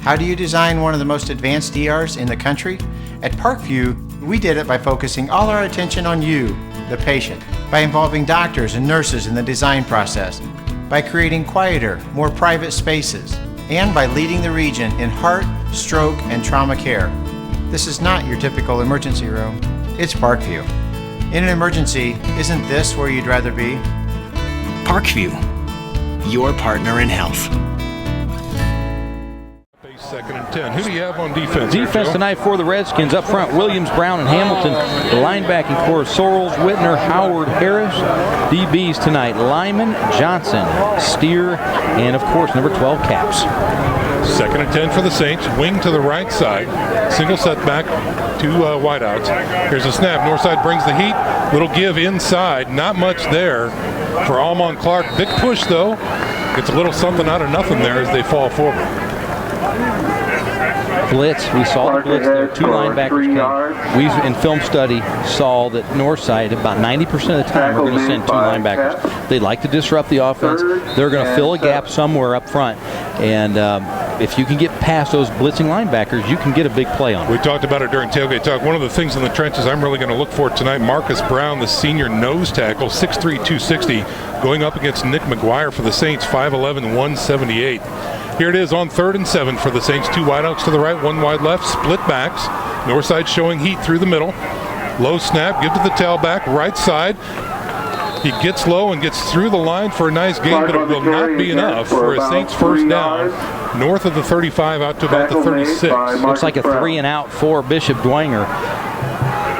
How do you design one of the most advanced ERs in the country? At Parkview, we did it by focusing all our attention on you, the patient, by involving doctors and nurses in the design process, by creating quieter, more private spaces, and by leading the region in heart, stroke, and trauma care. This is not your typical emergency room. It's Parkview. In an emergency, isn't this where you'd rather be? Parkview, your partner in health. Second and 10. Who do you have on defense? Defense tonight for the Redskins. Up front, Williams, Brown, and Hamilton. The linebacking core, Sorrells, Whitner, Howard, Harris. DBs tonight, Lyman, Johnson, Steer, and of course, number 12, Caps. Second and 10 for the Saints. Wing to the right side. Single setback, two wideouts. Here's a snap. Northside brings the heat. Little give inside. Not much there for Almond Clark. Big push, though. Gets a little something out of nothing there as they fall forward. Blitz, we saw the blitz there. Two linebackers came. We, in film study, saw that Northside, about 90% of the time, are going to send two linebackers. They like to disrupt the offense. They're going to fill a gap somewhere up front. And if you can get past those blitzing linebackers, you can get a big play on them. We talked about it during tailgate talk. One of the things in the trenches I'm really going to look for tonight, Marcus Brown, the senior nose tackle, 6'3", 260, going up against Nick McGuire for the Saints, 5'11", 178. Here it is on 3rd and 7 for the Saints. Two wideouts to the right, one wide left, split backs. Northside showing heat through the middle. Low snap, give to the tailback, right side. He gets low and gets through the line for a nice gain, but it will not be enough for a Saints first down. North of the 35 out to about the 36. Looks like a 3-and-out for Bishop Dwenger.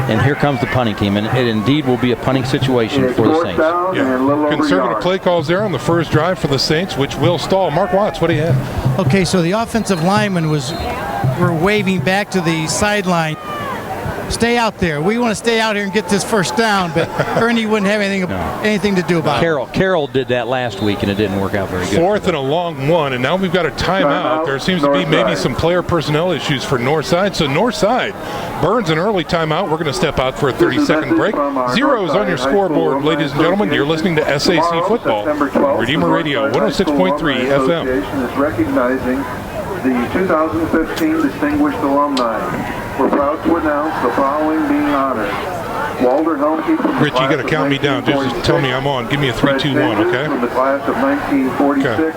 And here comes the punting team, and it indeed will be a punting situation for the Saints. Yeah. Conservative play calls there on the first drive for the Saints, which will stall. Mark Watts, what do you have? Okay, so the offensive linemen were waving back to the sideline. Stay out there. We want to stay out here and get this first down, but Ernie wouldn't have anything to do about it. Carroll did that last week, and it didn't work out very good. 4th and a long one, and now we've got a timeout. There seems to be maybe some player personnel issues for Northside. So Northside burns an early timeout. We're going to step out for a 30-second break. Zeros on your scoreboard, ladies and gentlemen. You're listening to SAC Football, Redeemer Radio, 106.3 FM. Is recognizing the 2015 Distinguished Alumni. We're proud to announce the following being honored. Walter Helmke. Rich, you got to count me down. Just tell me I'm on. Give me a 3, 2, 1, okay? From the class of 1946. Okay.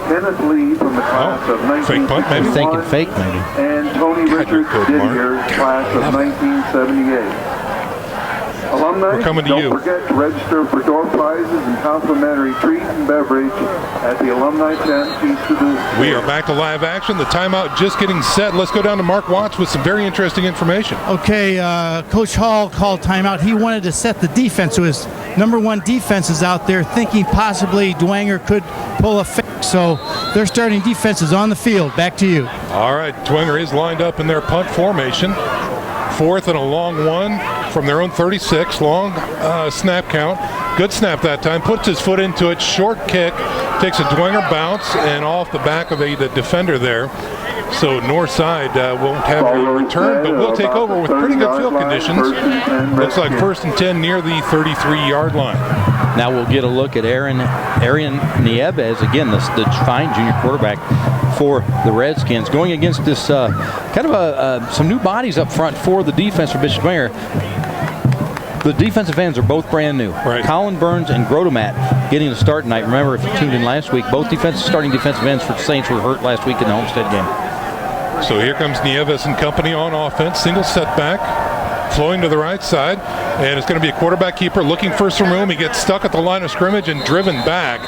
Kenneth Lee from the class of 1961. Fake punt, maybe? Thinking fake, maybe. And Tony Richards Didier, class of 1978. Alumni, we're coming to don't you. forget to register for door prizes and complimentary treat and beverage at the Alumni Tent east of the... We are back to live action. The timeout just getting set. Let's go down to Mark Watts with some very interesting information. Okay, Coach Hall called timeout. He wanted to set the defense. So his number one defense is out there thinking possibly Dwenger could pull a fake. So their starting defense is on the field. Back to you. All right, Dwenger is lined up in their punt formation. 4th and a long one from their own 36. Long snap count. Good snap that time. Puts his foot into it. Short kick. Takes a Dwenger bounce and off the back of the defender there. So Northside won't have a return, but we'll take over with pretty good field conditions. Looks like 1st and 10 near the 33-yard line. Now we'll get a look at Aaron Nieves, again, the fine junior quarterback for the Redskins, going against this kind of some new bodies up front for the defense for Bishop Dwenger. The defensive ends are both brand new. Right. Colin Burns and Grotomat getting the start tonight. Remember, if you tuned in last week, both starting defensive ends for the Saints were hurt last week in the Homestead game. So here comes Nieves and company on offense. Single setback, flowing to the right side, and it's going to be a quarterback keeper looking for some room. He gets stuck at the line of scrimmage and driven back.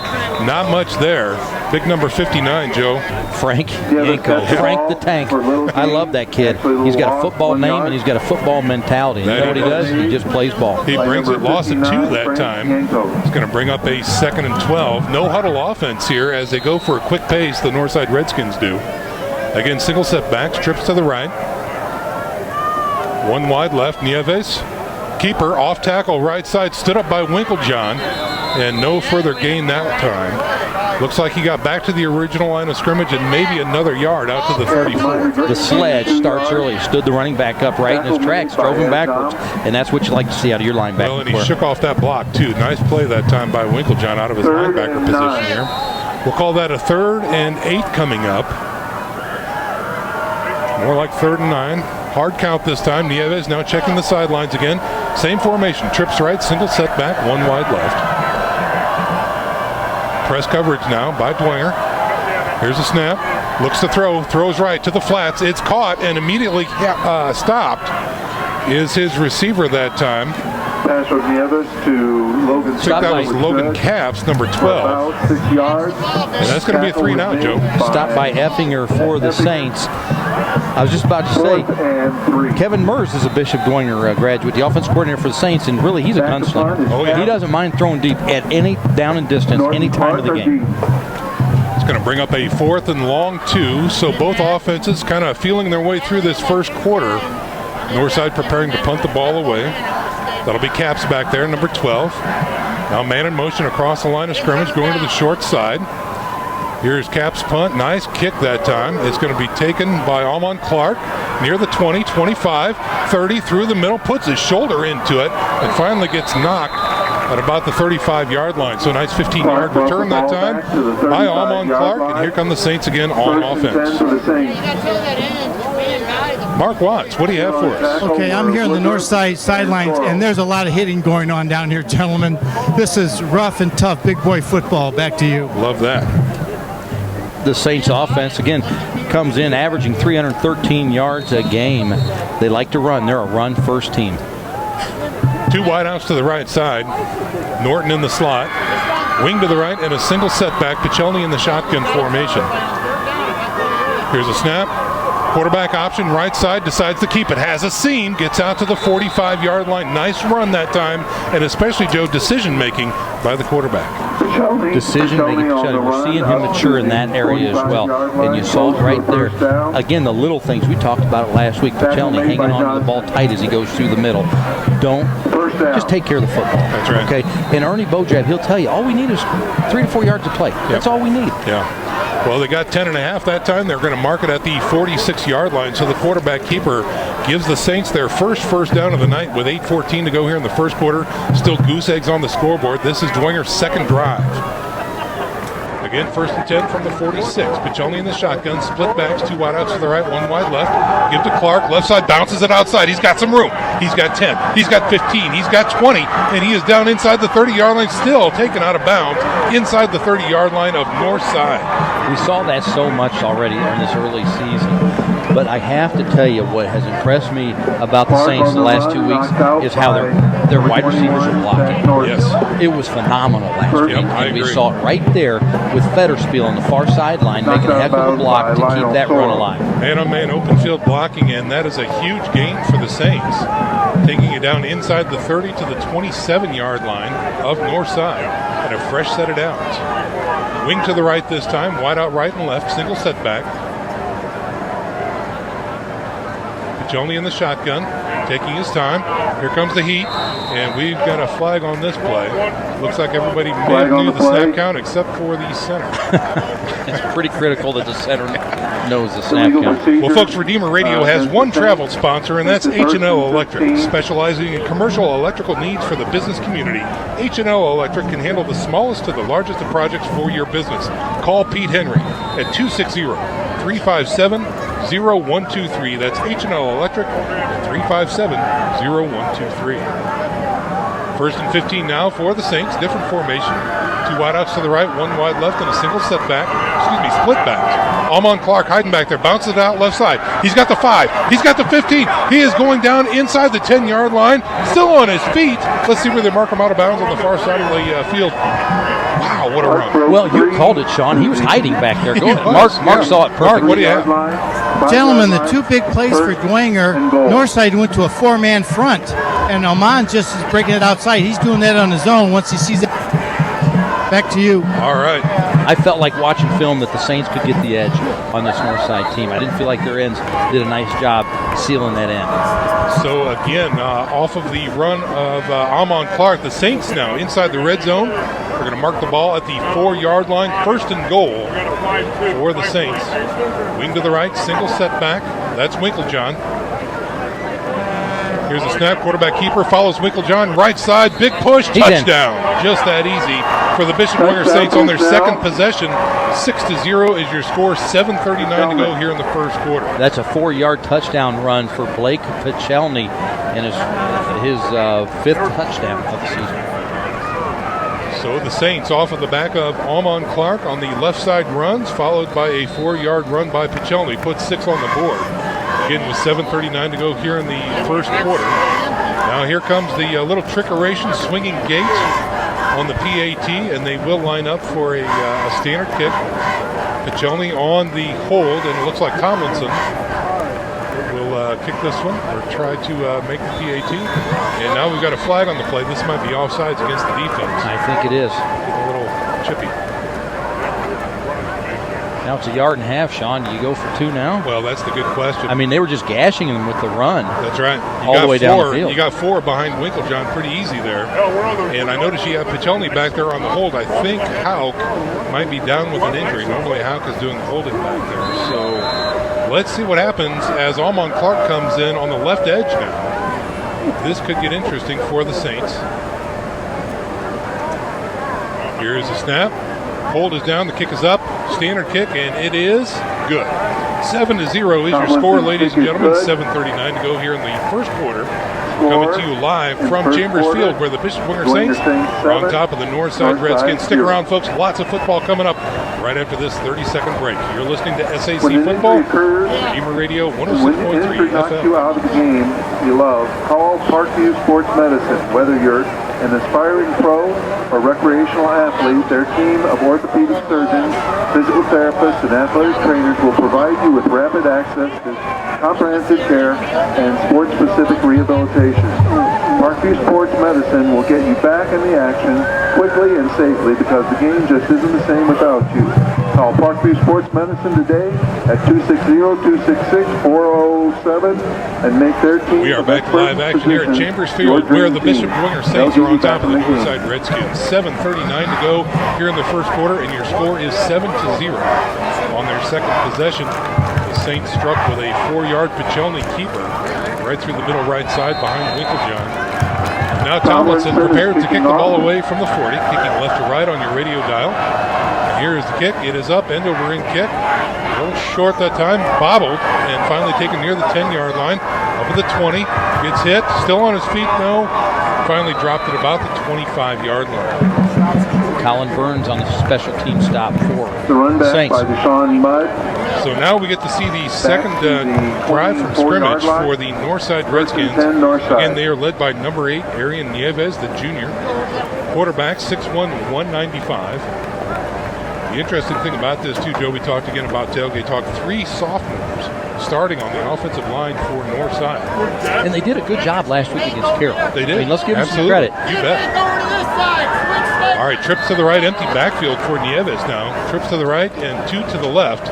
Not much there. Big number 59, Joe. Frank Yanko. Frank the Tank. I love that kid. He's got a football name and he's got a football mentality. You know what he does? He just plays ball. He brings it. Lost it 2 that time. It's going to bring up a 2nd and 12. No huddle offense here as they go for a quick pace. The Northside Redskins do. Again, single setbacks, trips to the right. One wide left, Nieves. Keeper, off tackle, right side, stood up by Winklejohn, and no further gain that time. Looks like he got back to the original line of scrimmage and maybe another yard out to the 34. The sledge starts early, stood the running back up right in his tracks, drove him backwards, and that's what you like to see out of your linebacker. Well, and he shook off that block, too. Nice play that time by Winklejohn out of his linebacker position here. We'll call that a 3rd and 8 coming up. More like 3rd and 9. Hard count this time. Nieves now checking the sidelines again. Same formation. Trips right, single setback, 1 wide left. Press coverage now by Dwenger. Here's a snap. Looks to throw. Throws right to the flats. It's caught and immediately stopped. Is his receiver that time. Pass from Nieves to Logan. I think that was Logan Capps, number 12. About 6 yards. And that's going to be a 3 now, Joe. Stopped by Effinger for the Saints. I was just about to say, Kevin Mers is a Bishop Dwenger graduate, the offensive coordinator for the Saints, and really he's a gunslinger. Oh, yeah. He doesn't mind throwing deep at any down and distance, any time of the game. It's going to bring up a 4th and long 2, so both offenses kind of feeling their way through this first quarter. Northside preparing to punt the ball away. That'll be Capps back there, number 12. Now man in motion across the line of scrimmage, going to the short side. Here's Capps' punt. Nice kick that time. It's going to be taken by Almon Clark near the 20, 25, 30, through the middle, puts his shoulder into it, and finally gets knocked at about the 35-yard line. So a nice 15-yard return that time by Almon Clark, and here come the Saints again on offense. Mark Watts, what do you have for us? Okay, I'm here on the north side sidelines, and there's a lot of hitting going on down here, gentlemen. This is rough and tough big boy football. Back to you. Love that. The Saints offense, again, comes in averaging 313 yards a game. They like to run. They're a run-first team. 2 wideouts to the right side. Norton in the slot. Wing to the right and a single setback. Pichelny in the shotgun formation. Here's a snap. Quarterback option, right side, decides to keep it. Has a seam, gets out to the 45-yard line. Nice run that time, and especially, Joe, decision-making by the quarterback. Decision-making, we're seeing him mature in that area as well, and you saw it right there. Again, the little things, we talked about it last week. Pichelny hanging on to the ball tight as he goes through the middle. Don't just take care of the football. That's right. Okay, and Ernie Bojab, he'll tell you, all we need is 3 to 4 yards to play. That's all we need. Yeah. Well, they got 10.5 that time. They're going to mark it at the 46-yard line. So the quarterback keeper gives the Saints their first down of the night with 8:14 to go here in the first quarter. Still goose eggs on the scoreboard. This is Dwenger's second drive. Again, 1st and 10 from the 46. Pichelny in the shotgun. Split backs, 2 wideouts to the right, 1 wide left. Give to Clark. Left side, bounces it outside. He's got some room. He's got 10. He's got 15. He's got 20. And he is down inside the 30-yard line, still taken out of bounds inside the 30-yard line of Northside. We saw that so much already in this early season. But I have to tell you, what has impressed me about the Saints the last 2 weeks is how their wide receivers are blocking. Yes. It was phenomenal last week. I And we agree. saw it right there with Fetterspiel on the far sideline making a heck of a block to keep that run alive. Man-on-man open field blocking, and that is a huge gain for the Saints. Taking it down inside the 30 to the 27-yard line of Northside, and a fresh set of downs. Wing to the right this time, wide out right and left, single setback. Pichelny in the shotgun, taking his time. Here comes the heat, and we've got a flag on this play. Looks like everybody may have knew the snap count except for the center. It's pretty critical that the center knows the snap count. Well, folks, Redeemer Radio has one travel sponsor, and that's H&L Electric. Specializing in commercial electrical needs for the business community, H&L Electric can handle the smallest to the largest of projects for your business. Call Pete Henry at 260-357-0123. That's H&L Electric at 357-0123. 1st and 15 now for the Saints. Different formation. 2 wideouts to the right, 1 wide left, and a single setback. Split back. Almon Clark hiding back there. Bounces it out left side. He's got the 5. He's got the 15. He is going down inside the 10-yard line. Still on his feet. Let's see where they mark him out of bounds on the far side of the field. Wow, what a run. Well, you called it, Sean. He was hiding back there. Go ahead. Mark saw it perfectly. Mark, what do you have? Gentlemen, the 2 big plays for Dwenger, Northside went to a 4-man front, and Almon just is breaking it outside. He's doing that on his own once he sees it. Back to you. All right. I felt like watching film that the Saints could get the edge on this Northside team. I didn't feel like their ends did a nice job sealing that end. So again, off of the run of Almon Clark, the Saints now inside the red zone. They're going to mark the ball at the 4-yard line. 1st and goal for the Saints. Wing to the right, single setback. That's Winklejohn. Here's a snap. Quarterback keeper follows Winklejohn. Right side. Big push. Touchdown. Just that easy for the Bishop Dwenger Saints on their second possession. 6-0 is your score. 7:39 to go here in the first quarter. That's a 4-yard touchdown run for Blake Pichelny and his fifth touchdown of the season. So the Saints off of the back of Almon Clark on the left side runs, followed by a 4-yard run by Pichelny. Put 6 on the board. Again, with 7:39 to go here in the first quarter. Now here comes the little trickeration, swinging gate on the PAT, and they will line up for a standard kick. Pichelny on the hold, and it looks like Tomlinson will kick this one or try to make the PAT. And now we've got a flag on the play. This might be offsides against the defense. I think it is. Getting a little chippy. Now it's a 1.5 yards, Sean. Do you go for 2 now? Well, that's the good question. I mean, they were just gashing them with the run. That's right. All the way down the field. You got 4 behind Winklejohn, pretty easy there. And I noticed you have Pichelny back there on the hold. I think Hauk might be down with an injury. Normally Hauk is doing the holding back there. So let's see what happens as Almon Clark comes in on the left edge now. This could get interesting for the Saints. Here's a snap. Hold is down. The kick is up. Standard kick, and it is good. 7-0 is your score, ladies and gentlemen. 7:39 to go here in the first quarter. Coming to you live from Chambers Field, where the Bishop Dwenger Saints are on top of the Northside Redskins. Stick around, folks. Lots of football coming up right after this 30-second break. You're listening to SAC Football, Gamer Radio 106.3 knock FM. you out of the game you love, call Parkview Sports Medicine. Whether you're an aspiring pro or recreational athlete, their team of orthopedic surgeons, physical therapists, and athletic trainers will provide you with rapid access to comprehensive care and sport-specific rehabilitation. Parkview Sports Medicine will get you back in the action quickly and safely because the game just isn't the same without you. Call Parkview Sports Medicine today at 260-266-4007 and make their team. We are back live action here at Chambers Field, where the Bishop Dwenger Saints are on top of the Northside Redskins. 7:39 to go here in the first quarter, and your score is 7-0. On their second possession, the Saints struck with a 4-yard Pichelny keeper right through the middle right side behind Winklejohn. Now Tomlinson prepared to kick the ball away from the 40, kicking left to right on your radio dial. Here is the kick. It is up, end over end kick. A little short that time, bobbled, and finally taken near the 10-yard line. Up at the 20, gets hit, still on his feet, no. Finally dropped at about the 25-yard line. Colin Burns on the special team stop for the run back Saints. by Deshaun Mudd. So now we get to see the second drive from scrimmage for the Northside Redskins. Again, they are led by number 8, Arian Nieves, the junior. Quarterback, 6'1", 195. The interesting thing about this, too, Joe, we talked again about tailgate talk, 3 sophomores starting on the offensive line for Northside. And they did a good job last week against Carroll. They did. I mean, let's give them some Absolutely. credit. You bet. All right, trips to the right, empty backfield for Nieves now. Trips to the right and 2 to the left.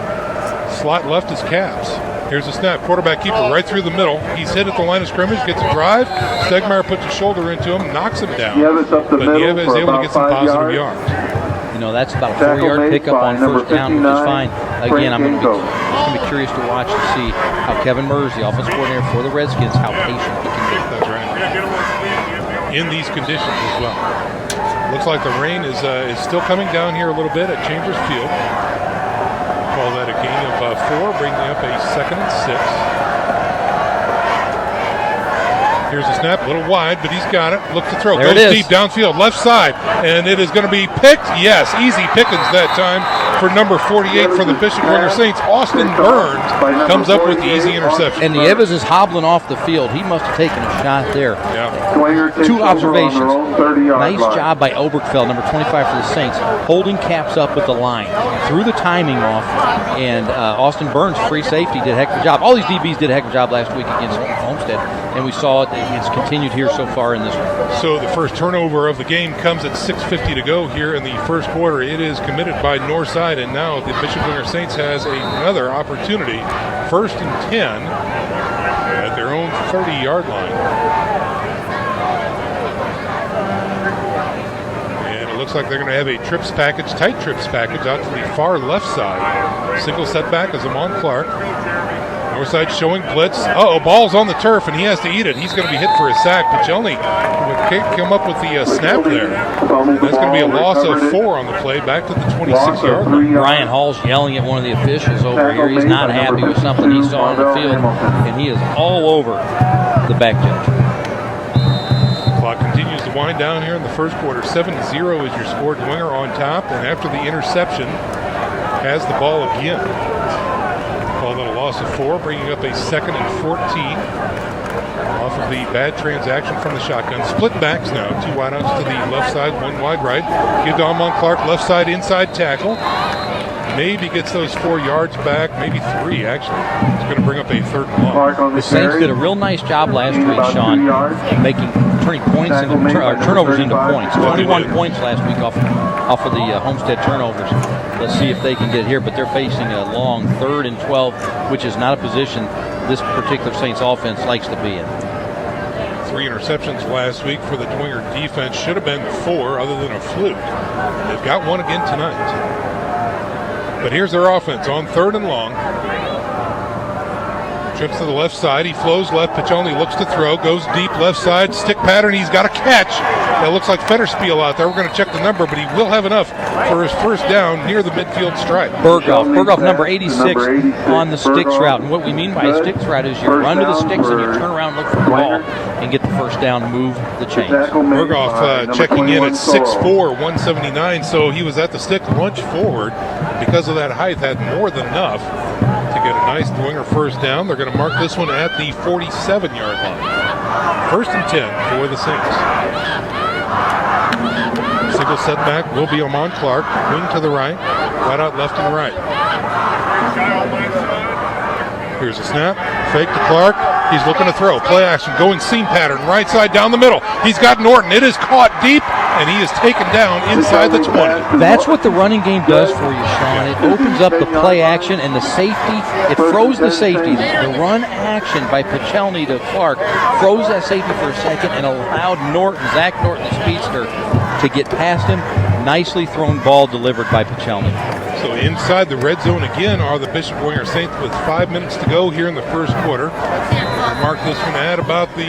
Slot left is Caps. Here's a snap. Quarterback keeper right through the middle. He's hit at the line of scrimmage, gets a drive. Stegmeyer puts a shoulder into him, knocks him down. Nieves up the middle Nieves for able to about get some 5 positive yards. yards. You know, that's about a Tackle 4-yard made pickup by on number first down, which is 59, fine. Again, I'm going to be curious to watch to see how Kevin Mers, the offensive coordinator for the Redskins, how patient he can be. That's right. In these conditions as well. Looks like the rain is still coming down here a little bit at Chambers Field. Call that a gain of 4, bringing up a 2nd and 6. Here's a snap, a little wide, but he's got it. Look to throw. There Goes it is. deep downfield, left side, and it is going to be picked. Yes, easy pickings that time for number 48 for the Bishop Dwenger Saints. Austin Burns comes up with the easy interception. And Nieves is hobbling off the field. He must have taken a shot there. Yeah. 2 observations. Nice job by Oberkfell, number 25 for the Saints, holding Caps up at the line. Threw the timing off, and Austin Burns, free safety, did a heck of a job. All these DBs did a heck of a job last week against Homestead, and we saw it. It's continued here so far in this one. So the first turnover of the game comes at 6:50 to go here in the first quarter. It is committed by Northside, and now the Bishop Dwenger Saints has another opportunity. 1st and 10 at their own 30-yard line. And it looks like they're going to have a trips package, tight trips package out to the far left side. Single setback is Amon Clark. Northside showing blitz. Ball's on the turf, and he has to eat it. He's going to be hit for a sack. Pichelny would come up with the snap there. And that's going to be a loss of 4 on the play, back to the 26-yard line. Brian Hall's yelling at one of the officials over here. He's not happy with something he saw on the field, and he is all over the back judge. Clock continues to wind down here in the first quarter. 7-0 is your score. Dwenger on top, and after the interception, has the ball again. Call that a loss of 4, bringing up a 2nd and 14 off of the bad transaction from the shotgun. Split backs now. 2 wideouts to the left side, 1 wide right. Give to Amon Clark, left side inside tackle. Maybe gets those 4 yards back, maybe 3 actually. It's going to bring up a 3rd and long. The Saints did a real nice job last week, Sean, turning points into turnovers into points. 21 points last week off of the Homestead turnovers. Let's see if they can get here, but they're facing a long 3rd and 12, which is not a position this particular Saints offense likes to be in. 3 interceptions last week for the Dwenger defense. Should have been 4 other than a fluke. They've got 1 again tonight. But here's their offense on 3rd and long. Trips to the left side. He flows left. Pichelny looks to throw. Goes deep left side. Stick pattern. He's got a catch. That looks like Fetterspiel out there. We're going to check the number, but he will have enough for his first down near the midfield stripe. Berghoff number 86 on the sticks route. And what we mean by a sticks route is you run to the sticks and you turn around, look for the ball, and get the first down, move the chains. Berghoff checking in at 6'4", 179, so he was at the stick, lunge forward. Because of that height, had more than enough to get a nice Dwenger first down. They're going to mark this one at the 47-yard line. 1st and 10 for the Saints. Single setback will be Amon Clark. Wing to the right, right out left and right. Here's a snap. Fake to Clark. He's looking to throw. Play action. Going seam pattern. Right side down the middle. He's got Norton. It is caught deep, and he is taken down inside the 20. That's what the running game does for you, Sean. It opens up the play action and the safety. It froze the safety. The run action by Pichelny to Clark froze that safety for a second and allowed Zach Norton, the speedster, to get past him. Nicely thrown ball delivered by Pichelny. So inside the red zone again are the Bishop Dwenger Saints with 5 minutes to go here in the first quarter. We'll mark this one at about the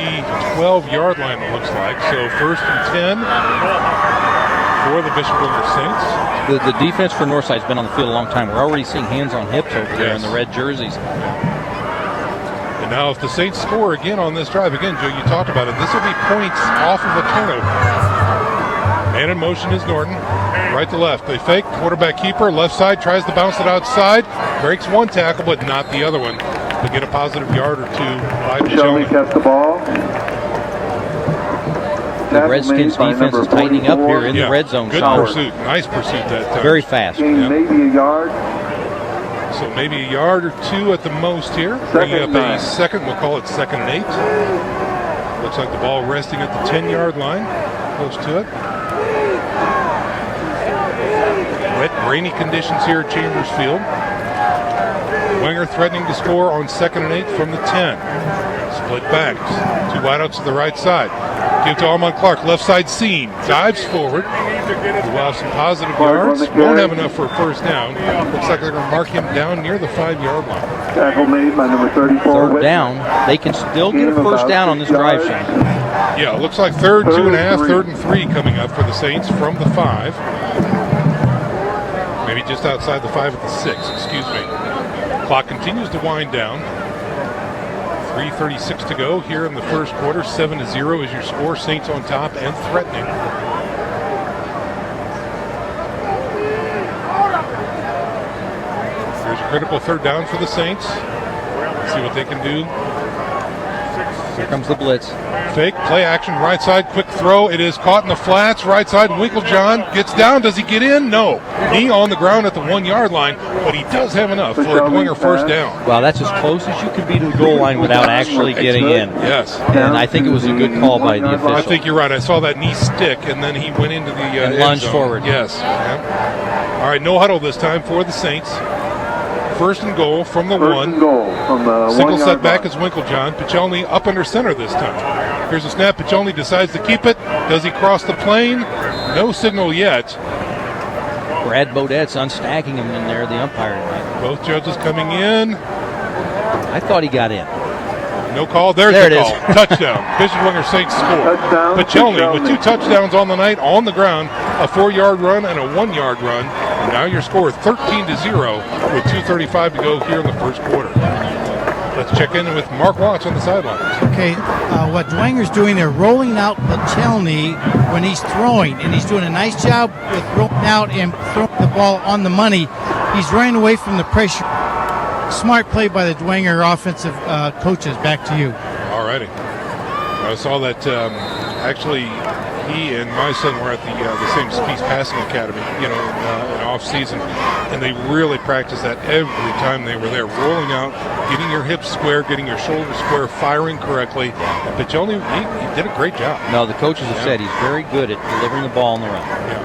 12-yard line, it looks like. So 1st and 10 for the Bishop Dwenger Saints. The defense for Northside's been on the field a long time. We're already seeing hands on hips over there in the red jerseys. And now if the Saints score again on this drive, again, Joe, you talked about it, this will be points off of a turnover. Man in motion is Norton. Right to left. They fake. Quarterback keeper. Left side. Tries to bounce it outside. Breaks one tackle, but not the other one. To get a positive yard or 2 by Pichelny. Kept the ball. The Redskins defense is tightening up here in the red zone. Good pursuit. Nice pursuit that time. Very fast. Maybe a yard. So maybe a yard or 2 at the most here. Bringing up a 2nd. We'll call it 2nd and 8. Looks like the ball resting at the 10-yard line. Close to it. Wet, rainy conditions here at Chambers Field. Dwenger threatening to score on 2nd and 8 from the 10. Split backs. 2 wideouts to the right side. Give to Amon Clark, left side seam. Dives forward. We'll have some positive yards. Won't have enough for a first down. Looks like they're going to mark him down near the 5-yard line. Tackle made by number 34. 3rd down. They can still get a first down on this drive, Shane. Yeah, it looks like 3rd, 2.5, 3rd and 3 coming up for the Saints from the 5. Maybe just outside the 5 at the 6, excuse me. Clock continues to wind down. 3:36 to go here in the first quarter. 7-0 is your score. Saints on top and threatening. Here's a critical 3rd down for the Saints. Let's see what they can do. Here comes the blitz. Fake, play action, right side, quick throw. It is caught in the flats, right side. Winklejohn gets down. Does he get in? No. Knee on the ground at the 1-yard line, but he does have enough for a Dwenger first down. Well, that's as close as you can be to the goal line without actually getting in. Yes. And I think it was a good call by the official. I think you're right. I saw that knee stick, and then he went into the and lunged forward. Yes. Yeah. All right, no huddle this time for the Saints. 1st and goal from the 1. Single setback is Winklejohn. Pichelny up under center this time. Here's a snap. Pichelny decides to keep it. Does he cross the plane? No signal yet. Brad Bodette's unstacking him in there, the umpire tonight. Both judges coming in. I thought he got in. No call. There's There the it call. is. Touchdown. Bishop Dwenger Saints score. Touchdown, Pichelny with Pichelny. 2 touchdowns on the night on the ground, a 4-yard run and a 1-yard run. And now your score 13-0 with 2:35 to go here in the first quarter. Let's check in with Mark Watts on the sidelines. Okay, what Dwenger's doing, they're rolling out Pichelny when he's throwing, and he's doing a nice job with rolling out and throwing the ball on the money. He's running away from the pressure. Smart play by the Dwenger offensive coaches. Back to you. All righty. I saw that actually he and my son were at the same Peace Passing Academy, in off-season, and they really practiced that every time they were there, rolling out, getting your hips square, getting your shoulders square, firing correctly. And Pichelny, he did a great job. No, the coaches have said he's very good at delivering the ball on the run. Yeah.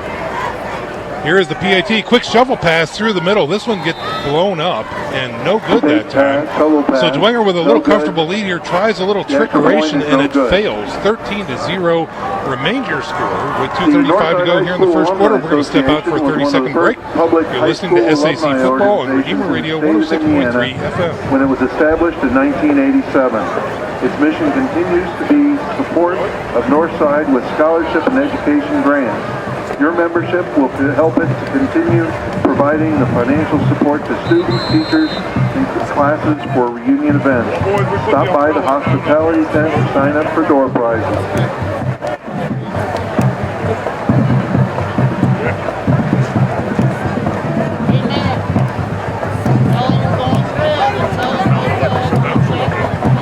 Here is the PAT. Quick shovel pass through the middle. This one gets blown up and no good that time. So Dwenger with a little comfortable lead here tries a little trickeration and it fails. 13-0 remains your score with 2:35 to go here in the first quarter. We're going to step out for a 30-second break. You're listening to SAC Football on Redeemer Radio 106.3 FM. When it was established in 1987. Its mission continues to be support of Northside with scholarship and education grants. Your membership will help it to continue providing the financial support to students, teachers, and classes for reunion events. Stop by the hospitality tent and sign up for door prizes.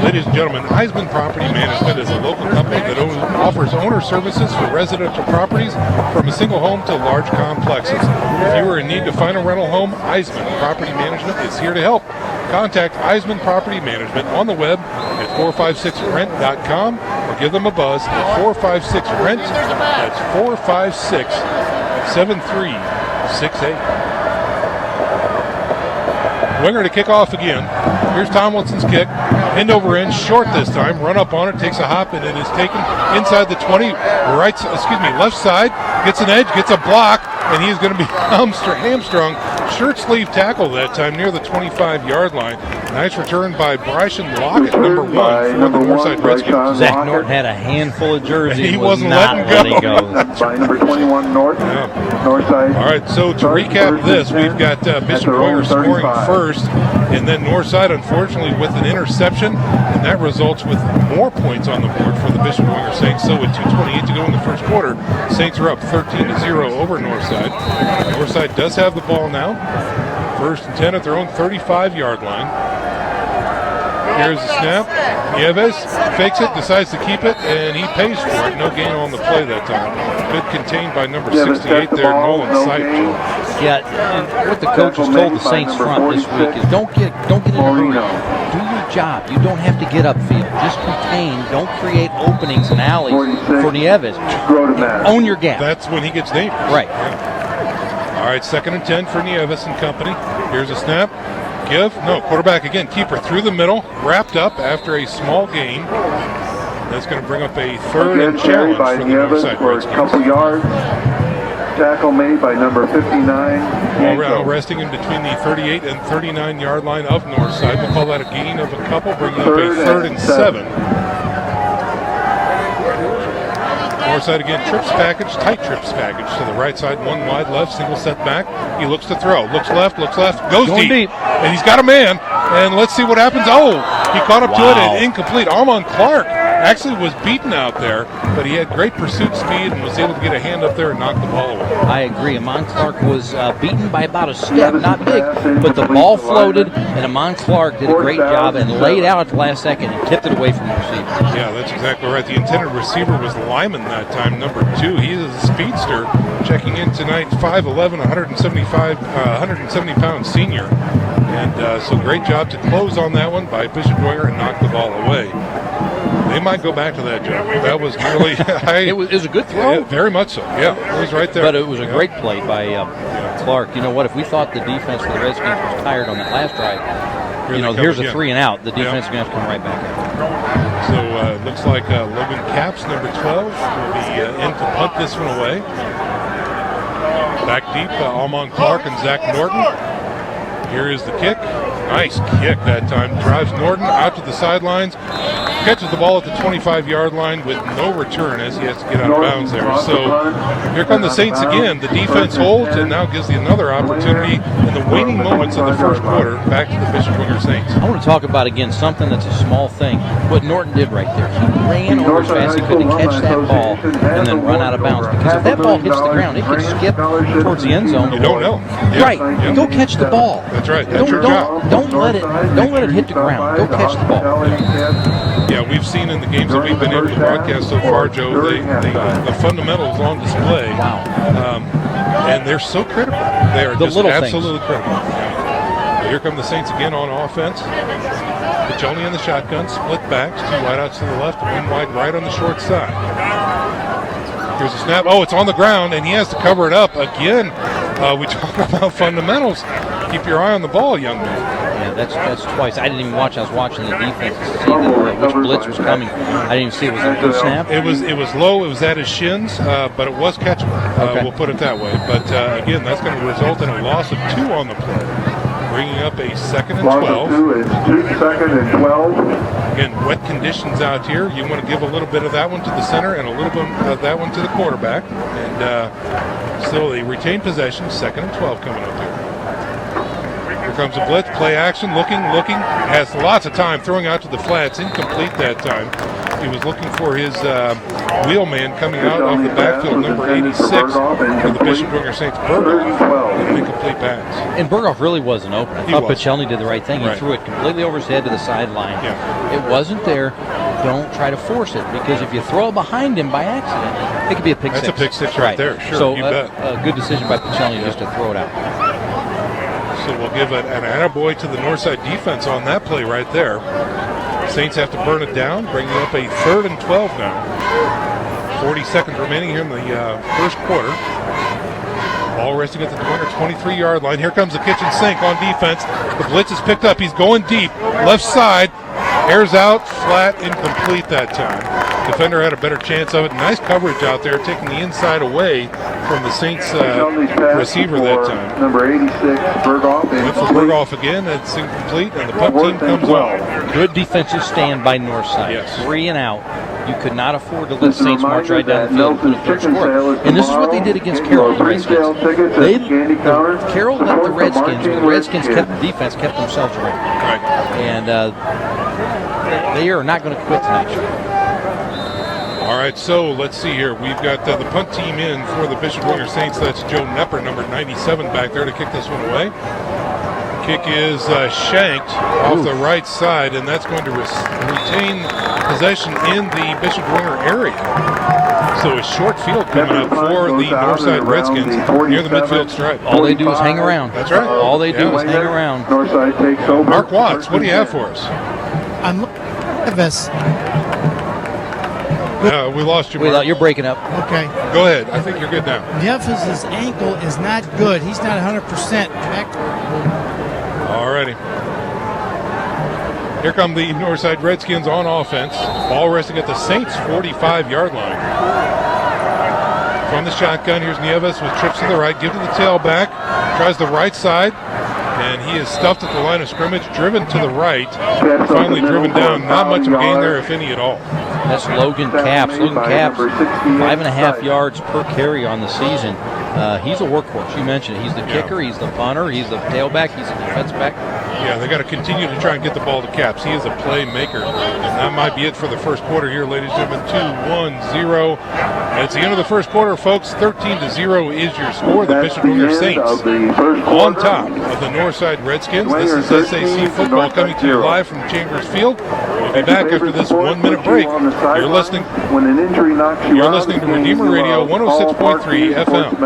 Ladies and gentlemen, Eisman Property Management is a local company that offers owner services for residential properties from a single home to large complexes. If you are in need to find a rental home, Eisman Property Management is here to help. Contact Eisman Property Management on the web at 456rent.com or give them a buzz at 456-RENT. That's 456-7368. Dwenger to kick off again. Here's Tomlinson's kick. End over end, short this time. Run up on it, takes a hop, and it is taken inside the 20. Left side. Gets an edge, gets a block, and he's going to be hamstrung. Shirt sleeve tackle that time near the 25-yard line. Nice return by Bryson Lockett, number 1 for the Northside Redskins. Zach Norton had a handful of jerseys. He wasn't letting go. By number 21, Northside. All right, so to recap this, we've got Bishop Dwenger scoring first, and then Northside, unfortunately, with an interception, and that results with more points on the board for the Bishop Dwenger Saints. So with 2:28 to go in the first quarter, Saints are up 13-0 over Northside. Northside does have the ball now. First and 10 at their own 35-yard line. Here's the snap. Nieves fakes it, decides to keep it, and he pays for it. No gain on the play that time. Good contained by number 68 there, Nolan Sight. Yeah, and what the coaches told the Saints front this week is don't get in a hurry. Do your job. You don't have to get upfield. Just contain. Don't create openings and alleys for Nieves. Own your gap. That's when he gets dangerous. Right. Yeah. All right, 2nd and 10 for Nieves and company. Here's a snap. Quarterback again. Keeper through the middle. Wrapped up after a small gain. That's going to bring up a 3rd and challenge for the Northside for a Redskins. couple yards. Tackle made by number 59. All resting in between the 38 and 39-yard line of Northside. We'll call that a gain of a couple, bringing up a 3rd and 7. Northside again, tight trips package to the right side, 1 wide left, single set back. He looks to throw, looks left, goes deep, and he's got a man. And let's see what happens. Oh, he caught up to it and incomplete. Armand Clark actually was beaten out there, but he had great pursuit speed and was able to get a hand up there and knock the ball away. I agree. Amon Clark was beaten by about a step, not big, but the ball floated, and Amon Clark did a great job and laid out at the last second and tipped it away from the receiver. Yeah, that's exactly right. The intended receiver was Lyman that time, number 2. He is a speedster, checking in tonight, 5'11", 170-pound senior. And so great job to close on that one by Bishop Dwenger and knock the ball away. They might go back to that job. That was really it was a good throw. Yeah, very much so. Yeah, it was right there. But it was a great play by Clark. You know what? If we thought the defense for the Redskins was tired on that last drive, here's a 3 and out. The defense is going to have to come right back out. So it looks like Logan Capps, number 12, will be in to punt this one away. Back deep, Almon Clark and Zach Norton. Here is the kick. Nice kick that time. Drives Norton out to the sidelines. Catches the ball at the 25-yard line with no return as he has to get out of bounds there. So here come the Saints again. The defense holds and now gives you another opportunity in the waning moments of the first quarter back to the Bishop Dwenger Saints. I want to talk about, again, something that's a small thing. What Norton did right there. He ran over as fast as he could to catch that ball and then run out of bounds. Because if that ball hits the ground, it could skip towards the end zone. You don't know. Yeah. Right. Yeah. Go catch the ball. That's right. That's your job. Don't let it hit the ground. Go catch the ball. Yeah, we've seen in the games that we've been able to broadcast so far, Joe, the fundamentals on display. Wow. And they're so critical. They are just absolutely critical. Yeah. Here come the Saints again on offense. Mahoney in the shotgun, split backs, 2 wideouts to the left, 1 wide right on the short side. Here's a snap. Oh, it's on the ground, and he has to cover it up again. We talk about fundamentals. Keep your eye on the ball, young man. Yeah, that's twice. I didn't even watch. I was watching the defense to see which blitz was coming. I didn't even see it. Was it a good snap? It was low. It was at his shins, but it was catchable. Okay. We'll put it that way. But again, that's going to result in a loss of 2 on the play, bringing up a 2nd and 12. Loss of 2 is 2nd and 12. Again, wet conditions out here. You want to give a little bit of that one to the center and a little bit of that one to the quarterback. And still they retain possession. 2nd and 12 coming up here. Here comes a blitz, play action, looking, has lots of time, throwing out to the flats, incomplete that time. He was looking for his wheel man coming out of the backfield, number 86, for the Bishop Dwenger Saints, Berghoff, an incomplete pass. And Berghoff really wasn't open. I thought Pichelny did the right thing. He threw it completely over his head to the sideline. Yeah. It wasn't there. Don't try to force it, because if you throw it behind him by accident, it could be a pick six. That's a pick six right there, sure, so you bet. A good decision by Pichelny just to throw it out. So we'll give an attaboy to the Northside defense on that play right there. Saints have to burn it down, bringing up a 3rd and 12 now. 40 seconds remaining here in the first quarter. Ball resting at the Dwenger 23-yard line. Here comes the kitchen sink on defense. The blitz is picked up. He's going deep. Left side. Airs out. Flat. Incomplete that time. Defender had a better chance of it. Nice coverage out there, taking the inside away from the Saints receiver that time. Number 86, Berghoff. Went for Berghoff again. That's incomplete, and the punt team comes on. Good defensive stand by Northside. Yes. 3 and out. You could not afford to let Saints march right down the field and put a third score. And this is what they did against Carroll, the Redskins. Carroll let the Redskins kept the defense, kept themselves away. Right. And they are not going to quit tonight. All right, so let's see here. We've got the punt team in for the Bishop Dwenger Saints. That's Joe Nepper, number 97, back there to kick this one away. Kick is shanked off the right side, and that's going to retain possession in the Bishop Dwenger area. So a short field coming up for the Northside Redskins near the midfield stripe. All they do is hang around. That's right. All they do is hang around. Northside takes over. Mark Watts, what do you have for us? I'm looking at this. We lost you, Mark. You're breaking up. Okay. Go ahead. I think you're good now. Jeff's ankle is not good. He's not 100% back. All righty. Here come the Northside Redskins on offense. Ball resting at the Saints' 45-yard line. From the shotgun, here's Nieves with trips to the right. Give to the tailback. Tries the right side. And he is stuffed at the line of scrimmage, driven to the right. Finally driven down. Not much of a gain there, if any at all. That's Logan Capps. Logan Capps, 5.5 yards per carry on the season. He's a workhorse. You mentioned it. He's the kicker, he's the punter, he's the tailback, he's the defense back. Yeah, they got to continue to try and get the ball to Capps. He is a playmaker. And that might be it for the first quarter here, ladies and gentlemen. 2-1-0. And it's the end of the first quarter, folks. 13-0 is your score. The Bishop Dwenger Saints on top of the Northside Redskins. This is SAC football coming to you live from Chambers Field. We'll be back after this 1-minute break. You're listening to Redeemer Radio 106.3 FM.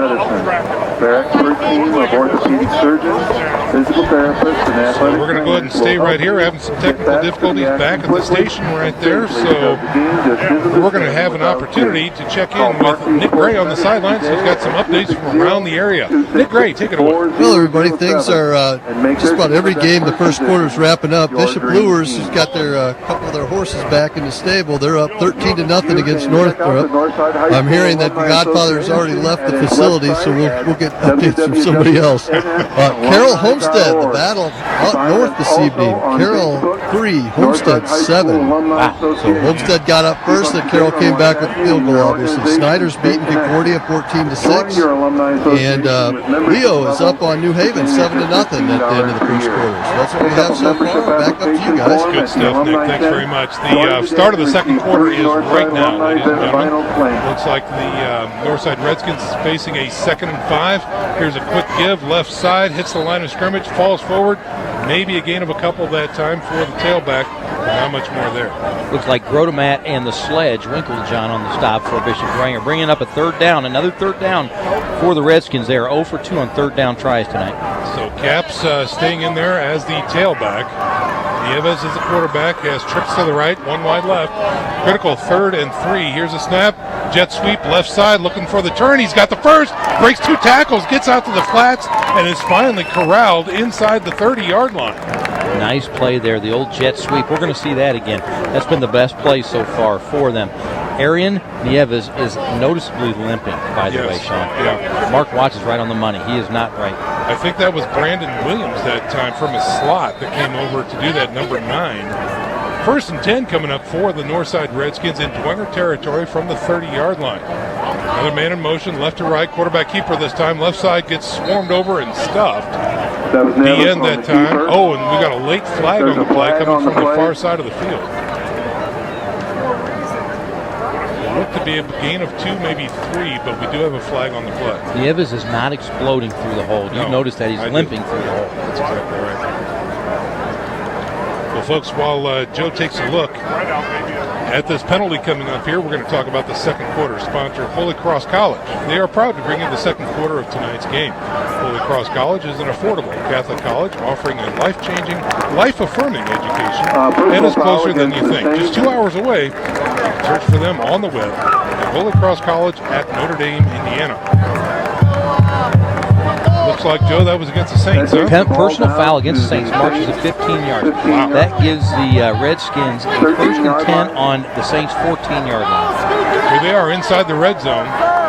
Their expert team of orthopedic surgeons, physical therapists, and athletic. So we're going to go ahead and stay right here. We're having some technical difficulties back at the station right there. So we're going to have an opportunity to check in with Nick Gray on the sidelines. He's got some updates from around the area. Nick Gray, take it away. Well, everybody, things are just about every game. The first quarter is wrapping up. Bishop Brewers has got their couple of their horses back in the stable. They're up 13-0 against Northrop. I'm hearing that the Godfather's already left the facility, so we'll get updates from somebody else. Carroll Homestead, the battle up north this evening. Carroll 3, Homestead 7. Wow. So Homestead got up first, and Carroll came back with a field goal, obviously. Snyder's beaten Concordia 14-6. And Leo is up on New Haven 7-0 at the end of the first quarter. So that's what we have so far. Back up to you guys. Good stuff, Nick. Thanks very much. The start of the second quarter is right now, ladies and gentlemen. Looks like the Northside Redskins is facing a 2nd and 5. Here's a quick give, left side, hits the line of scrimmage, falls forward. Maybe a gain of a couple that time for the tailback, but not much more there. Looks like Grotemat and the sledge, Winklejohn on the stop for Bishop Dwenger, bringing up a 3rd down, another 3rd down for the Redskins. They are 0 for 2 on 3rd down tries tonight. So Caps staying in there as the tailback. Nieves is the quarterback, has trips to the right, one wide left. Critical 3rd and 3. Here's a snap, jet sweep, left side, looking for the turn. He's got the first, breaks 2 tackles, gets out to the flats, and is finally corralled inside the 30-yard line. Nice play there, the old jet sweep. We're going to see that again. That's been the best play so far for them. Arian Nieves is noticeably limping, by the way, Sean. Yeah. Mark Watts is right on the money. He is not right. I think that was Brandon Williams that time from his slot that came over to do that, number 9. 1st and 10 coming up for the Northside Redskins in Dwenger territory from the 30-yard line. Another man in motion, left to right, quarterback keeper this time. Left side gets swarmed over and stuffed. The end that time. Oh, and we got a late flag on the play coming from the far side of the field. It looked to be a gain of 2, maybe 3, but we do have a flag on the play. Nieves is not exploding through the hole. You've noticed that he's limping through the hole. That's exactly right. Well, folks, while Joe takes a look at this penalty coming up here, we're going to talk about the second quarter. Sponsor Holy Cross College. They are proud to bring you the second quarter of tonight's game. Holy Cross College is an affordable Catholic college offering a life-changing, life-affirming education and is closer than you think. Just 2 hours away. Search for them on the web at Holy Cross College at Notre Dame, Indiana. Looks like, Joe, that was against the Saints, huh? Personal foul against the Saints, marches at 15 yards. Wow. That gives the Redskins a 1st and 10 on the Saints' 14-yard line. Here they are inside the red zone.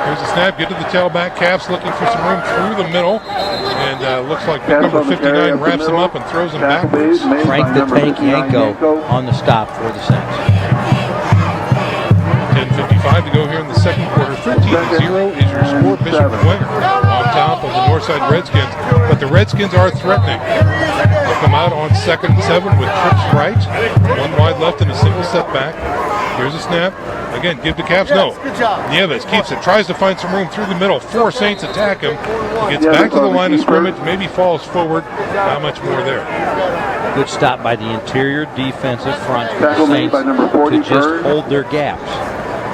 Here's a snap, get to the tailback. Caps looking for some room through the middle. And looks like number 59 wraps him up and throws him backwards. Frank the Tank Yanko on the stop for the Saints. 10:55 to go here in the second quarter. 13-0 is your score. Bishop Dwenger on top of the Northside Redskins. But the Redskins are threatening. They'll come out on 2nd and 7 with trips right. One wide left and a single setback. Here's a snap. Again, give the Caps. No. Nieves keeps it. Tries to find some room through the middle. 4 Saints attack him. He gets back to the line of scrimmage. Maybe falls forward. Not much more there. Good stop by the interior defensive front for the Saints to just hold their gaps.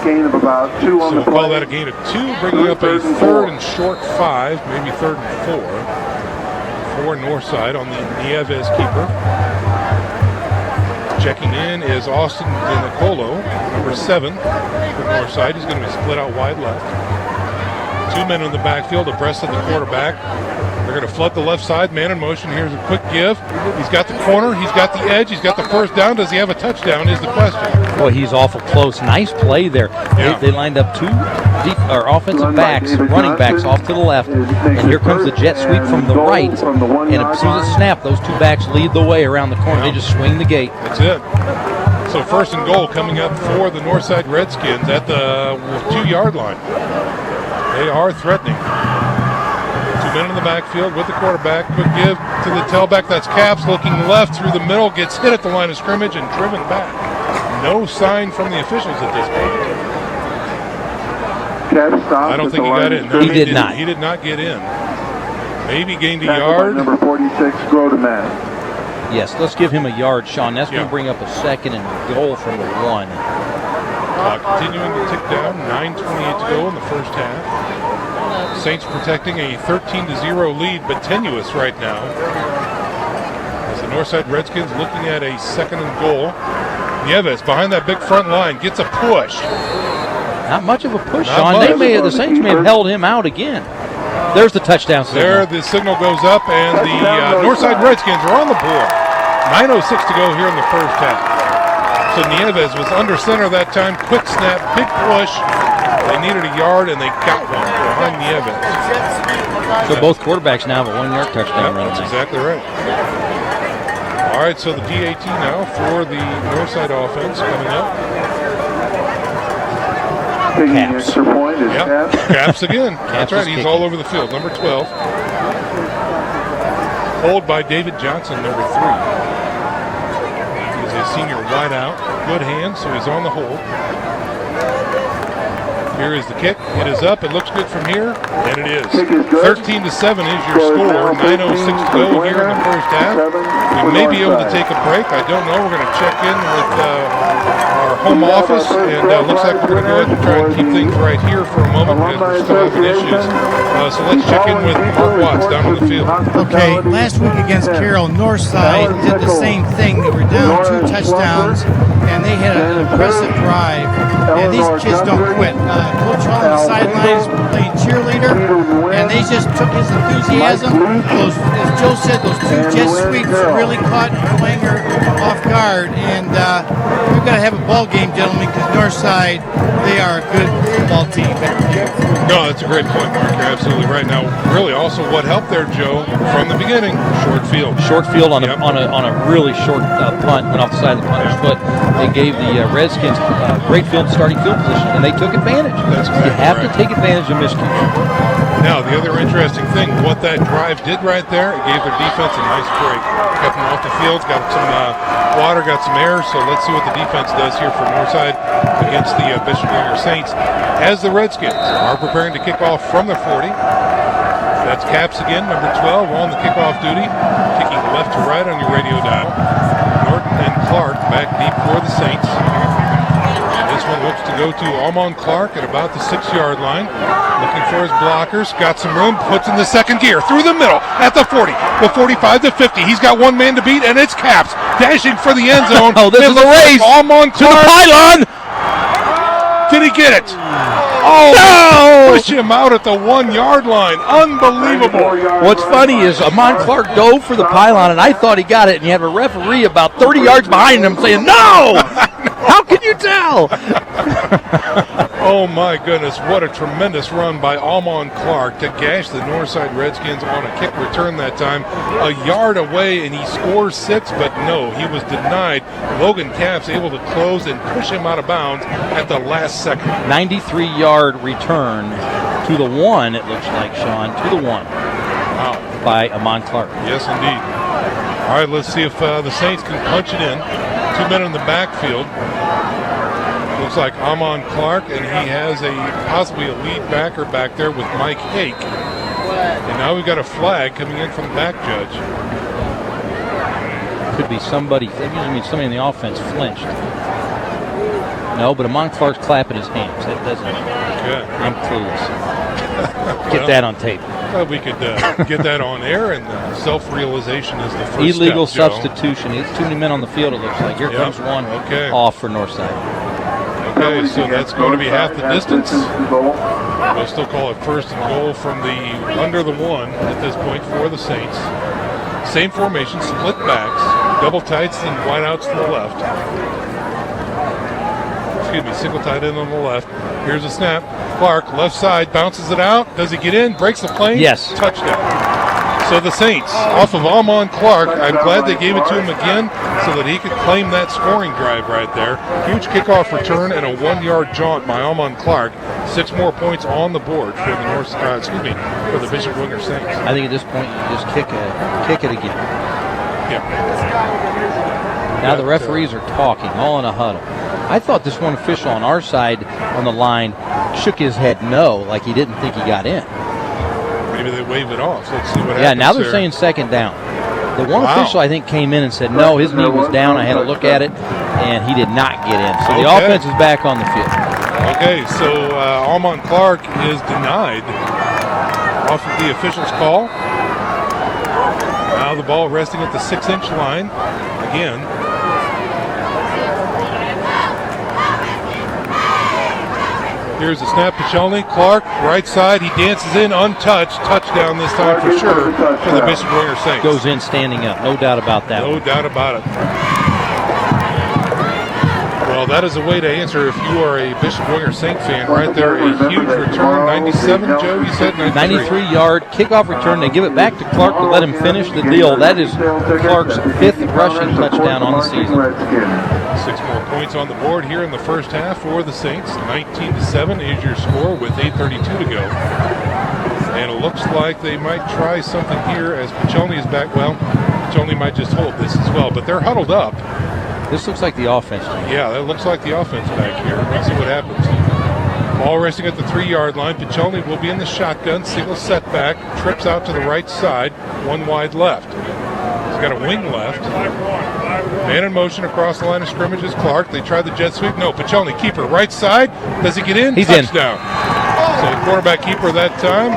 Gain of about 2 on the play. So we'll call that a gain of 2, bringing up a 3rd and short 5, maybe 3rd and 4 for Northside on the Nieves keeper. Checking in is Austin Nicolo, number 7 for Northside. He's going to be split out wide left. 2 men in the backfield abreast of the quarterback. They're going to flood the left side, man in motion. Here's a quick give. He's got the corner, he's got the edge, he's got the 1st down. Does he have a touchdown is the question. Boy, he's awful close. Nice play there. Yeah. They lined up 2 offensive backs, running backs off to the left. And here comes the jet sweep from the right. And as soon as it snapped, those 2 backs lead the way around the corner. They just swing the gate. That's it. So 1st and goal coming up for the Northside Redskins at the 2-yard line. They are threatening. 2 men in the backfield with the quarterback. Quick give to the tailback. That's Caps looking left through the middle. Gets hit at the line of scrimmage and driven back. No sign from the officials at this point. I don't think he got in. No, he did not. He did not get in. Maybe gained a yard. Number 46, Grotemat. Yes, let's give him a yard, Sean. That's going to bring up a 2nd and goal from the 1. Continuing to tick down. 9:28 to go in the first half. Saints protecting a 13-0 lead, but tenuous right now. As the Northside Redskins looking at a 2nd and goal. Nieves behind that big front line gets a push. Not much of a push, Sean. The Saints may have held him out again. There's the touchdown signal. There, the signal goes up, and the Northside Redskins are on the board. 9:06 to go here in the first half. So Nieves was under center that time. Quick snap, big push. They needed a yard, and they got one behind Nieves. So both quarterbacks now have a 1-yard touchdown run. That's exactly right. All right, so the PAT now for the Northside offense coming up. Taking extra point is Caps. Caps again. That's right, he's all over the field. Number 12. Hold by David Johnson, number 3. He's a senior wideout. Good hands, so he's on the hold. Here is the kick. It is up. It looks good from here, and it is. 13-7 is your score. 9:06 to go here in the first half. We may be able to take a break. I don't know. We're going to check in with our home office, and looks like we're going to go ahead and try and keep things right here for a moment because we're still having issues. So let's check in with Mark Watts down on the field. Okay, last week against Carroll, Northside did the same thing. They were down 2 touchdowns, and they had an impressive drive. And these kids don't quit. Coach Hall on the sidelines playing cheerleader, and they just took his enthusiasm. As Joe said, those 2 jet sweeps really caught Dwenger off guard. And we've got to have a ball game, gentlemen, because Northside, they are a good ball team. No, that's a great point, Mark. You're absolutely right. Now, really, also what helped there, Joe, from the beginning, short field. Short field on a really short punt, went off the side of the punter's foot. They gave the Redskins great starting field position, and they took advantage. That's exactly you have to take advantage of miscues. Now, the other interesting thing, what that drive did right there, it gave their defense a nice break. Kept them off the field, got some water, got some air, so let's see what the defense does here for Northside against the Bishop Dwenger Saints. As the Redskins are preparing to kick off from their 40, that's Caps again, number 12, on the kickoff duty, kicking left to right on your radio dial. Norton and Clark back deep for the Saints. This one looks to go to Almon Clark at about the 6-yard line. Looking for his blockers. Got some room. Puts in the second gear. Through the middle at the 40. The 45 to 50. He's got one man to beat, and it's Caps. Dashing for the end zone. Oh, this is a race. Almon Clark. To the pylon. Did he get it? Oh, no! Push him out at the 1-yard line. Unbelievable. What's funny is Amon Clark dove for the pylon, and I thought he got it, and you have a referee about 30 yards behind him saying, no! How can you tell? Oh, my goodness. What a tremendous run by Almon Clark to gash the Northside Redskins on a kick return that time. A yard away, and he scores 6, but no, he was denied. Logan Caps able to close and push him out of bounds at the last second. 93-yard return to the 1, it looks like, Sean, to the 1. Wow. By Amon Clark. Yes, indeed. All right, let's see if the Saints can punch it in. 2 men in the backfield. Looks like Amon Clark, and he has possibly a lead backer back there with Mike Hake. And now we've got a flag coming in from the back judge. Could be somebody. That usually means somebody in the offense flinched. No, but Amon Clark's clapping his hands. That doesn't. Good. I'm clueless. Get that on tape. Well, we could get that on air, and self-realization is the first illegal step, substitution. It's too many men on the field, it looks like. Here comes one off for Northside. Okay, so that's going to be half the distance. We'll still call it first and goal from the under the 1 at this point for the Saints. Same formation, split backs, double tights and wideouts to the left. Excuse me, single tight end on the left. Here's a snap. Clark, left side, bounces it out. Does he get in? Breaks the plane? Yes. Touchdown. So the Saints, off of Almon Clark, I'm glad they gave it to him again so that he could claim that scoring drive right there. Huge kickoff return and a 1-yard jaunt by Almon Clark. 6 more points on the board for the for the Bishop Dwenger Saints. I think at this point you just kick it again. Yeah. Now the referees are talking, all in a huddle. I thought this one official on our side on the line shook his head no, like he didn't think he got in. Maybe they waved it off. Let's see what happens. Yeah, now they're saying second down. The one official, I think, came in and said, no, his knee was down. I had a look at it, and he did not get in. So the offense is back on the field. Okay, so Almon Clark is denied off of the official's call. Now the ball resting at the 6-inch line again. Here's the snap, Pichelny. Clark, right side. He dances in untouched. Touchdown this time for sure for the Bishop Dwenger Saints. Goes in standing up. No doubt about that. No doubt about it. that is a way to answer if you are a Bishop Dwenger Saint fan right there. A huge return, 97, Joe, you said? 93-yard kickoff return. They give it back to Clark to let him finish the deal. That is Clark's 5th rushing touchdown on the season. 6 more points on the board here in the first half for the Saints. 19-7 is your score with 8:32 to go. And it looks like they might try something here as Piccioni is back. Well, Piccioni might just hold this as well, but they're huddled up. This looks like the offense. Yeah, that looks like the offense back here. Let's see what happens. Ball racing at the 3-yard line. Piccioni will be in the shotgun. Single setback. Trips out to the right side. 1 wide left. He's got a wing left. Man in motion across the line of scrimmage is Clark. They try the jet sweep. No, Piccioni, keeper. Right side. Does he get in? He's Touchdown. So the quarterback keeper that time.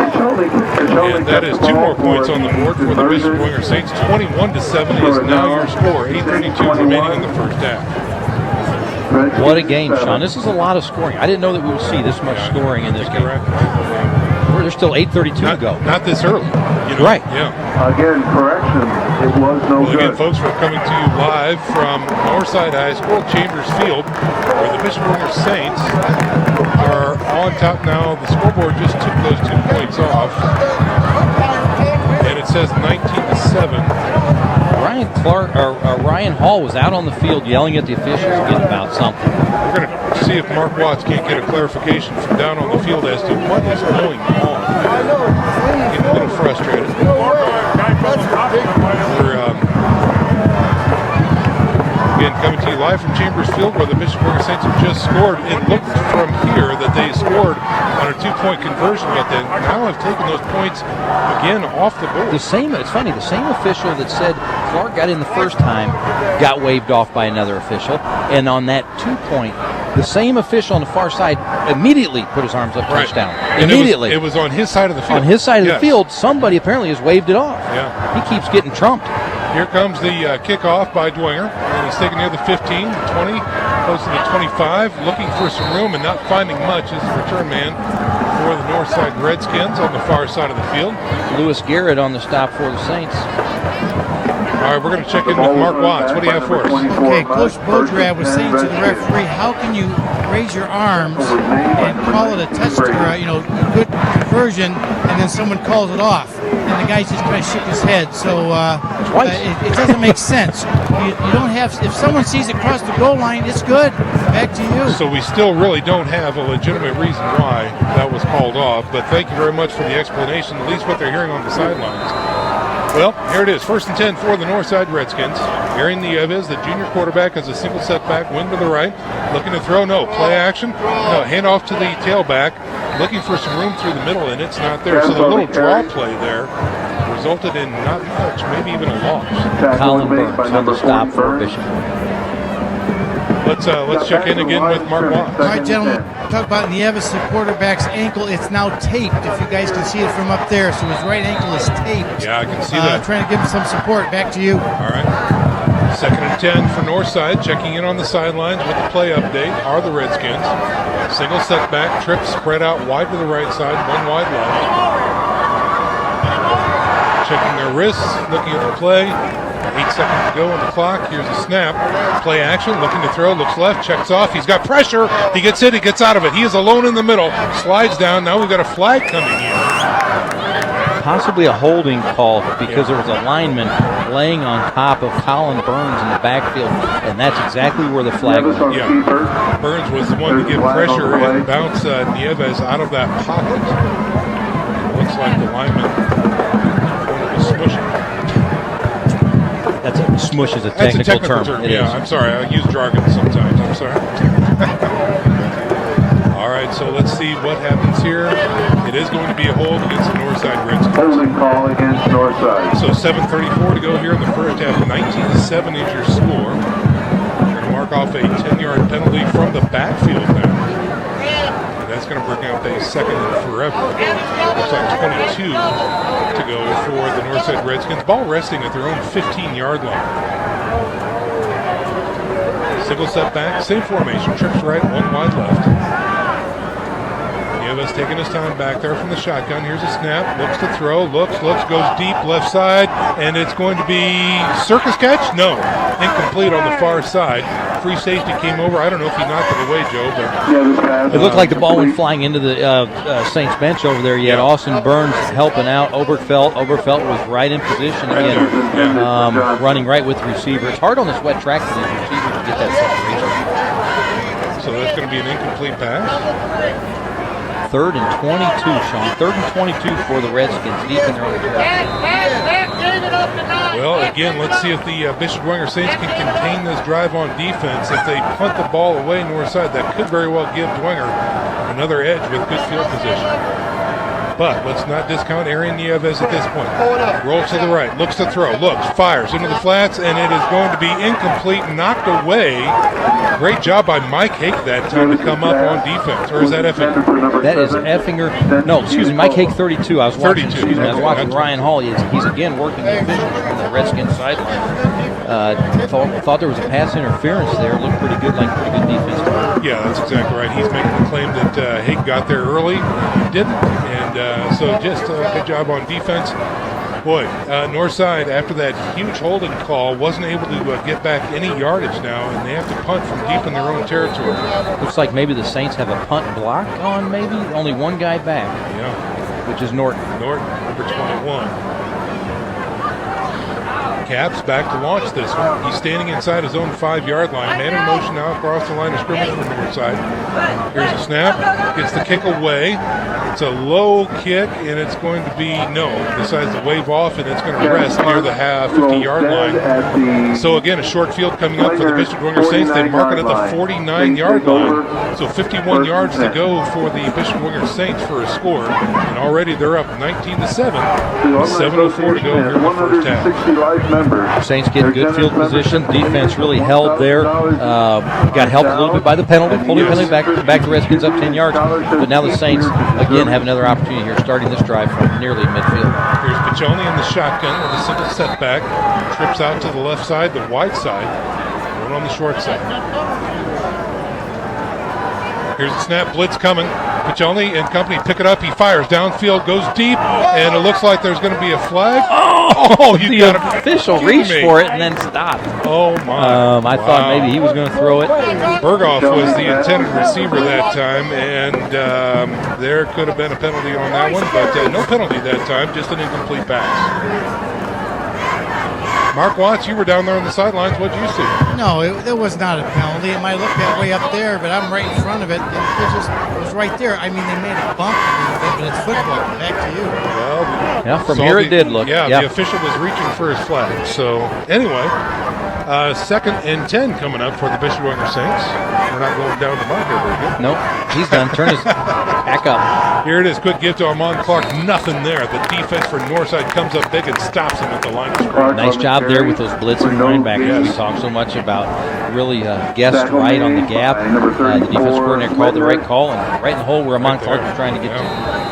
And that is 2 more points on the board for the Bishop Dwenger Saints. 21-7 is now your score. 8:32 remaining in the first half. What a game, Sean. This is a lot of scoring. I didn't know that we would see this much scoring in this game. There's still 8:32 to go. Not this early. You know? Right. Yeah. Again, correction. It was no good. Again, folks, we're coming to you live from Northside High School, Chambers Field, where the Bishop Dwenger Saints are on top now. The scoreboard just took those 2 points off, and it says 19-7. Ryan Hall was out on the field yelling at the officials again about something. We're going to see if Mark Watts can't get a clarification from down on the field as to what is going on. Getting a little frustrated. We're again coming to you live from Chambers Field, where the Bishop Dwenger Saints have just scored. It looked from here that they scored on a 2-point conversion, but they now have taken those points again off the board. It's funny, the same official that said Clark got in the first time got waved off by another official, and on that 2-point, the same official on the far side immediately put his arms up, touchdown. Immediately. It was on his side of the field. On his side of the field, somebody apparently has waved it off. Yeah. He keeps getting trumped. Here comes the kickoff by Dwenger, and he's taken near the 15, 20, close to the 25, looking for some room and not finding much as the return man for the Northside Redskins on the far side of the field. Lewis Garrett on the stop for the Saints. All right, we're going to check in with Mark Watts. What do you have for us? Okay, Coach Bodrad was saying to the referee, how can you raise your arms and call it a touch, good conversion, and then someone calls it off? And the guy just kind of shook his head. So it doesn't make sense. You don't have, if someone sees it cross the goal line, it's good. Back to you. So we still really don't have a legitimate reason why that was called off, but thank you very much for the explanation, at least what they're hearing on the sidelines. Well, here it is, 1st and 10 for the Northside Redskins. Aaron Nieves, the junior quarterback, has a single setback, wing to the right, looking to throw, no, play action, no, hand off to the tailback, looking for some room through the middle, and it's not there. So the little draw play there resulted in not much, maybe even a loss. Colin Burns on the stop for Bishop. Let's check in again with Mark Watts. All right, gentlemen, talk about Nieves, the quarterback's ankle. It's now taped, if you guys can see it from up there. So his right ankle is taped. Yeah, I can see that. Trying to give him some support. Back to you. All right. 2nd and 10 for Northside. Checking in on the sidelines with the play update are the Redskins. Single setback, trip spread out wide to the right side, 1 wide left. Checking their wrists, looking at the play. 8 seconds to go on the clock. Here's a snap. Play action, looking to throw, looks left, checks off. He's got pressure. He gets hit, he gets out of it. He is alone in the middle. Slides down. Now we've got a flag coming in. Possibly a holding call because there was a lineman laying on top of Colin Burns in the backfield, and that's exactly where the flag was. Yeah. Burns was the one to give pressure and bounce Nieves out of that pocket. Looks like the lineman was smushing. Smush is a technical term. Yeah, I'm sorry. I use jargon sometimes. I'm sorry. All right, so let's see what happens here. It is going to be a hold against the Northside Redskins. Holding call against Northside. So 7:34 to go here in the first half. 19-7 is your score. We're going to mark off a 10-yard penalty from the backfield now. And that's going to bring out a 2nd and forever. Looks like 22 to go for the Northside Redskins. Ball resting at their own 15-yard line. Single setback, same formation, trips right, 1 wide left. Nieves taking his time back there from the shotgun. Here's a snap, looks to throw, looks, goes deep left side, and it's going to be circus catch? No, incomplete on the far side. Free safety came over. I don't know if he knocked it away, Joe, but it looked like the ball went flying into the Saints bench over there. You had Austin Burns helping out Oberfeld. Oberfeld was right in position again, running right with the receiver. It's hard on this wet track for these receivers to get that separation. So that's going to be an incomplete pass. 3rd and 22, Sean. 3rd and 22 for the Redskins, deep in their own territory. Well, again, let's see if the Bishop Dwenger Saints can contain this drive on defense. If they punt the ball away Northside, that could very well give Dwenger another edge with good field position. But let's not discount Aaron Nieves at this point. Rolls to the right, looks to throw, looks, fires into the flats, and it is going to be incomplete, knocked away. Great job by Mike Hake that time to come up on defense. Or is that Effinger? That is Effinger. No, excuse me, Mike Hake, 32. I was watching, Ryan Hall. He's again working the officials from the Redskins sideline. Thought there was a pass interference there. Looked pretty good, like pretty good defense. Yeah, that's exactly right. He's making the claim that Hake got there early. He didn't. And so just a good job on defense. Boy, Northside, after that huge holding call, wasn't able to get back any yardage now, and they have to punt from deep in their own territory. Looks like maybe the Saints have a punt block on, maybe. Only one guy back. Yeah. Which is Norton. Norton, number 21. Caps back to launch this one. He's standing inside his own 5-yard line. Man in motion now across the line of scrimmage from the north side. Here's a snap. Gets the kick away. It's a low kick, and it's going to be, decides to wave off, and it's going to rest near the 50-yard line. So again, a short field coming up for the Bishop Dwenger Saints. They mark it at the 49-yard line. So 51 yards to go for the Bishop Dwenger Saints for a score. And already they're up 19-7. 7:04 to go here in the first half. Saints get good field position. Defense really held there. Got helped a little bit by the penalty. Holding penalty back the Redskins up 10 yards. But now the Saints, again, have another opportunity here, starting this drive from nearly midfield. Here's Piccioni in the shotgun with a single setback. Trips out to the left side, the wide side. One on the short side. Here's the snap, blitz coming. Piccioni and company pick it up. He fires downfield, goes deep, and it looks like there's going to be a flag. Oh, the official reached for it and then stopped. Oh, my. I thought maybe he was going to throw it. Berghoff was the intended receiver that time, and there could have been a penalty on that one, but no penalty that time, just an incomplete pass. Mark Watts, you were down there on the sidelines. What did you see? No, it was not a penalty. It might look that way up there, but I'm right in front of it. It was right there. I mean, they made a bump a little bit, but it's football. Back to you. Well, from here it did look. Yeah, the official was reaching for his flag. So, anyway, 2nd and 10 coming up for the Bishop Dwenger Saints. We're not going down to Mark here very good. Nope, he's done. Turn his back up. Here it is. Quick give to Armand Clark. Nothing there. The defense for Northside comes up big and stops him at the line of scrimmage. Nice job there with those blitzing linebackers. We talk so much about really guessed right on the gap. The defense coordinator called the right call and right in the hole where Armand Clark was trying to get to.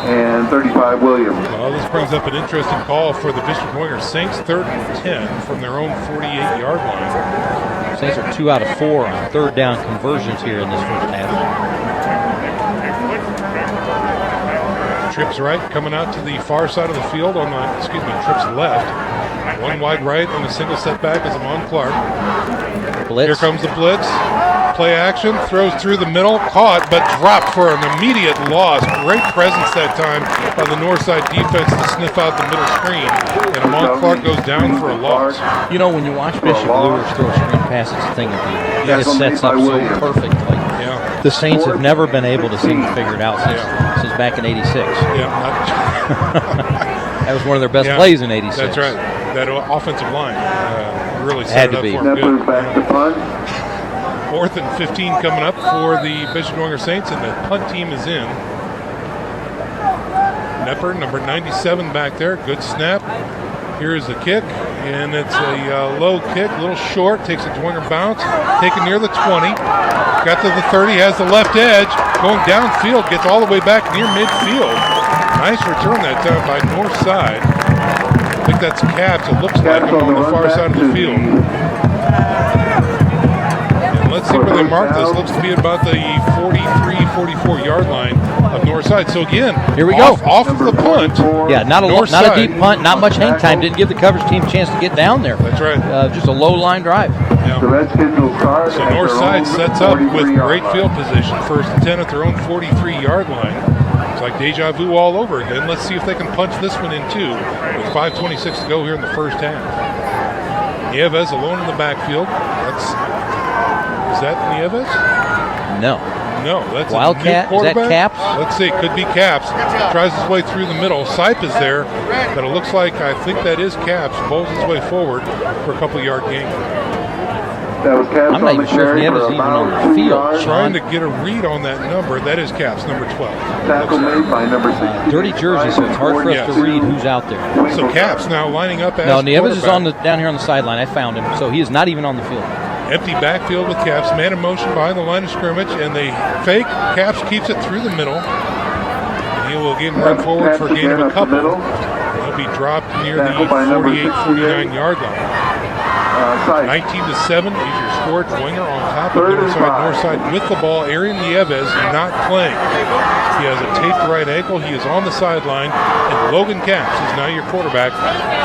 And 35 Williams. Well, this brings up an interesting call for the Bishop Dwenger Saints. 3rd and 10 from their own 48-yard line. Saints are 2 out of 4 on 3rd down conversions here in this first half. Trips right, coming out to the far side of the field on the, trips left. One wide right and a single setback is Amon Clark. Blitz. Here comes the blitz. Play action, throws through the middle, caught, but dropped for an immediate loss. Great presence that time by the Northside defense to sniff out the middle screen. And Amon Clark goes down for a loss. You know, when you watch Bishop Lewis throw a screen pass, it's a thing of beauty. It sets up so perfectly. Yeah. The Saints have never been able to seem to figure it out since back in '86. Yeah. That was one of their best plays in '86. That's right. That offensive line really set it up for him good. 4th and 15 coming up for the Bishop Dwenger Saints, and the punt team is in. Nepper, number 97 back there. Good snap. Here's the kick, and it's a low kick, a little short. Takes a Dwenger bounce. Taken near the 20. Got to the 30, has the left edge. Going downfield, gets all the way back near midfield. Nice return that time by Northside. I think that's Caps. It looks like on the far side of the field. Let's see where they marked this. Looks to be about the 43, 44 yard line of Northside. So again, here we go. Off of the punt. Yeah, not a deep punt, not much hang time. Didn't give the coverage team a chance to get down there. That's right. Just a low line drive. Yeah. So Northside sets up with great field position. First and 10 at their own 43-yard line. It's like deja vu all over again. Let's see if they can punch this one in too with 5:26 to go here in the first half. Nieves alone in the backfield. Is that Nieves? No, that's Wildcat. A new quarterback. Is that Caps? Let's see. It could be Caps. Tries his way through the middle. Sipe is there, but it looks like I think that is Caps. Bowls his way forward for a couple-yard gain. I'm not even sure if Nieves is even on the field. Trying to get a read on that number. That is Caps, number 12. Tackle made by number 60. Dirty jersey, so it's hard for us to read who's out there. So Caps now lining up as No, Nieves is down here on the sideline. I found him, so he is not even on the field. Empty backfield with Caps. Man in motion behind the line of scrimmage, and they fake. Caps keeps it through the middle. And he will again run forward for a gain of a couple. He'll be dropped near the 48, 49-yard line. 19-7 is your score. Dwenger on top of Northside with the ball. Arian Nieves not playing. He has a taped right ankle. He is on the sideline. And Logan Caps is now your quarterback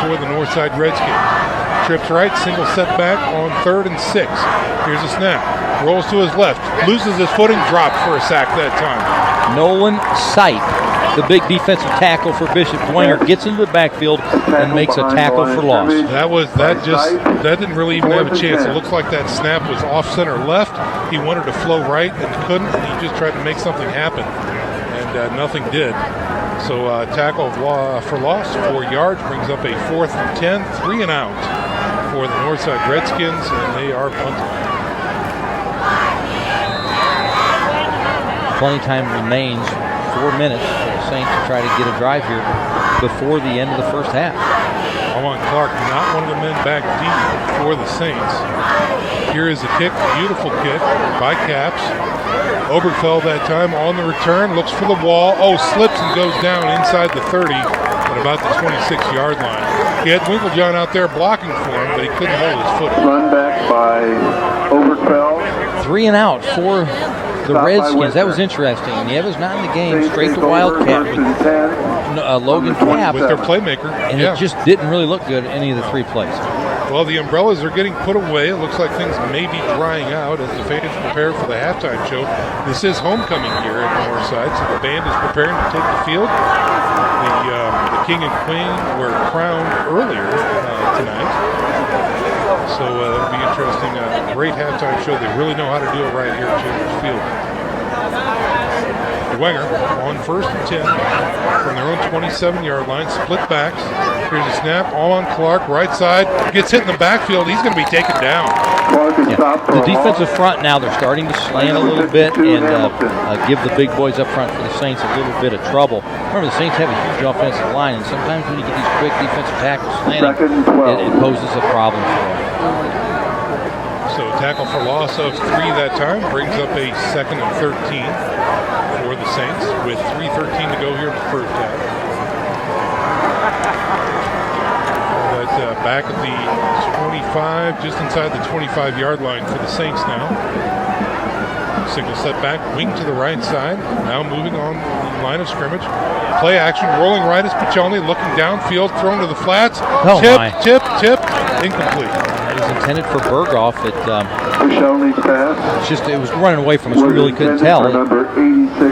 for the Northside Redskins. Trips right, single setback on 3rd and 6. Here's a snap. Rolls to his left. Loses his footing. Dropped for a sack that time. Nolan Sipe, the big defensive tackle for Bishop Dwenger, gets into the backfield and makes a tackle for loss. That didn't really even have a chance. It looks like that snap was off center left. He wanted to flow right and couldn't, and he just tried to make something happen, and nothing did. So tackle for loss, 4 yards, brings up a 4th and 10, 3 and out for the Northside Redskins, and they are punting. Plenty of time remains, 4 minutes for the Saints to try to get a drive here before the end of the first half. Almon Clark, not one of the men back deep for the Saints. Here is a kick, beautiful kick by Caps. Oberfeld that time on the return, looks for the wall. Oh, slips and goes down inside the 30 at about the 26-yard line. He had Winklejohn out there blocking for him, but he couldn't hold his foot. Run back by Oberfeld. 3 and out for the Redskins. That was interesting. Nieves not in the game. Straight to Wildcat with Logan Caps. With their playmaker. And it just didn't really look good any of the 3 plays. Well, the umbrellas are getting put away. It looks like things may be drying out as the fans prepare for the halftime show. This is homecoming here at Northside, so the band is preparing to take the field. The King and Queen were crowned earlier tonight. So it'll be interesting. Great halftime show. They really know how to do it right here at Chambers Field. Dwenger on 1st and 10 from their own 27-yard line. Split backs. Here's a snap. Almon Clark, right side. Gets hit in the backfield. He's going to be taken down. Yeah. The defensive front now, they're starting to slant a little bit and give the big boys up front for the Saints a little bit of trouble. Remember, the Saints have a huge offensive line, and sometimes when you get these quick defensive tackles slanting, it poses a problem for them. So tackle for loss of 3 that time brings up a 2nd and 13 for the Saints with 3:13 to go here in the first half. But back at the 25, just inside the 25-yard line for the Saints now. Single step back, wing to the right side. Now moving on the line of scrimmage. Play action, rolling right is Piccioni, looking downfield, thrown to the flats. Oh tip, incomplete. It was intended for Berghoff. Piccioni's pass. It was running away from us. We really couldn't tell. It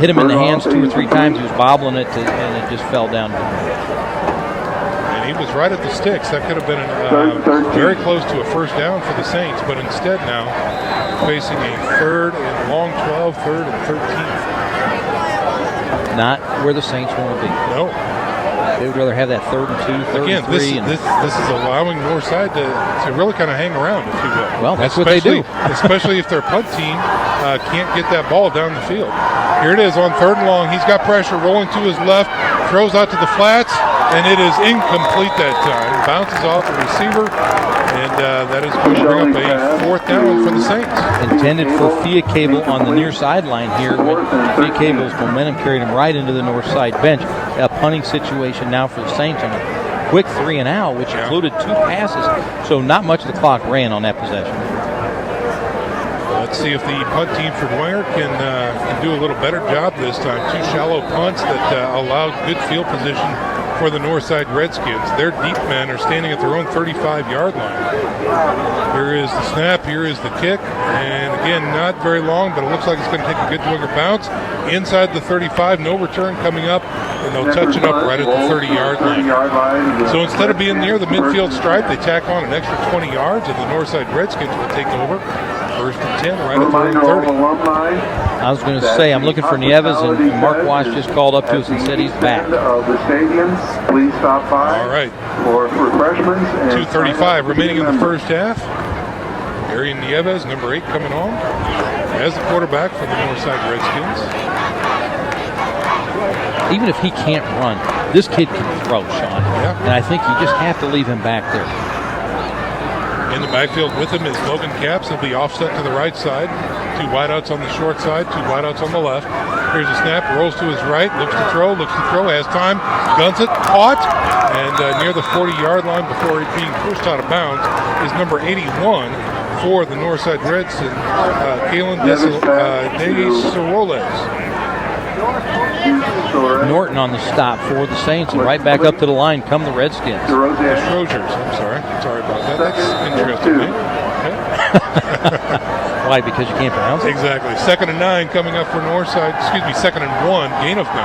hit him in the hands 2 or 3 times. He was bobbling it, and it just fell down. And he was right at the sticks. That could have been very close to a first down for the Saints, but instead now facing a 3rd and long 12, 3rd and 13. Not where the Saints want to be. No. They would rather have that 3rd and 2, 3rd and 3. This is allowing Northside to really kind of hang around, if you will. Well, that's what they do. Especially if their punt team can't get that ball down the field. Here it is on 3rd and long. He's got pressure rolling to his left, throws out to the flats, and it is incomplete that time. Bounces off the receiver, and that is going to bring up a 4th down for the Saints. Intended for Fiacable on the near sideline here. Fiacable's momentum carried him right into the Northside bench. A punting situation now for the Saints on a quick 3 and out, which included 2 passes. So not much of the clock ran on that possession. Let's see if the punt team for Dwenger can do a little better job this time. 2 shallow punts that allowed good field position for the Northside Redskins. Their deep men are standing at their own 35-yard line. Here is the snap, here is the kick, and again, not very long, but it looks like it's going to take a good Dwenger bounce. Inside the 35, no return coming up, and they'll touch it up right at the 30-yard line. So instead of being near the midfield stripe, they tack on an extra 20 yards, and the Northside Redskins will take over. First and 10, right at their own 30. I was going to say, I'm looking for Nieves, and Mark Wash just called up to us and said he's back. Of the stadiums, please stop by. All right. For refreshments. 2:35 remaining in the first half. Arian Nieves, number 8, coming on as the quarterback for the Northside Redskins. Even if he can't run, this kid can throw, Sean. Yeah. And I think you just have to leave him back there. In the backfield with him is Logan Capps. He'll be offset to the right side. 2 wideouts on the short side, 2 wideouts on the left. Here's a snap, rolls to his right, looks to throw, has time, guns it, caught, and near the 40-yard line before it being pushed out of bounds is number 81 for the Northside Reds, Kalen Desaroles. Norton on the stop for the Saints, and right back up to the line come the Redskins. The Strozers, I'm sorry about that. That's interesting. Okay. Why? Because you can't pronounce it? Exactly. 2nd and 9 coming up for Northside. 2nd and 1, gain of 9.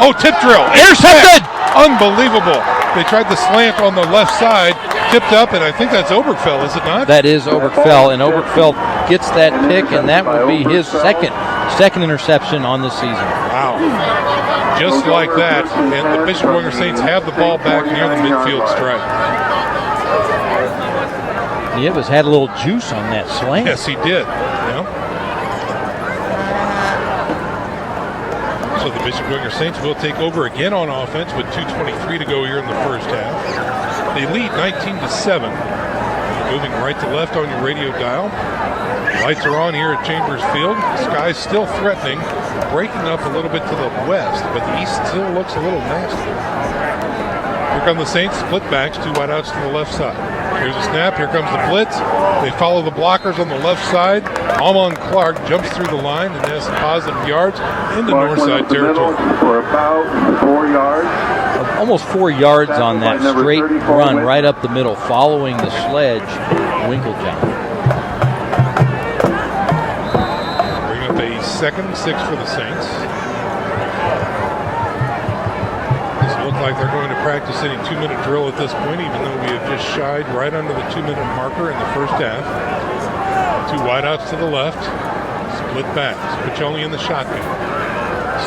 Oh, tip drill. Intercepted! Unbelievable. They tried the slant on the left side, tipped up, and I think that's Obergfell, is it not? That is Obergfell, and Obergfell gets that pick, and that would be his second interception on the season. Wow. Just like that, and the Bishop Dwenger Saints have the ball back near the midfield stripe. Nieves had a little juice on that slant. Yes, he did. Yeah. So the Bishop Dwenger Saints will take over again on offense with 2:23 to go here in the first half. They lead 19-7. Moving right to left on your radio dial. Lights are on here at Chambers Field. The sky's still threatening, breaking up a little bit to the west, but the east still looks a little nasty. Here come the Saints, split backs, 2 wideouts to the left side. Here's a snap, here comes the blitz. They follow the blockers on the left side. Amon Clark jumps through the line and has some positive yards into Northside territory. For about 4 yards. Almost 4 yards on that straight run right up the middle, following the sledge, Winklejohn. Bring up a 2nd and 6 for the Saints. Like they're going to practice any 2-minute drill at this point, even though we have just shied right under the 2-minute marker in the first half. 2 wideouts to the left, split backs. Piccioli in the shotgun.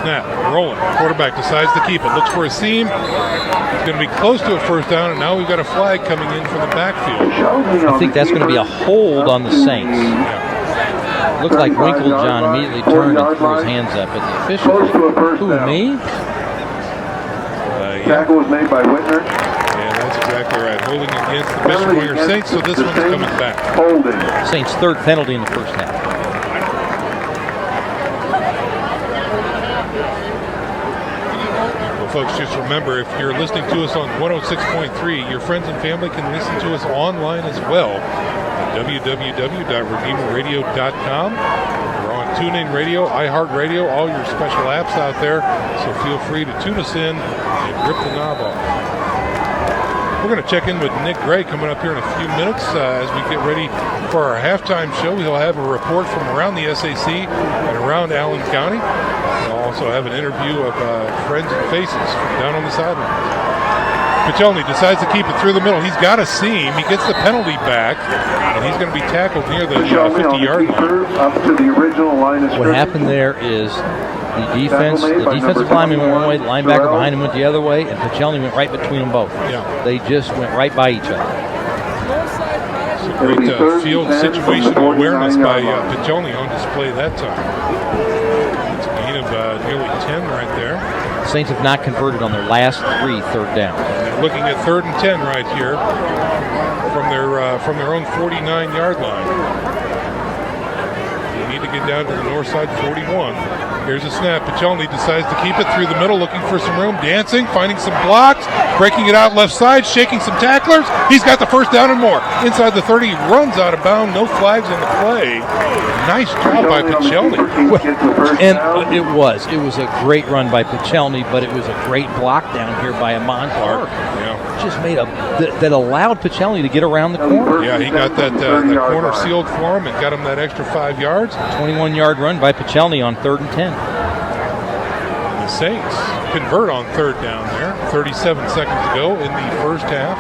Snap, rolling. Quarterback decides to keep it. Looks for a seam. He's going to be close to a first down, and now we've got a flag coming in from the backfield. I think that's going to be a hold on the Saints. Yeah. Looked like Winklejohn immediately turned and threw his hands up at the official. Who, me? Tackle was made by Whitner. Yeah, that's exactly right. Holding against the Bishop Dwenger Saints, so this one's coming back. Holding. Saints' 3rd penalty in the first half. Well, folks, just remember, if you're listening to us on 106.3, your friends and family can listen to us online as well at www.redeemerradio.com. TuneIn Radio, iHeartRadio, all your special apps out there. So feel free to tune us in and rip the knob off. We're going to check in with Nick Gray coming up here in a few minutes as we get ready for our halftime show. He'll have a report from around the SAC and around Allen County. We'll also have an interview of friends and faces from down on the sideline. Piccioli decides to keep it through the middle. He's got a seam. He gets the penalty back, and he's going to be tackled near the 50-yard line. Up to the original line of what happened there is the defensive lineman went one way, the linebacker behind him went the other way, and Piccioli went right between them both. Yeah. They just went right by each other. Great field situational awareness by Piccioli on display that time. It's a gain of nearly 10 right there. Saints have not converted on their last 3 third downs. Looking at 3rd and 10 right here from their own 49-yard line. They need to get down to the north side 41. Here's a snap. Pichelny decides to keep it through the middle, looking for some room, dancing, finding some blocks, breaking it out left side, shaking some tacklers. He's got the first down and more. Inside the 30, he runs out of bounds. No flags on the play. Nice job by Pichelny. And it was a great run by Pichelny, but it was a great block down here by Amon Clark. Yeah. Just made that allowed Pichelny to get around the corner. Yeah, he got that corner sealed for him and got him that extra 5 yards. 21-yard run by Pichelny on 3rd and 10. And the Saints convert on 3rd down there. 37 seconds to go in the first half.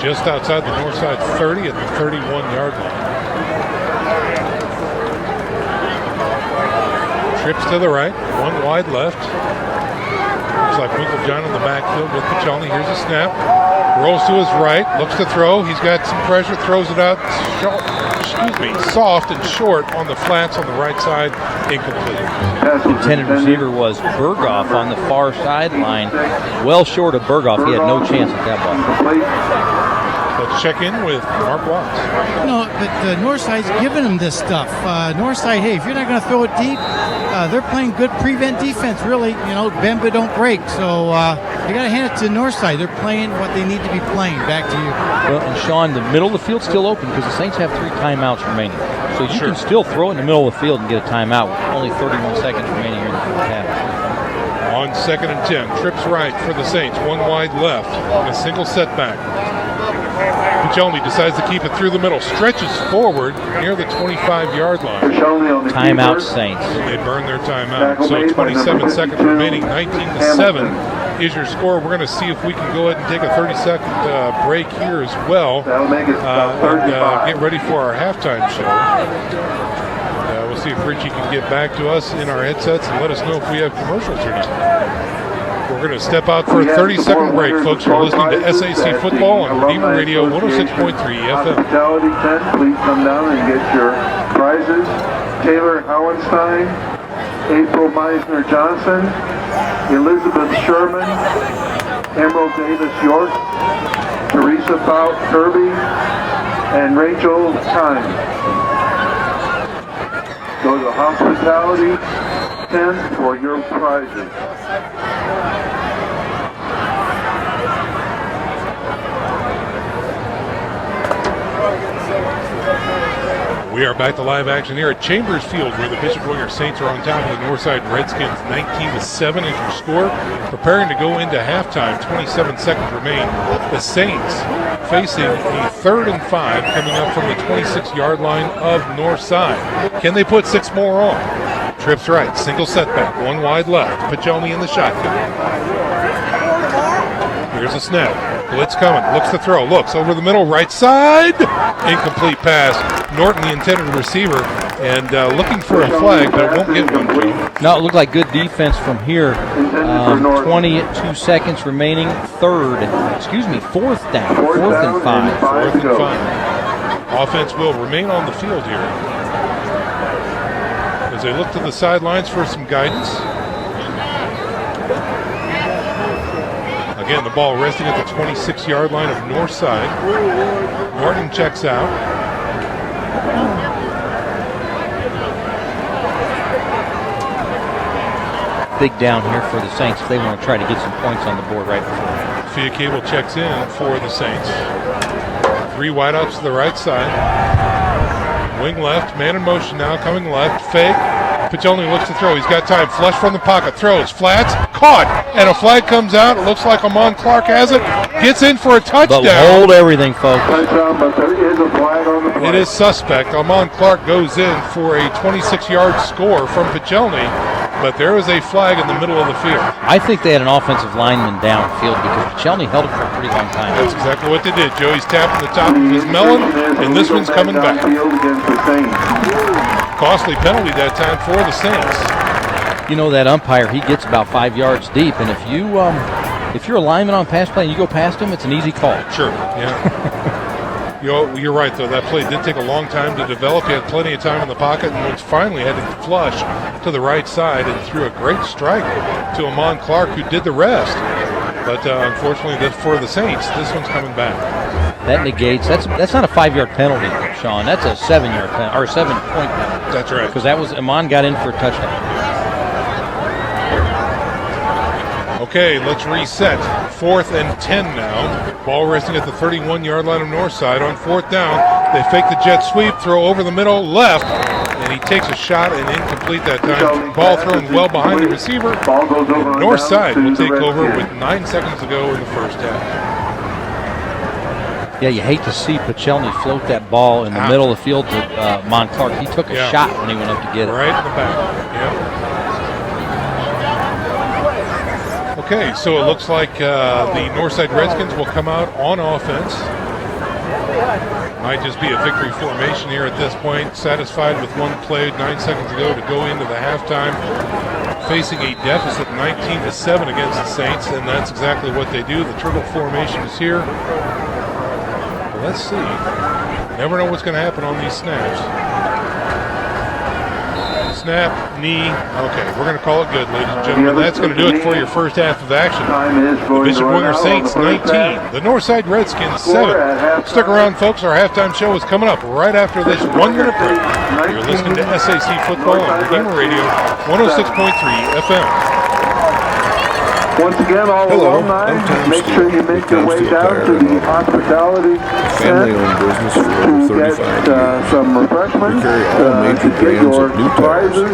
Just outside the north side 30 at the 31-yard line. Trips to the right, one wide left. Looks like Winklejohn in the backfield with Pichelny. Here's a snap. Rolls to his right, looks to throw. He's got some pressure, throws it out soft and short on the flats on the right side, incomplete. Intended receiver was Berghoff on the far sideline. Well short of Berghoff. He had no chance at that ball. Let's check in with Mark Watts. But Northside's giving them this stuff. Northside, hey, if you're not going to throw it deep, they're playing good prevent defense, really. Bend but don't break. So you got to hand it to Northside. They're playing what they need to be playing. Back to you. Well, and Sean, the middle of the field's still open because the Saints have 3 timeouts remaining. So you can still throw it in the middle of the field and get a timeout with only 31 seconds remaining here in the first half. On 2nd and 10, trips right for the Saints, one wide left, and a single setback. Pichelny decides to keep it through the middle, stretches forward near the 25-yard line. Timeout Saints. They burn their timeout. So 27 seconds remaining, 19-7 is your score. We're going to see if we can go ahead and take a 30-second break here as well and get ready for our halftime show. We'll see if Richie can get back to us in our headsets and let us know if we have commercials or not. We're going to step out for a 30-second break, folks. We're listening to SAC Football on Redeemer Radio 106.3 FM. Hospitality 10, please come down and get your prizes. Taylor Howenstein, April Meisner-Johnson, Elizabeth Sherman, Emerald Davis-York, Teresa Fout Kirby, and Rachel Time. Go to Hospitality 10 for your prizes. We are back to live action here at Chambers Field, where the Bishop Dwenger Saints are on top of the Northside Redskins. 19-7 is your score. Preparing to go into halftime. 27 seconds remain. The Saints facing a 3rd and 5 coming up from the 26-yard line of Northside. Can they put 6 more on? Trips right, single setback, one wide left. Pichelny in the shotgun. Here's a snap. Blitz coming. Looks to throw. Looks over the middle. Right side. Incomplete pass. Norton, the intended receiver, and looking for a flag, but it won't get one, Joe. No, it looked like good defense from here. 22 seconds remaining. 4th down. 4th and 5. 4th and 5. Offense will remain on the field here as they look to the sidelines for some guidance. Again, the ball resting at the 26-yard line of Northside. Norton checks out. Big down here for the Saints if they want to try to get some points on the board right before. Fia Cable checks in for the Saints. 3 wideouts to the right side. Wing left, man in motion now, coming left, fake. Pichelny looks to throw. He's got time. Flush from the pocket. Throws. Flats. Caught. And a flag comes out. It looks like Amon Clark has it. Gets in for a touchdown. But hold everything, folks. Touchdown, but there is a flag on the play. It is suspect. Amon Clark goes in for a 26-yard score from Pichelny. But there is a flag in the middle of the field. I think they had an offensive lineman downfield because Pichelny held it for a pretty long time. That's exactly what they did. Joey's tapping the top of his melon, and this one's coming back. Costly penalty that time for the Saints. That umpire, he gets about 5 yards deep, and if you're a lineman on pass play and you go past him, it's an easy call. Sure, yeah. You're right, though. That play did take a long time to develop. He had plenty of time in the pocket and finally had to flush to the right side and threw a great strike to Amon Clark, who did the rest. But unfortunately, for the Saints, this one's coming back. that negates. That's not a 5-yard penalty, Sean. That's a 7-yard penalty or 7-point penalty. That's right. Because that was Amon got in for a touchdown. Okay, let's reset. 4th and 10 now. Ball resting at the 31-yard line of Northside. On 4th down, they fake the jet sweep, throw over the middle, left, and he takes a shot and incomplete that time. Ball thrown well behind the receiver. Northside will take over with 9 seconds to go in the first half. Yeah, you hate to see Pachelny float that ball in the middle of the field to Mon Clark. He took a shot when he went up to get it. Right in the back, yeah. Okay, so it looks like the Northside Redskins will come out on offense. Might just be a victory formation here at this point. Satisfied with one play, 9 seconds to go into the halftime. Facing a deficit 19-7 against the Saints, and that's exactly what they do. The turtle formation is here. Let's see. Never know what's going to happen on these snaps. Snap, knee. Okay, we're going to call it good, ladies and gentlemen. That's going to do it for your first half of action. The Bishop Dwenger Saints 19, the Northside Redskins 7. Stick around, folks. Our halftime show is coming up right after this 1-minute break. You're listening to SAC Football on Redeemer Radio 106.3 FM. Once again, all alumni, make sure you make your way down to the hospitality center to get some refreshments, to get your prizes,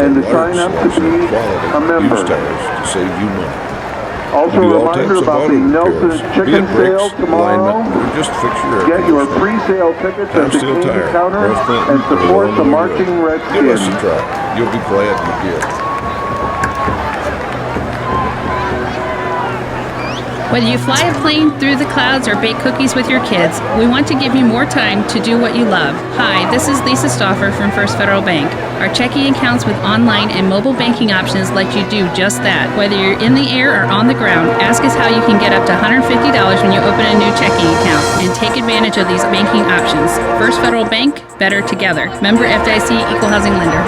and to sign up to be a member. Also a reminder about the Nelson's Chicken Sale tomorrow. Get your pre-sale tickets at the King counter and support the Marching Redskins. You'll be glad you did. Whether you fly a plane through the clouds or bake cookies with your kids, we want to give you more time to do what you love. Hi, this is Lisa Stauffer from First Federal Bank. Our checking accounts with online and mobile banking options let you do just that. Whether you're in the air or on the ground, ask us how you can get up to $150 when you open a new checking account and take advantage of these banking options. First Federal Bank, better together. Member FDIC, Equal Housing Lender.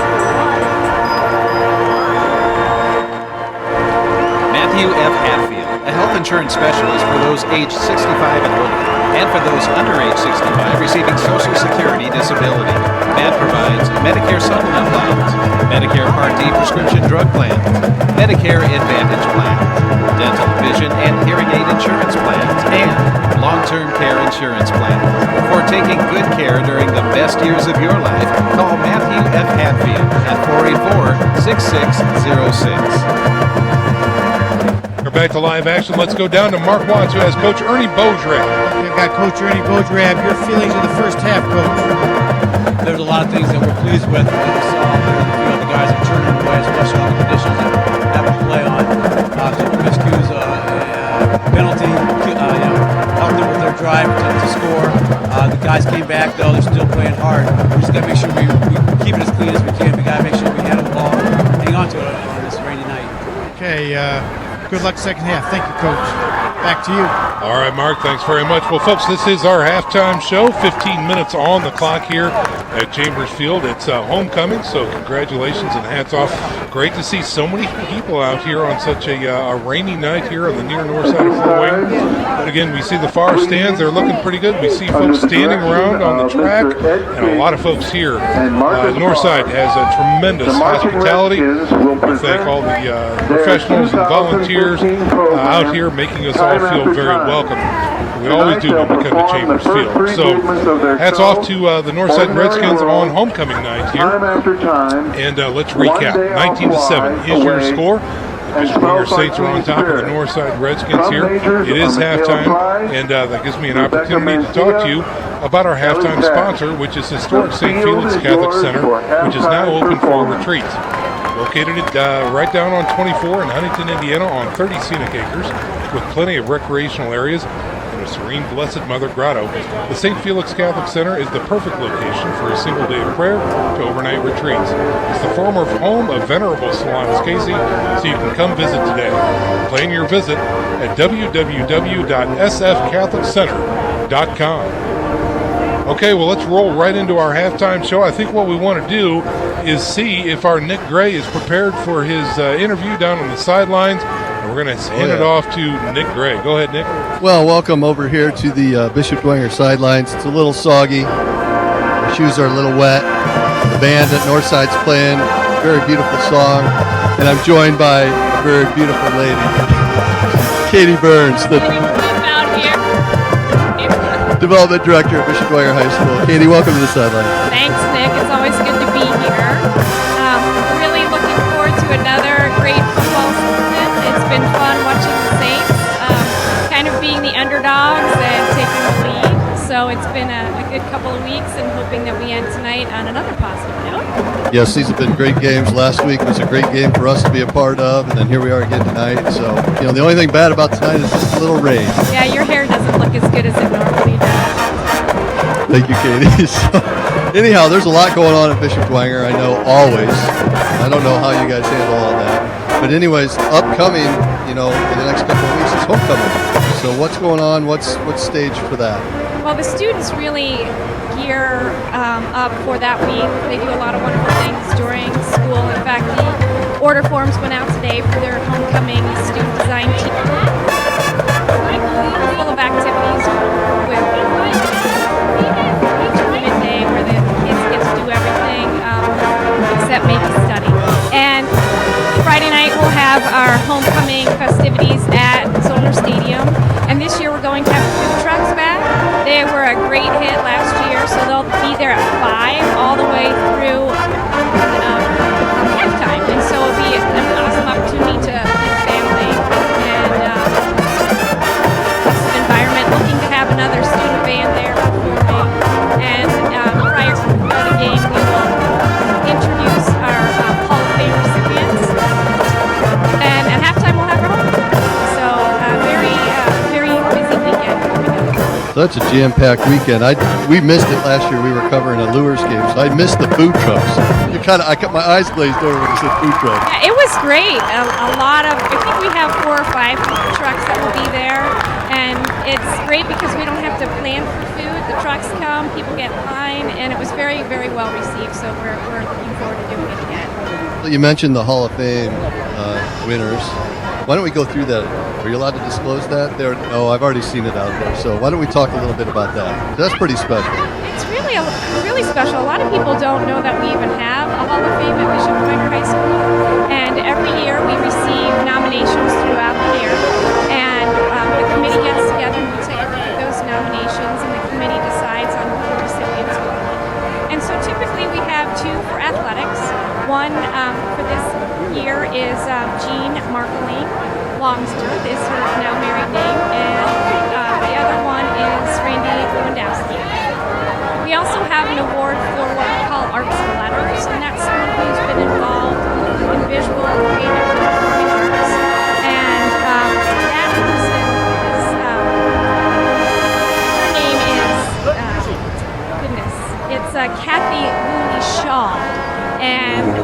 Matthew F. Hatfield, a health insurance specialist for those aged 65 and older, and for those under age 65 receiving Social Security disability. Matt provides Medicare supplement plans, Medicare Part D prescription drug plans, Medicare Advantage plans, dental, vision, and hearing aid insurance plans, and long-term care insurance plans. For taking good care during the best years of your life, call Matthew F. Hatfield at 484-6606. We're back to live action. Let's go down to Mark Watts, who has Coach Ernie Bogerab. We've got Coach Ernie Bogerab. Your feelings of the first half, Coach? There's a lot of things that we're pleased with. We saw there in the field, the guys are turning away, especially on the conditions that we're having to play on. Couple miscues, penalty, helped them with their drive to score. The guys came back, though. They're still playing hard. We just got to make sure we keep it as clean as we can. We got to make sure we handle the ball, hang on to it on this rainy night. Okay, good luck second half. Thank you, Coach. Back to you. All right, Mark, thanks very much. Well, folks, this is our halftime show. 15 minutes on the clock here at Chambers Field. It's homecoming, so congratulations and hats off. Great to see so many people out here on such a rainy night here on the near north side of Fort Wayne. But again, we see the far stands. They're looking pretty good. We see folks standing around on the track and a lot of folks here. Northside has a tremendous hospitality. We thank all the professionals and volunteers out here making us all feel very welcome. We always do when we come to Chambers Field. So hats off to the Northside Redskins on homecoming night here. And let's recap. 19-7 is your score. The Bishop Dwenger Saints are on top of the Northside Redskins here. It is halftime, and that gives me an opportunity to talk to you about our halftime sponsor, which is historic St. Felix Catholic Center, which is now open for retreats. Located right down on 24 in Huntington, Indiana, on 30 scenic acres, with plenty of recreational areas and a serene Blessed Mother Grotto, the St. Felix Catholic Center is the perfect location for a single day of prayer to overnight retreats. It's the former home of Venerable Solanus Casey, so you can come visit today. Plan your visit at www.sfcatholiccenter.com. Okay, well, let's roll right into our halftime show. I think what we want to do is see if our Nick Gray is prepared for his interview down on the sidelines. And we're going to hand it off to Nick Gray. Go ahead, Nick. Well, welcome over here to the Bishop Dwenger sidelines. It's a little soggy. The shoes are a little wet. The band at Northside's playing. Very beautiful song. And I'm joined by a very beautiful lady, Katie Burns, the Development Director at Bishop Dwenger High School. Katie, welcome to the sideline. Thanks, Nick. It's always good to be here. Really looking forward to another great football season. It's been fun watching the Saints, kind of being the underdogs and taking the lead. So it's been a good couple of weeks, and hoping that we end tonight on another positive note. Yes, these have been great games. Last week was a great game for us to be a part of, and then here we are again tonight. So, the only thing bad about tonight is just a little rain. Yeah, your hair doesn't look as good as it normally does. Thank you, Katie. So, anyhow, there's a lot going on at Bishop Dwenger, I know, always. I don't know how you guys handle all that. But anyways, upcoming, in the next couple of weeks is homecoming. So what's going on? What's staged for that? Well, the students really gear up for that week. They do a lot of wonderful things during school. In fact, the order forms went out today for their homecoming student design team. Full of activities with midday where the kids get to do everything except maybe study. And Friday night we'll have our homecoming festivities at Zollner Stadium. And this year we're going to have food trucks back. They were a great hit last year, so they'll be there at 5 all the way through halftime. And so it'll be an awesome opportunity to meet family and environment. Looking to have another student band there performing. And prior to the game, we will introduce our Hall of Fame recipients. And at halftime, we'll have our home. So very busy weekend. So that's a jam-packed weekend. We missed it last year. We were covering a Lures game, so I missed the food trucks. I kept my eyes glazed over when you said food trucks. Yeah, it was great. A lot of, I think we have 4 or 5 food trucks that will be there, and it's great because we don't have to plan for food. The trucks come, people get in line, and it was very, very well received. So we're looking forward to doing it again. You mentioned the Hall of Fame winners. Why don't we go through that? Are you allowed to disclose that? No, I've already seen it out there. So why don't we talk a little bit about that? That's pretty special. It's really special. A lot of people don't know that we even have a Hall of Fame at Bishop Dwenger High School. And every year we receive nominations throughout the year. And the committee gets together and we take a look at those nominations, and the committee decides on who the recipients will be. And so typically we have 2 for athletics. One for this year is Jean Markeling Longsworth, is her now married name, and the other one is Randy Lewandowski. We also have an award for what we call arts and letters, and that's someone who's been involved in visual, creative, and performing arts. And that person is, her name is, it's Kathy Looney Shaw. And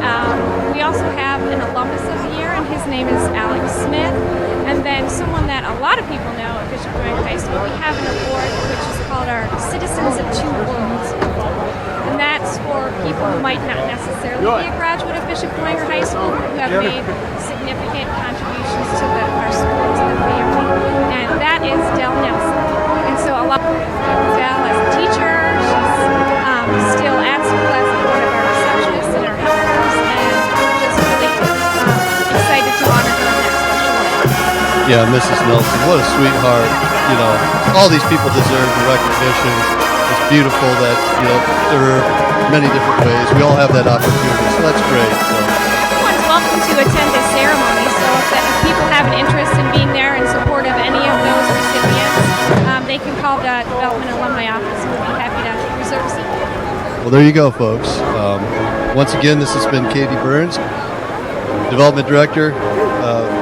we also have an alumnus of the year, and his name is Alex Smith. And then someone that a lot of people know at Bishop Dwenger High School, we have an award which is called our Citizens of Two Worlds Award. And that's for people who might not necessarily be a graduate of Bishop Dwenger High School, but who have made significant contributions to our school, to the family. And that is Dell Nelson. And so a lot of Dell as a teacher, she's still at school as one of our receptionists and our helpers, and just really excited to honor her in that special way. Yeah, Mrs. Nelson, what a sweetheart. All these people deserve the recognition. It's beautiful that, there are many different ways. We all have that opportunity, so that's great. So. Everyone's welcome to attend this ceremony, so if people have an interest in being there in support of any of those recipients, they can call the Development Alumni Office, and we'll be happy to reserve a seat. Well, there you go, folks. Once again, this has been Katie Burns, Development Director,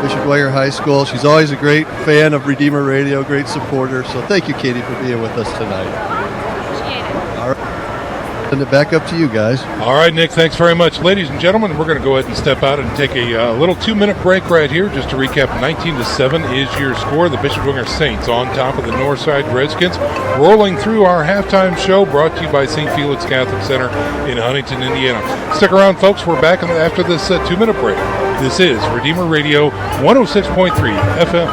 Bishop Dwenger High School. She's always a great fan of Redeemer Radio, great supporter. So thank you, Katie, for being with us tonight. Appreciate it. All right. Send it back up to you guys. All right, Nick, thanks very much. Ladies and gentlemen, we're going to go ahead and step out and take a little 2-minute break right here. Just to recap, 19-7 is your score. The Bishop Dwenger Saints on top of the Northside Redskins. Rolling through our halftime show, brought to you by St. Felix Catholic Center in Huntington, Indiana. Stick around, folks. We're back after this 2-minute break. This is Redeemer Radio 106.3 FM.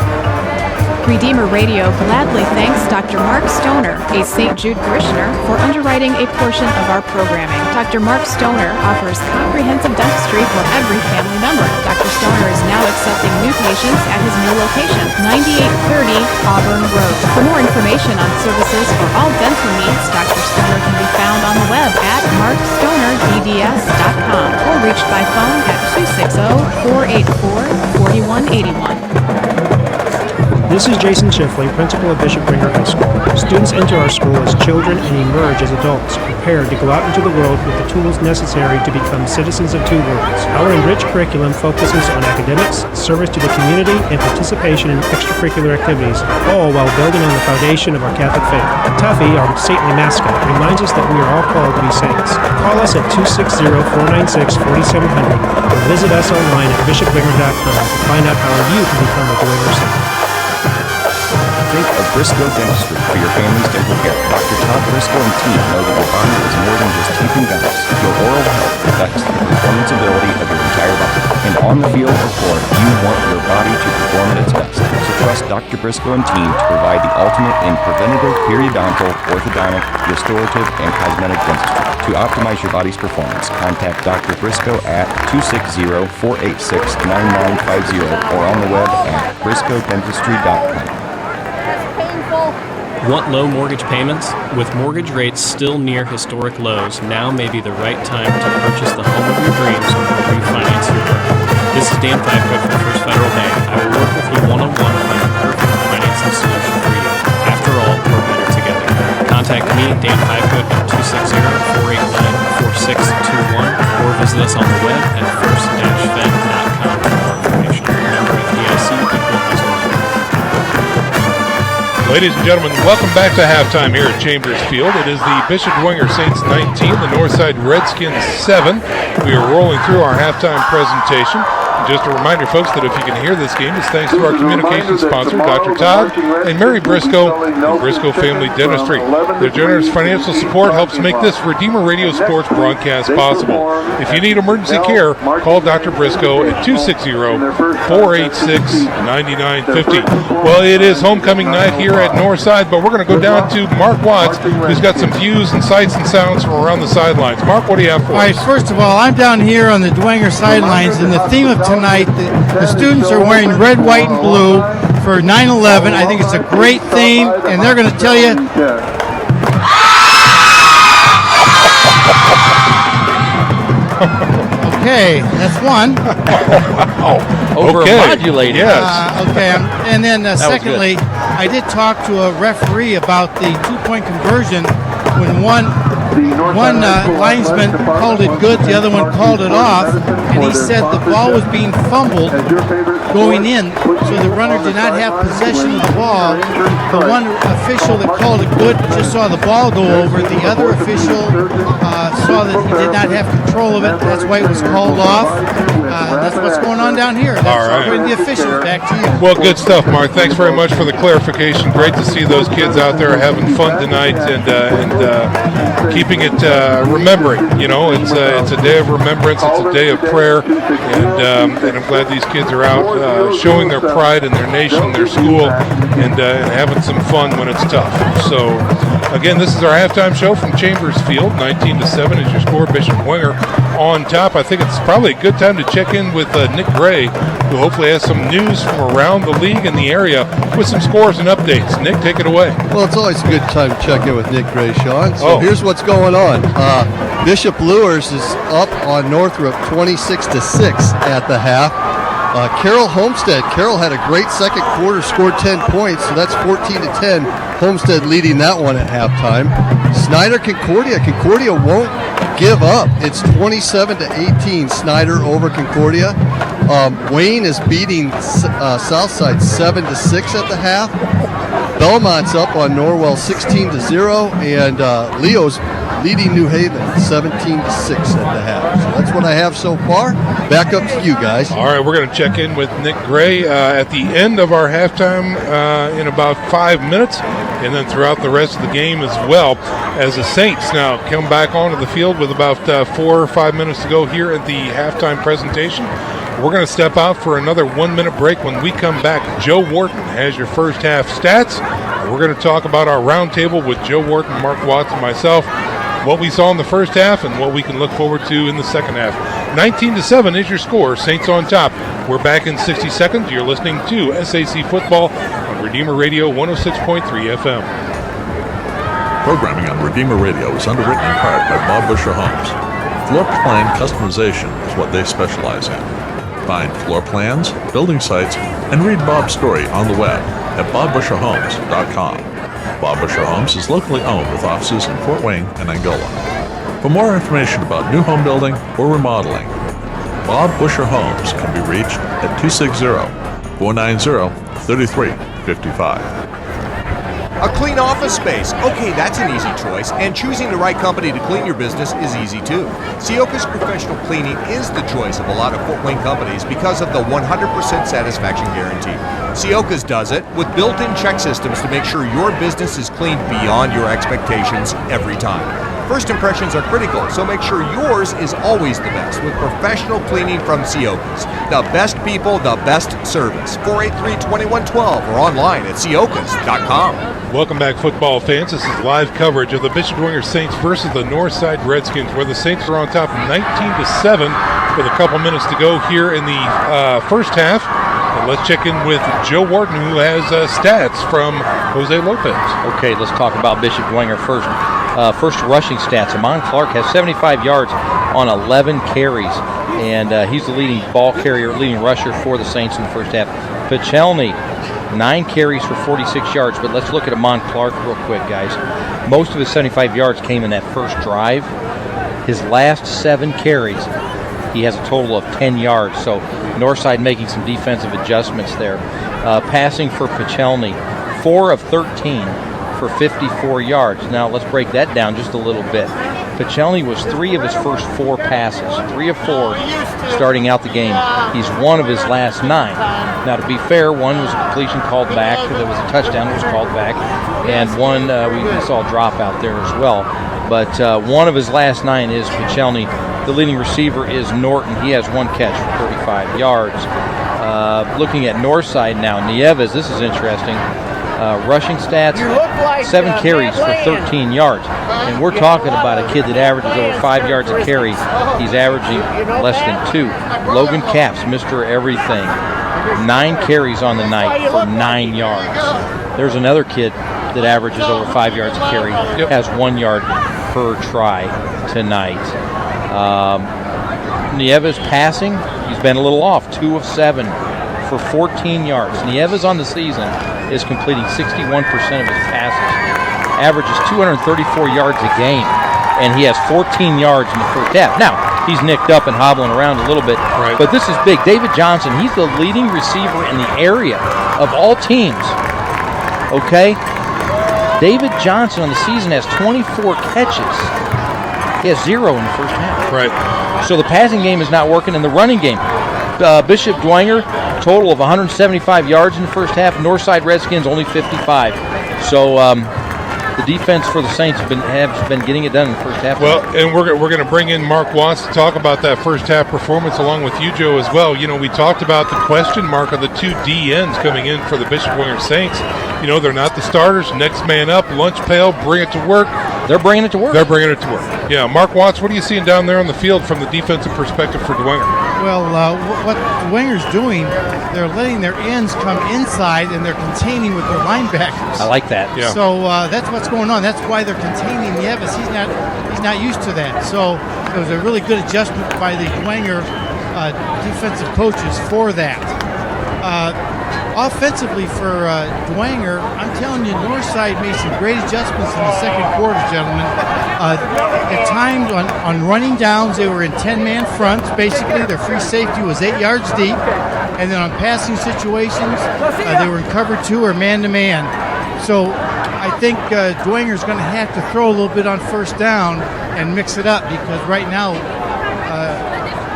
Redeemer Radio gladly thanks Dr. Mark Stoner, a St. Jude parishioner, for underwriting a portion of our programming. Dr. Mark Stoner offers comprehensive dentistry for every family member. Dr. Stoner is now accepting new patients at his new location, 9830 Auburn Road. For more information on services for all dental needs, Dr. Stoner can be found on the web at markstonerdds.com or reached by phone at 260-484-4181. This is Jason Schiffley, principal of Bishop Dwenger High School. Students enter our school as children and emerge as adults, prepared to go out into the world with the tools necessary to become citizens of two worlds. Our enriched curriculum focuses on academics, service to the community, and participation in extracurricular activities, all while building on the foundation of our Catholic faith. Tuffy, our saintly mascot, reminds us that we are all called to be saints. Call us at 260-496-4700 or visit us online at bishopdwenger.com to find out how you can become a Dwenger saint. Think of Briscoe Dentistry for your family's dental care. Dr. Todd Briscoe and team know that your body is more than just teeth and gums. Your oral health affects the performance ability of your entire body. And on the field or court, you want your body to perform at its best. So trust Dr. Briscoe and team to provide the ultimate in preventative, periodontal, orthodontic, restorative, and cosmetic dentistry. To optimize your body's performance, contact Dr. Briscoe at 260-486-9950 or on the web at briscoedentistry.com. Want low mortgage payments? With mortgage rates still near historic lows, now may be the right time to purchase the home of your dreams or refinance your home. This is Dan Fyfoot from First Federal Bank. I will work with you one-on-one to find the perfect financing solution for you. After all, we're better together. Contact me, Dan Fyfoot, at 260-489-4621 or visit us on the web at first-fed.com for more information. Remember, FDIC equal housing lender. Ladies and gentlemen, welcome back to halftime here at Chambers Field. It is the Bishop Dwenger Saints 19, the Northside Redskins 7. We are rolling through our halftime presentation. Just a reminder, folks, that if you can hear this game, it's thanks to our communications sponsor, Dr. Todd and Mary Briscoe and Briscoe Family Dentistry. Their generous financial support helps make this Redeemer Radio Sports broadcast possible. If you need emergency care, call Dr. Briscoe at 260-486-9950. Well, it is homecoming night here at Northside, but we're going to go down to Mark Watts, who's got some views and sights and sounds from around the sidelines. Mark, what do you have for us? All right, first of all, I'm down here on the Dwenger sidelines, and the theme of tonight, the students are wearing red, white, and blue for 9/11. I think it's a great theme, and they're going to tell you. Okay, that's one. Overmodulated. Yes. Okay, and then secondly, I did talk to a referee about the two-point conversion when one linesman called it good, the other one called it off, and he said the ball was being fumbled going in, so the runner did not have possession of the ball. The one official that called it good just saw the ball go over. The other official saw that he did not have control of it. That's why it was called off. That's what's going on down here. That's all right. The officials. Back to you. Well, good stuff, Mark. Thanks very much for the clarification. Great to see those kids out there having fun tonight and keeping it remembering. You know, it's a day of remembrance. It's a day of prayer, and I'm glad these kids are out showing their pride in their nation, their school, and having some fun when it's tough. So, again, this is our halftime show from Chambers Field. 19-7 is your score. Bishop Dwenger on top. I think it's probably a good time to check in with Nick Gray, who hopefully has some news from around the league and the area with some scores and updates. Nick, take it away. Well, it's always a good time to check in with Nick Gray, Sean. So here's what's going on. Bishop Luers is up on Northrop 26-6 at the half. Carroll Homestead. Carroll had a great second quarter, scored 10 points, so that's 14-10. Homestead leading that one at halftime. Snyder Concordia. Concordia won't give up. It's 27-18. Snyder over Concordia. Wayne is beating Southside 7-6 at the half. Belmont's up on Norwell 16-0, and Leo's leading New Haven 17-6 at the half. So that's what I have so far. Back up to you guys. All right, we're going to check in with Nick Gray at the end of our halftime in about 5 minutes, and then throughout the rest of the game as well, as the Saints now come back onto the field with about 4 or 5 minutes to go here at the halftime presentation. We're going to step out for another 1-minute break. When we come back, Joe Wharton has your first half stats. And we're going to talk about our roundtable with Joe Wharton, Mark Watts, and myself, what we saw in the first half and what we can look forward to in the second half. 19-7 is your score. Saints on top. We're back in 60 seconds. You're listening to SAC Football on Redeemer Radio 106.3 FM. Programming on Redeemer Radio is underwritten in part by Bob Busher Homes. Floor plan customization is what they specialize in. Find floor plans, building sites, and read Bob's story on the web at bobbusherhomes.com. Bob Busher Homes is locally owned with offices in Fort Wayne and Angola. For more information about new home building or remodeling, Bob Busher Homes can be reached at 260-490-3355. A clean office space. Okay, that's an easy choice. And choosing the right company to clean your business is easy too. Sioka's Professional Cleaning is the choice of a lot of Fort Wayne companies because of the 100% satisfaction guarantee. Sioka's does it with built-in check systems to make sure your business is cleaned beyond your expectations every time. First impressions are critical, so make sure yours is always the best with professional cleaning from Sioka's. The best people, the best service. 483-2112 or online at siokas.com. Welcome back, football fans. This is live coverage of the Bishop Dwenger Saints versus the Northside Redskins, where the Saints are on top 19-7 with a couple minutes to go here in the first half. And let's check in with Joe Wharton, who has stats from Jose Lopez. Okay, let's talk about Bishop Dwenger first. First rushing stats. Amon Clark has 75 yards on 11 carries, and he's the leading ball carrier, leading rusher for the Saints in the first half. Pichelny, 9 carries for 46 yards, but let's look at Amon Clark real quick, guys. Most of his 75 yards came in that first drive. His last 7 carries, he has a total of 10 yards, so Northside making some defensive adjustments there. Passing for Pichelny, 4 of 13 for 54 yards. Now let's break that down just a little bit. Pichelny was 3 of his first 4 passes, 3 of 4 starting out the game. He's 1 of his last 9. Now to be fair, 1 was a completion called back, there was a touchdown that was called back, and 1 we saw a drop out there as well. But 1 of his last 9 is Pichelny. The leading receiver is Norton. He has 1 catch for 35 yards. Looking at Northside now, Nieves, this is interesting. Rushing stats, 7 carries for 13 yards. And we're talking about a kid that averages over 5 yards a carry. He's averaging less than 2. Logan Capps, Mr. Everything, 9 carries on the night for 9 yards. There's another kid that averages over 5 yards a carry, has 1 yard per try tonight. Nieves passing, he's been a little off, 2 of 7 for 14 yards. Nieves on the season is completing 61% of his passes, averages 234 yards a game, and he has 14 yards in the first half. Now, he's nicked up and hobbling around a little bit, but this is big. David Johnson, he's the leading receiver in the area of all teams, okay? David Johnson on the season has 24 catches. He has 0 in the first half. Right. So the passing game is not working in the running game. Bishop Dwenger, total of 175 yards in the first half. Northside Redskins only 55. So the defense for the Saints have been getting it done in the first half. Well, and we're going to bring in Mark Watts to talk about that first half performance along with you, Joe, as well. You know, we talked about the question mark of the 2 DNs coming in for the Bishop Dwenger Saints. You know, they're not the starters. Next man up, lunch pail, bring it to work. They're bringing it to work. They're bringing it to work. Yeah, Mark Watts, what are you seeing down there on the field from the defensive perspective for Dwenger? Well, what Dwenger's doing, they're letting their ends come inside and they're containing with their linebackers. I like that. Yeah. So that's what's going on. That's why they're containing Nieves. He's not used to that. So it was a really good adjustment by the Dwenger defensive coaches for that. Offensively for Dwenger, I'm telling you, Northside made some great adjustments in the second quarter, gentlemen. At times on running downs, they were in 10-man fronts. Basically, their free safety was 8 yards deep. And then on passing situations, they were in cover 2 or man-to-man. So I think Dwenger's going to have to throw a little bit on first down and mix it up because right now,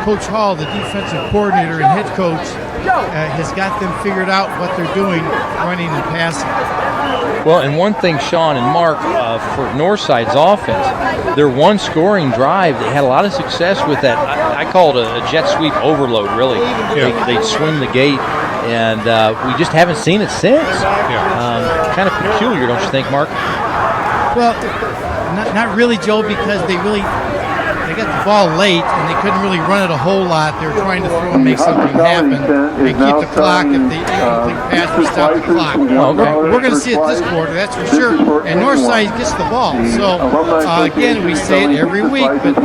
Coach Hall, the defensive coordinator and head coach, has got them figured out what they're doing, running and passing. Well, and one thing, Sean and Mark, for Northside's offense, their one scoring drive, they had a lot of success with that. I call it a jet sweep overload, really. Yeah. They'd swing the gate, and we just haven't seen it since. Kind of peculiar, don't you think, Mark? Well, not really, Joe, because they got the ball late and they couldn't really run it a whole lot. They were trying to throw and make something happen and keep the clock. If the incomplete pass would stop the clock. We're going to see it this quarter, that's for sure. And Northside gets the ball. So again, we say it every week, but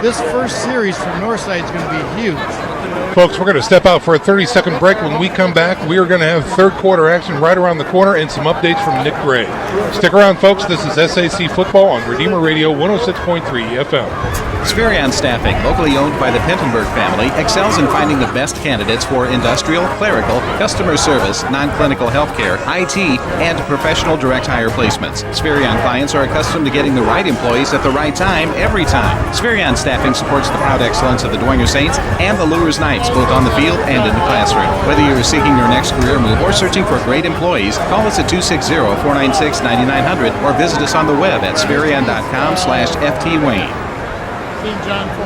this first series from Northside is going to be huge. Folks, we're going to step out for a 30-second break. When we come back, we are going to have third quarter action right around the corner and some updates from Nick Gray. Stick around, folks. This is SAC Football on Redeemer Radio 106.3 FM. Spherion Staffing, locally owned by the Pentenberg family, excels in finding the best candidates for industrial, clerical, customer service, non-clinical healthcare, IT, and professional direct hire placements. Spherion clients are accustomed to getting the right employees at the right time, every time. Spherion Staffing supports the proud excellence of the Dwenger Saints and the Lures Knights, both on the field and in the classroom. Whether you're seeking your next career move or searching for great employees, call us at 260-496-9900 or visit us on the web at spherion.com/FTWayne.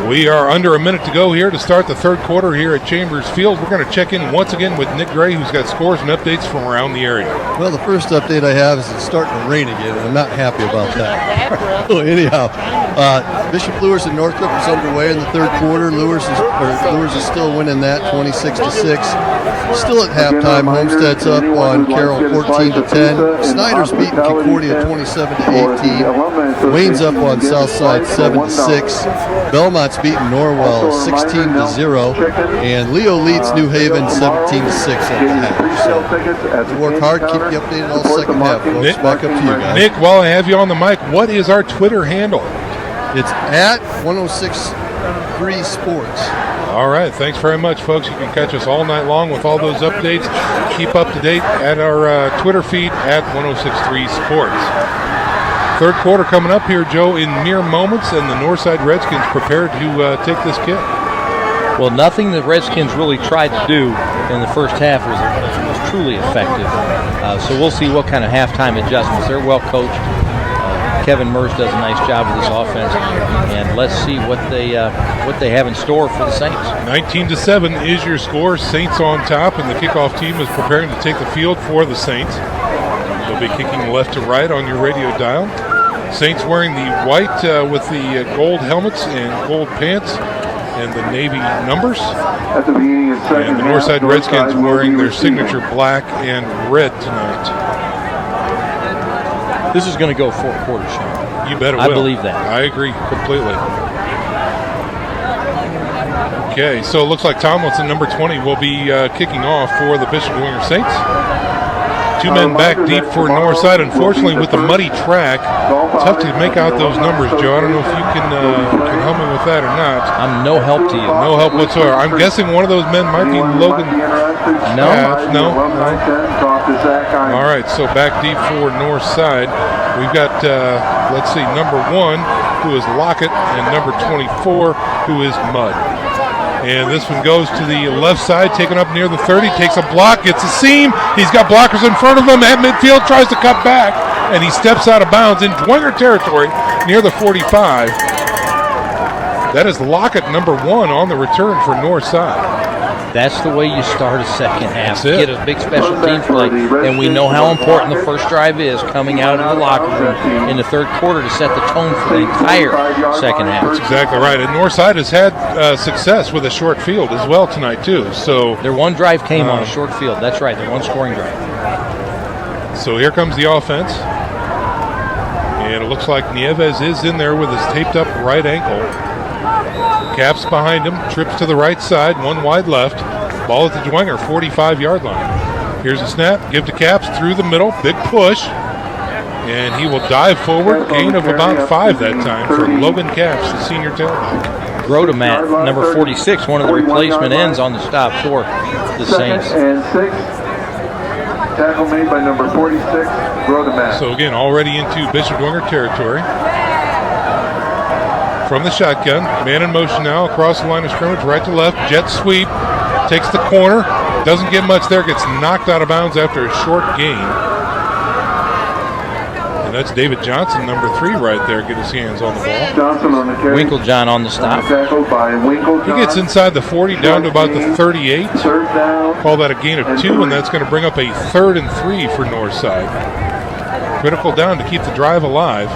We are under a minute to go here to start the third quarter here at Chambers Field. We're going to check in once again with Nick Gray, who's got scores and updates from around the area. Well, the first update I have is it's starting to rain again, and I'm not happy about that. So anyhow, Bishop Lewis and Northrop is underway in the third quarter. Lewis is still winning that 26-6. Still at halftime, Homestead's up on Carroll 14-10. Snyder's beating Concordia 27-18. Wayne's up on Southside 7-6. Belmont's beating Norwell 16-0, and Leo leads New Haven 17-6 at the half. So work hard, keep you updated all second half, folks. Nick, back up to you guys. Nick, while I have you on the mic, what is our Twitter handle? It's at 1063 Sports. All right, thanks very much, folks. You can catch us all night long with all those updates. Keep up to date at our Twitter feed at 1063 Sports. Third quarter coming up here, Joe, in mere moments, and the Northside Redskins prepared to take this kick. Well, nothing the Redskins really tried to do in the first half was truly effective. So we'll see what kind of halftime adjustments. They're well coached. Kevin Merce does a nice job with this offense, and let's see what they have in store for the Saints. 19-7 is your score. Saints on top, and the kickoff team is preparing to take the field for the Saints. They'll be kicking left to right on your radio dial. Saints wearing the white with the gold helmets and gold pants and the navy numbers. At the beginning of second and the Northside Redskins wearing their signature black and red tonight. This is going to go 4 quarters, Sean. You bet it will. I believe that. I agree completely. Okay, so it looks like Tomlinson, number 20, will be kicking off for the Bishop Dwenger Saints. 2 men back deep for Northside. Unfortunately, with the muddy track, tough to make out those numbers, Joe. I don't know if you can help me with that or not. I'm no help to you. No help whatsoever. I'm guessing one of those men might be Logan. No. All right, so back deep for Northside. We've got, let's see, number 1, who is Lockett, and number 24, who is Mudd. And this one goes to the left side, taken up near the 30, takes a block, gets a seam. He's got blockers in front of him at midfield, tries to cut back, and he steps out of bounds in Dwenger territory near the 45. That is Lockett, number 1, on the return for Northside. That's the way you start a second half. Get a big special team play, and we know how important the first drive is coming out of the locker room in the third quarter to set the tone for the entire second half. That's exactly right. And Northside has had success with a short field as well tonight, too. So their one drive came on a short field. That's right, their one scoring drive. So here comes the offense. And it looks like Nieves is in there with his taped up right ankle. Caps behind him, trips to the right side, 1 wide left. Ball at the Dwenger 45-yard line. Here's a snap, give to Caps through the middle, big push. And he will dive forward, gain of about 5 that time for Logan Caps, the senior tailback. Grodemat, number 46, one of the replacement ends on the stop for the Saints. And 6. Tackle made by number 46, Grodemat. So again, already into Bishop Dwenger territory. From the shotgun, man in motion now across the line of scrimmage, right to left, jet sweep, takes the corner, doesn't get much there, gets knocked out of bounds after a short gain. And that's David Johnson, number 3 right there, get his hands on the ball. Johnson on the carry. Winklejohn on the stop. Tackled by Winklejohn. He gets inside the 40, down to about the 38. Third down. Call that a gain of 2, and that's going to bring up a 3rd and 3 for Northside. Critical down to keep the drive alive.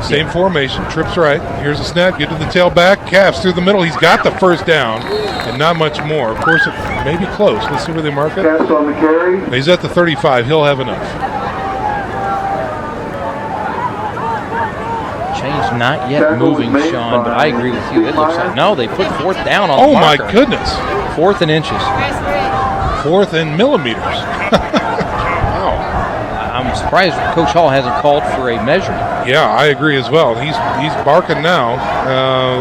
Same formation, trips right. Here's a snap, get to the tailback. Caps through the middle. He's got the first down, and not much more. Of course, it may be close. Let's see where they mark it. Caps on the carry. He's at the 35. He'll have enough. Chain's not yet moving, Sean, but I agree with you. It looks like, no, they put 4th down on the marker. My goodness. 4th and inches. 4th in millimeters. I'm surprised Coach Hall hasn't called for a measurement. Yeah, I agree as well. He's barking now.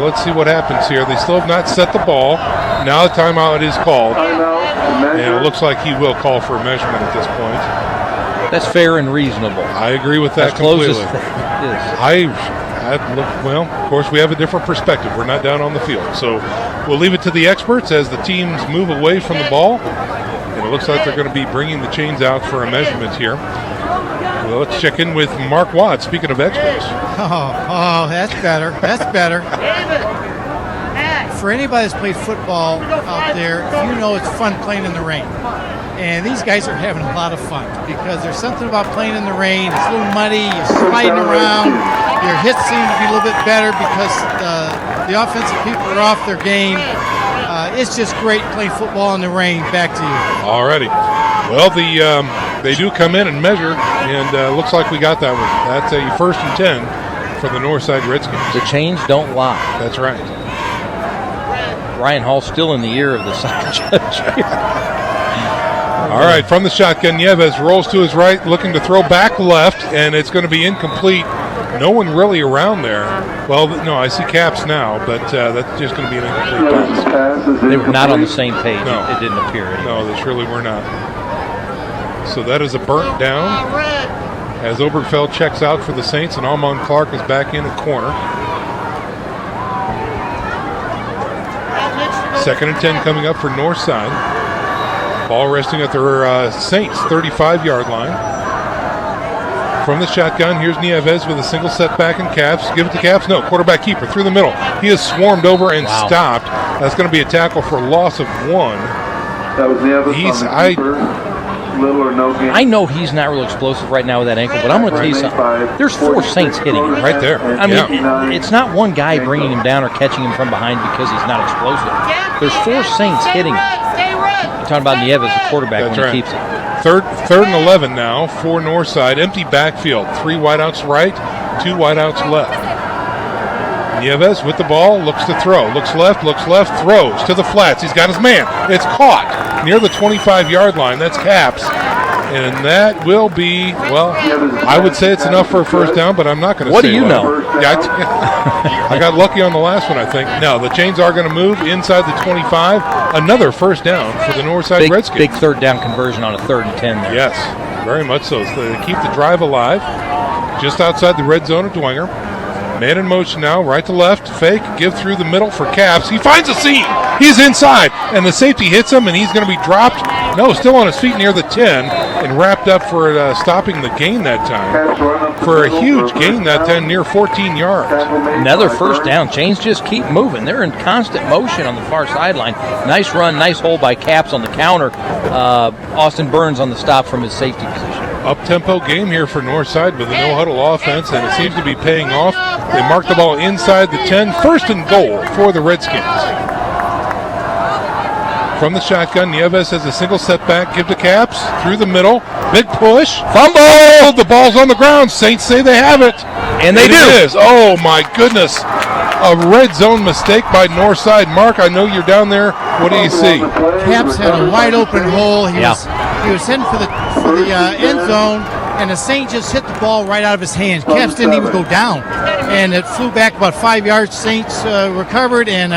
Let's see what happens here. They still have not set the ball. Now the timeout is called. And it looks like he will call for a measurement at this point. That's fair and reasonable. I agree with that completely. Well, of course, we have a different perspective. We're not down on the field. So we'll leave it to the experts as the teams move away from the ball. And it looks like they're going to be bringing the chains out for a measurement here. Well, let's check in with Mark Watt, speaking of experts. Oh, that's better. That's better. For anybody that's played football out there, you know it's fun playing in the rain. And these guys are having a lot of fun because there's something about playing in the rain. It's a little muddy, you're sliding around. Your hits seem to be a little bit better because the offensive people are off their game. It's just great playing football in the rain. Back to you. Alrighty. Well, they do come in and measure, and looks like we got that one. That's a 1st and 10 for the Northside Redskins. The chains don't lie. That's right. Ryan Hall still in the ear of the side judge. All right, from the shotgun, Nieves rolls to his right, looking to throw back left, and it's going to be incomplete. No one really around there. Well, no, I see Caps now, but that's just going to be an incomplete pass. They were not on the same page. No. It didn't appear. Anyway. No, they surely were not. So that is a burnt down as Obergefell checks out for the Saints, and Almond Clark is back in a corner. 2nd and 10 coming up for Northside. Ball resting at their Saints 35-yard line. From the shotgun, here's Nieves with a single setback and Caps. Give it to Caps. No, quarterback keeper through the middle. He is swarmed over and stopped. That's going to be a tackle for loss of 1. That was Nieves on the keeper. Little or no gain. I know he's not real explosive right now with that ankle, but I'm going to tell you something. There's 4 Saints hitting him. Right there. I mean, it's not one guy bringing him down or catching him from behind because he's not explosive. There's 4 Saints hitting him. I'm talking about Nieves, the quarterback, when he keeps it. Third and 11 now for Northside. Empty backfield. 3 wideouts right, 2 wideouts left. Nieves with the ball, looks to throw. Looks left, throws to the flats. He's got his man. It's caught near the 25-yard line. That's Caps. And that will be, well, I would say it's enough for a first down, but I'm not going to say what do you know? Yeah, I got lucky on the last one, I think. No, the chains are going to move inside the 25. Another first down for the Northside Redskins. Big 3rd down conversion on a 3rd and 10 there. Yes, very much so. So they keep the drive alive just outside the red zone of Dwenger. Man in motion now, right to left, fake, give through the middle for Caps. He finds a seam. He's inside, and the safety hits him, and he's going to be dropped. No, still on his feet near the 10, and wrapped up for stopping the gain that time. For a huge gain that time, near 14 yards. Another first down. Chains just keep moving. They're in constant motion on the far sideline. Nice run, nice hole by Caps on the counter. Austin Burns on the stop from his safety position. Up-tempo game here for Northside with a no-huddle offense, and it seems to be paying off. They mark the ball inside the 10. 1st and goal for the Redskins. From the shotgun, Nieves has a single setback. Give to Caps. Through the middle. Big push. Fumble! The ball's on the ground. Saints say they have it. And they do. It is. Oh, my goodness. A red zone mistake by Northside. Mark, I know you're down there. What do you see? Caps had a wide open hole. He was heading for the end zone, and the Saint just hit the ball right out of his hands. Caps didn't even go down, and it flew back about 5 yards. Saints recovered, and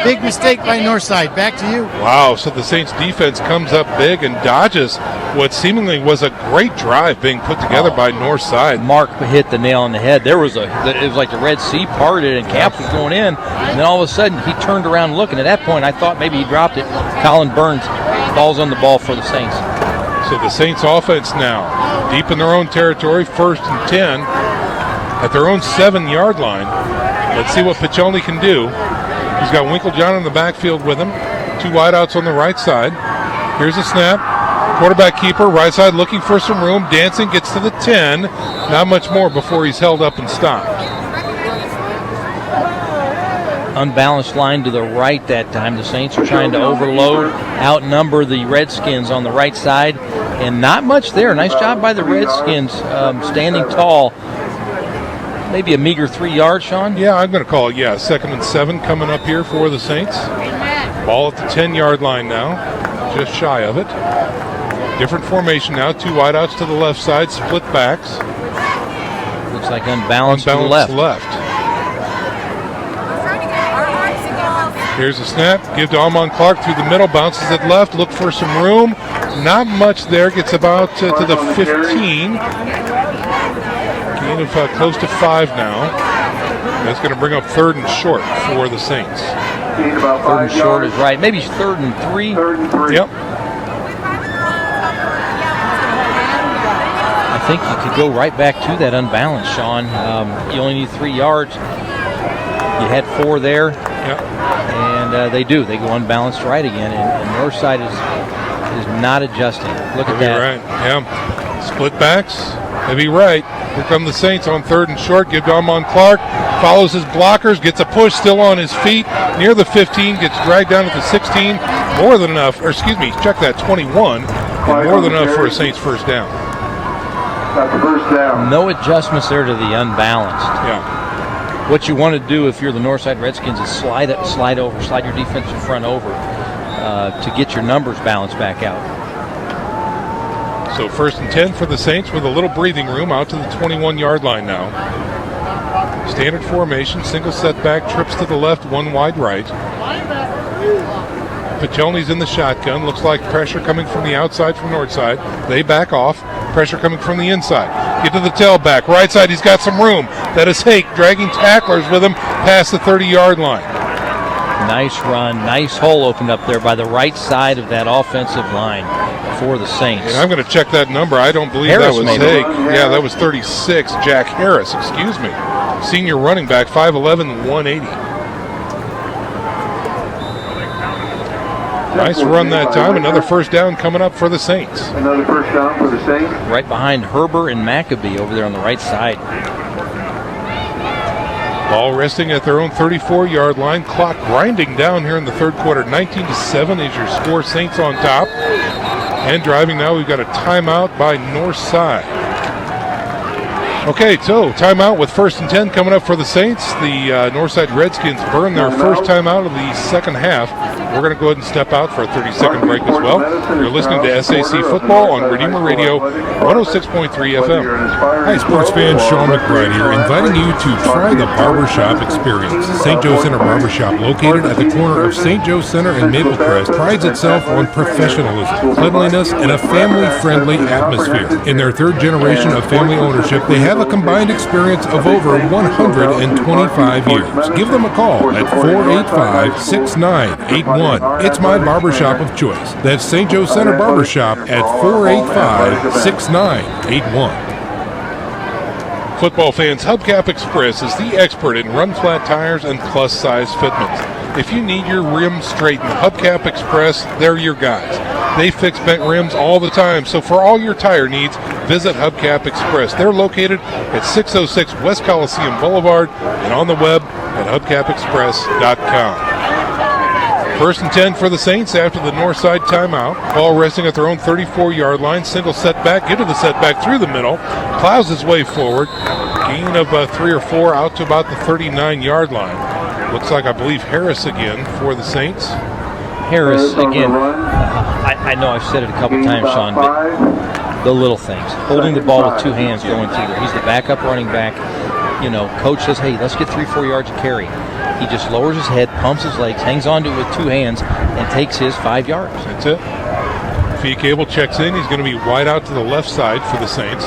big mistake by Northside. Back to you. Wow, so the Saints defense comes up big and dodges what seemingly was a great drive being put together by Northside. Mark hit the nail on the head. It was like the Red Sea parted and Caps was going in, and then all of a sudden he turned around looking. At that point, I thought maybe he dropped it. Colin Burns balls on the ball for the Saints. So the Saints offense now deep in their own territory, 1st and 10 at their own 7-yard line. Let's see what Piccioni can do. He's got Winklejohn in the backfield with him. 2 wideouts on the right side. Here's a snap. Quarterback keeper, right side looking for some room. Dancing gets to the 10. Not much more before he's held up and stopped. Unbalanced line to the right that time. The Saints are trying to overload, outnumber the Redskins on the right side, and not much there. Nice job by the Redskins standing tall. Maybe a meager 3 yards, Sean? Yeah, I'm going to call it, 2nd and 7 coming up here for the Saints. Ball at the 10-yard line now, just shy of it. Different formation now, 2 wideouts to the left side, split backs. Looks like unbalanced to the left. Here's a snap, give to Almon Clark through the middle, bounces it left, look for some room. Not much there, gets about to the 15. Gain of close to 5 now. That's going to bring up 3rd and short for the Saints. 3rd and short is right. Maybe 3rd and 3. Yep. I think you could go right back to that unbalanced, Sean. You only need 3 yards. You had 4 there. Yep. And they do. They go unbalanced right again. And Northside is not adjusting. Look at that. Right. Yeah. Split backs. Maybe right. Here come the Saints on 3rd and short. Give to Almon Clark. Follows his blockers. Gets a push still on his feet. Near the 15. Gets dragged down at the 16. More than enough. Or excuse me. Check that. 21. And more than enough for a Saints first down. No adjustments there to the unbalanced. Yeah. What you want to do if you're the Northside Redskins is slide your defensive front over to get your numbers balanced back out. So 1st and 10 for the Saints with a little breathing room out to the 21-yard line now. Standard formation, single setback, trips to the left, 1 wide right. Piccioni's in the shotgun. Looks like pressure coming from the outside from Northside. They back off. Pressure coming from the inside. Get to the tailback. Right side, he's got some room. That is Hake dragging tacklers with him past the 30-yard line. Nice run. Nice hole opened up there by the right side of that offensive line for the Saints. And I'm going to check that number. I don't believe Harris that was Hake. Yeah, that was 36. Jack Harris, excuse me. Senior running back, 5'11", 180. Nice run that time. Another first down coming up for the Saints. Another first down for the Saints. Right behind Herber and Maccabee over there on the right side. Ball resting at their own 34-yard line. Clock grinding down here in the 3rd quarter. 19-7 is your score. Saints on top. And driving now, we've got a timeout by Northside. Okay, so timeout with 1st and 10 coming up for the Saints. The Northside Redskins burn their first timeout of the second half. We're going to go ahead and step out for a 30-second break as well. You're listening to SAC Football on Redeemer Radio 106.3 FM. Hi, sports fans. Sean McBride here, inviting you to try the Barbershop experience. St. Joe Center Barbershop, located at the corner of St. Joe Center and Maple Crest, prides itself on professionalism, cleanliness, and a family-friendly atmosphere. In their 3rd generation of family ownership, they have a combined experience of over 125 years. Give them a call at 485-6981. It's my barbershop of choice. That's St. Joe Center Barbershop at 485-6981. Football fans, Hubcap Express is the expert in run-flat tires and plus-size fitments. If you need your rims straightened, Hubcap Express, they're your guys. They fix bent rims all the time, so for all your tire needs, visit Hubcap Express. They're located at 606 West Coliseum Boulevard and on the web at hubcapexpress.com. 1st and 10 for the Saints after the Northside timeout. Ball resting at their own 34-yard line. Single setback, get to the setback through the middle. Plows his way forward. Gain of 3 or 4 out to about the 39-yard line. Looks like, I believe, Harris again for the Saints. Harris again. I know I've said it a couple times, Sean, but the little things. Holding the ball with 2 hands going through there. He's the backup running back. You know, coach says, hey, let's get 3-4 yards of carry. He just lowers his head, pumps his legs, hangs onto it with 2 hands, and takes his 5 yards. That's it. Fee Cable checks in. He's going to be wide out to the left side for the Saints.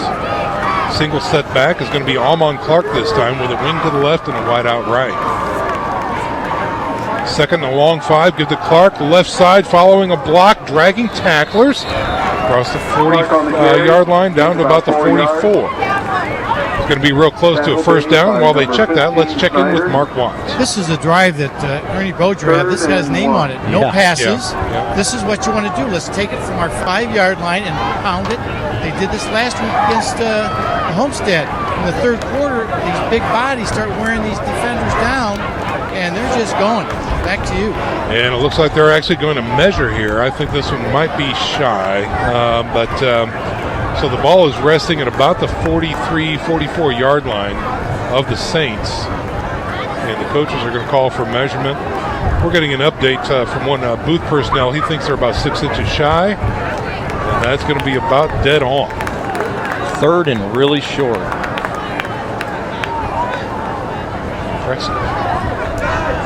Single set back is going to be Almon Clark this time with a wing to the left and a wide out right. Second and a long 5, give to Clark, left side, following a block, dragging tacklers across the 40-yard line down to about the 44. It's going to be real close to a first down. While they check that, let's check in with Mark Watts. This is a drive that Ernie Boudreau had. This has his name on it. No passes. Yeah. This is what you want to do. Let's take it from our 5-yard line and pound it. They did this last week against Homestead. In the third quarter, these big bodies start wearing these defenders down, and they're just going. Back to you. And it looks like they're actually going to measure here. I think this one might be shy. So the ball is resting at about the 43, 44-yard line of the Saints. And the coaches are going to call for measurement. We're getting an update from one booth personnel. He thinks they're about 6 inches shy. And that's going to be about dead on. Third and really short. Impressive.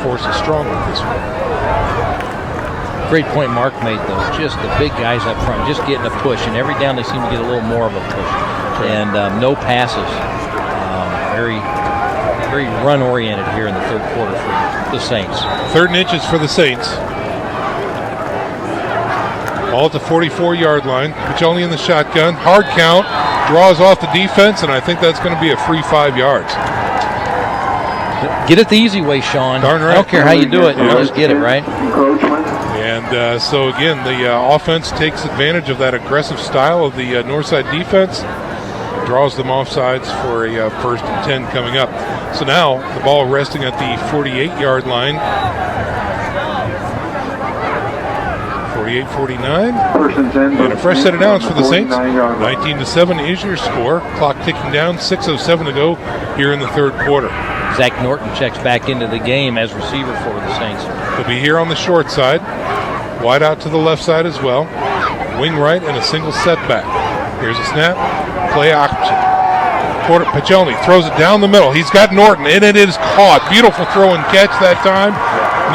Force is strong with this one. Great point Mark made, though. Just the big guys up front, just getting a push. And every down they seem to get a little more of a push. And no passes. Very run-oriented here in the third quarter for the Saints. 3rd and inches for the Saints. All at the 44-yard line. Piccioni in the shotgun. Hard count. Draws off the defense, and I think that's going to be a free 5 yards. Get it the easy way, Sean. Darn right. I don't care how you do it. Yeah. Just get it, right? And so, again, the offense takes advantage of that aggressive style of the Northside defense. Draws them off sides for a 1st and 10 coming up. So now the ball resting at the 48-yard line. 48-49. And a fresh set of downs for the Saints. 19-7 is your score. Clock ticking down, 6:07 to go here in the third quarter. Zach Norton checks back into the game as receiver for the Saints. He'll be here on the short side. Wide out to the left side as well. Wing right and a single setback. Here's a snap. Play option. Piccioni throws it down the middle. He's got Norton, and it is caught. Beautiful throw and catch that time.